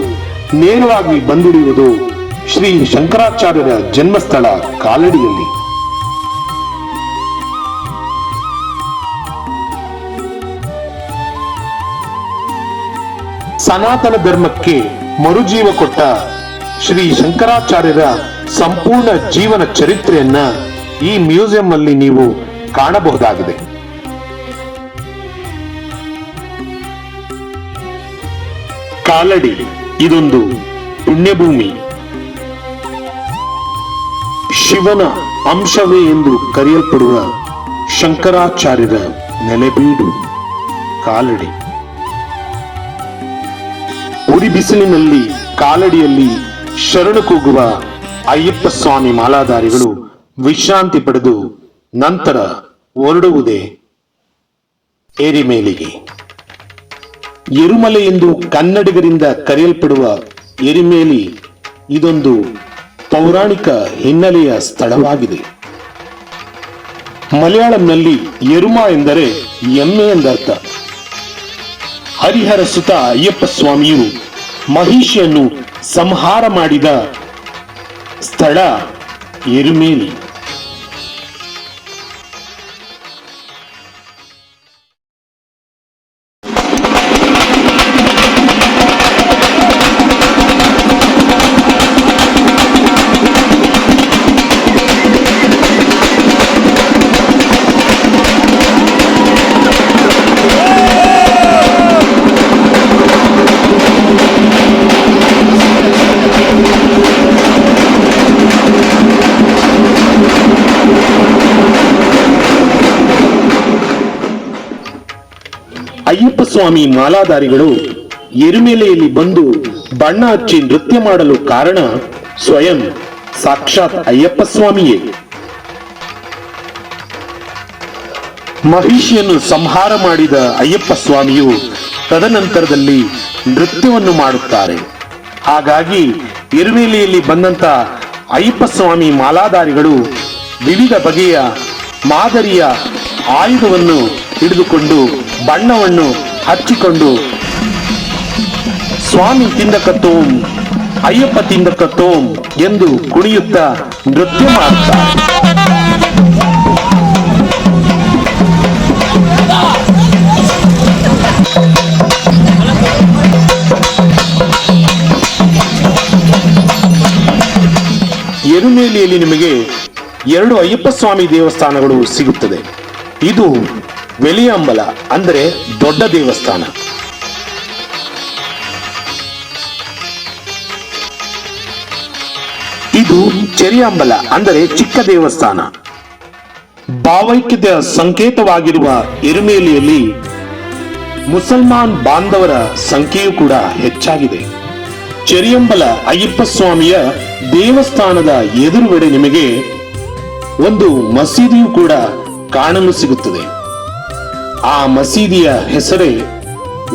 ನೇರವಾಗಿ ಬಂದಿಳಿಯುವುದು ಶ್ರೀ ಶಂಕರಾಚಾರ್ಯರ ಜನ್ಮಸ್ಥಳ ಕಾಲಡಿಯಲ್ಲಿ. ಸನಾತನ ಧರ್ಮಕ್ಕೆ ಮರುಜೀವ ಕೊಟ್ಟ ಶ್ರೀ ಶಂಕರಾಚಾರ್ಯರ ಸಂಪೂರ್ಣ ಜೀವನ ಚರಿತ್ರೆಯನ್ನ ಈ ಮ್ಯೂಸಿಯಂ ಅಲ್ಲಿ ನೀವು ಕಾಣಬಹುದಾಗಿದೆ. ಕಾಲಡಿ ಇದೊಂದು ಪುಣ್ಯಭೂಮಿ. ಶಿವನ ಅಂಶವೇ ಎಂದು ಕರೆಯಲ್ಪಡುವ ಶಂಕರಾಚಾರ್ಯರ ನೆಲೆಬೀಡು ಕಾಲಡಿ. ಉರಿ ಬಿಸಿಲಿನಲ್ಲಿ ಕಾಲಡಿಯಲ್ಲಿ ಶರಣು ಕೂಗುವ ಅಯ್ಯಪ್ಪ ಸ್ವಾಮಿ ಮಾಲಾಧಾರಿಗಳು ವಿಶ್ರಾಂತಿ ಪಡೆದು ನಂತರ ಹೊರಡುವುದೇ ಏರಿಮೇಲಿಗೆ. ಎರುಮಲೆ ಎಂದು ಕನ್ನಡಿಗರಿಂದ ಕರೆಯಲ್ಪಡುವ ಎರಿಮೇಲಿ ಇದೊಂದು ಪೌರಾಣಿಕ ಹಿನ್ನೆಲೆಯ ಸ್ಥಳವಾಗಿದೆ. ಮಲಯಾಳಂನಲ್ಲಿ ಎರುಮ ಎಂದರೆ ಎಮ್ಮೆ ಎಂದರ್ಥ. ಹರಿಹರ ಸುತ ಅಯ್ಯಪ್ಪ ಸ್ವಾಮಿಯು ಮಹಿಷಿಯನ್ನು ಸಂಹಾರ ಮಾಡಿದ ಸ್ಥಳ ಎರುಮೇಲಿ. ಅಯ್ಯಪ್ಪ ಸ್ವಾಮಿ ಮಾಲಾಧಾರಿಗಳು ಎರುಮೆಲೆಯಲ್ಲಿ ಬಂದು ಬಣ್ಣ ಹಚ್ಚಿ ನೃತ್ಯ ಮಾಡಲು ಕಾರಣ ಸ್ವಯಂ ಸಾಕ್ಷಾತ್ ಅಯ್ಯಪ್ಪ ಸ್ವಾಮಿಯೇ. ಮಹಿಷಿಯನ್ನು ಸಂಹಾರ ಮಾಡಿದ ಅಯ್ಯಪ್ಪ ಸ್ವಾಮಿಯು ತದನಂತರದಲ್ಲಿ ನೃತ್ಯವನ್ನು ಮಾಡುತ್ತಾರೆ. ಹಾಗಾಗಿ ಎರುಮೆಲೆಯಲ್ಲಿ ಬಂದಂತ ಅಯ್ಯಪ್ಪ ಸ್ವಾಮಿ ಮಾಲಾಧಾರಿಗಳು ವಿವಿಧ ಬಗೆಯ ಮಾದರಿಯ ಆಯುಧವನ್ನು ಹಿಡಿದುಕೊಂಡು ಬಣ್ಣವನ್ನು ಹಚ್ಚಿಕೊಂಡು ಸ್ವಾಮಿ ತಿಂದಕತ್ತೋಂ ಅಯ್ಯಪ್ಪ ತಿಂದಕತ್ತೋಂ ಎಂದು ಕುಣಿಯುತ್ತಾ ನೃತ್ಯ ಮಾಡುತ್ತಾರೆ. ಎರುಮೇಲಿಯಲ್ಲಿ ನಿಮಗೆ 2 ಅಯ್ಯಪ್ಪ ಸ್ವಾಮಿ ದೇವಸ್ಥಾನಗಳು ಸಿಗುತ್ತದೆ. ಇದು ವೆಲಿಯಾಂಬಲ ಅಂದರೆ ದೊಡ್ಡ ದೇವಸ್ಥಾನ. ಇದು ಚೆರಿಯಾಂಬಲ ಅಂದರೆ ಚಿಕ್ಕ ದೇವಸ್ಥಾನ. ಭಾವೈಕ್ಯದ ಸಂಕೇತವಾಗಿರುವ ಎರುಮೇಲಿಯಲ್ಲಿ ಮುಸಲ್ಮಾನ್ ಬಾಂಧವರ ಸಂಖ್ಯೆಯೂ ಕೂಡ ಹೆಚ್ಚಾಗಿದೆ. ಚೆರಿಯಂಬಲ ಅಯ್ಯಪ್ಪ ಸ್ವಾಮಿಯ ದೇವಸ್ಥಾನದ ಎದುರುಗಡೆ ನಿಮಗೆ ಒಂದು ಮಸೀದಿಯು ಕೂಡ ಕಾಣಲು ಸಿಗುತ್ತದೆ. ಆ ಮಸೀದಿಯ ಹೆಸರೇ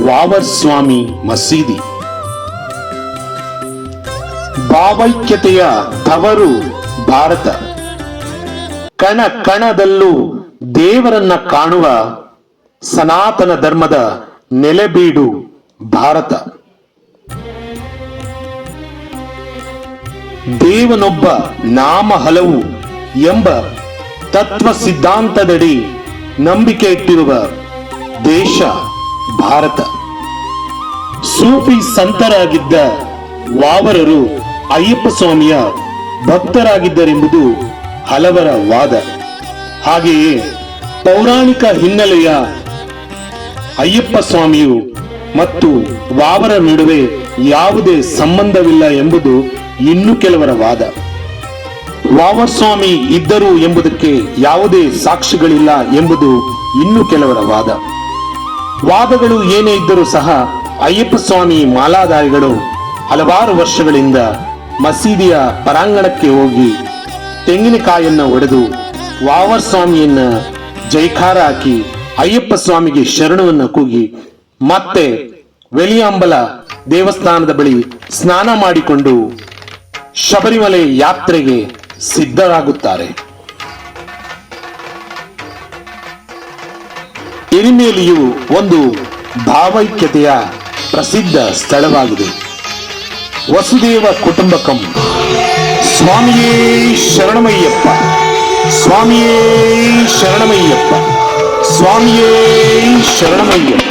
ವಾವರ್ ಸ್ವಾಮಿ ಮಸೀದಿ. ಭಾವೈಕ್ಯತೆಯ ತವರು ಭಾರತ. ಕಣ ಕಣದಲ್ಲೂ ದೇವರನ್ನ ಕಾಣುವ ಸನಾತನ ಧರ್ಮದ ನೆಲೆಬೀಡು ಭಾರತ. ದೇವನೊಬ್ಬ ನಾಮ ಹಲವು ಎಂಬ ತತ್ವ ಸಿದ್ಧಾಂತದಡಿ ನಂಬಿಕೆ ಇಟ್ಟಿರುವ ದೇಶ ಭಾರತ. ಸೂಫಿ ಸಂತರಾಗಿದ್ದ ವಾವರರು ಅಯ್ಯಪ್ಪ ಸ್ವಾಮಿಯ ಭಕ್ತರಾಗಿದ್ದರೆಂಬುದು ಹಲವರ ವಾದ. ಹಾಗೆಯೇ ಪೌರಾಣಿಕ ಹಿನ್ನೆಲೆಯ ಅಯ್ಯಪ್ಪ ಸ್ವಾಮಿಯು ಮತ್ತು ವಾವರ ನಡುವೆ ಯಾವುದೇ ಸಂಬಂಧವಿಲ್ಲ ಎಂಬುದು ಇನ್ನು ಕೆಲವರ ವಾದ. ವಾವರ್ ಸ್ವಾಮಿ ಇದ್ದರು ಎಂಬುದಕ್ಕೆ ಯಾವುದೇ ಸಾಕ್ಷಿಗಳಿಲ್ಲ ಎಂಬುದು ಇನ್ನು ಕೆಲವರ ವಾದ. ವಾದಗಳು ಏನೇ ಇದ್ದರೂ ಸಹ ಅಯ್ಯಪ್ಪ ಸ್ವಾಮಿ ಮಾಲಾಧಾರಿಗಳು ಹಲವಾರು ವರ್ಷಗಳಿಂದ ಮಸೀದಿಯ ಪರಾಂಗಣಕ್ಕೆ ಹೋಗಿ ತೆಂಗಿನಕಾಯನ್ನ ಒಡೆದು ವಾವರ್ ಸ್ವಾಮಿಯನ್ನ ಜೈಕಾರ ಹಾಕಿ ಅಯ್ಯಪ್ಪ ಸ್ವಾಮಿಗೆ ಶರಣವನ್ನ ಕೂಗಿ ಮತ್ತೆ ವೆಲಿಯಾಂಬಲ ದೇವಸ್ಥಾನದ ಬಳಿ ಸ್ನಾನ ಮಾಡಿಕೊಂಡು ಶಬರಿಮಲೆ ಯಾತ್ರೆಗೆ ಸಿದ್ಧರಾಗುತ್ತಾರೆ. ಎರಿಮೇಲಿಯು ಒಂದು ಭಾವೈಕ್ಯತೆಯ ಪ್ರಸಿದ್ಧ ಸ್ಥಳವಾಗಿದೆ. ವಸುದೇವ ಕುಟುಂಬಕಂ. ಸ್ವಾಮಿಯೇ ಶರಣಮಯ್ಯಪ್ಪ, ಸ್ವಾಮಿಯೇ ಶರಣಮಯ್ಯಪ್ಪ, ಸ್ವಾಮಿಯೇ ಶರಣಮಯ್ಯಪ್ಪ.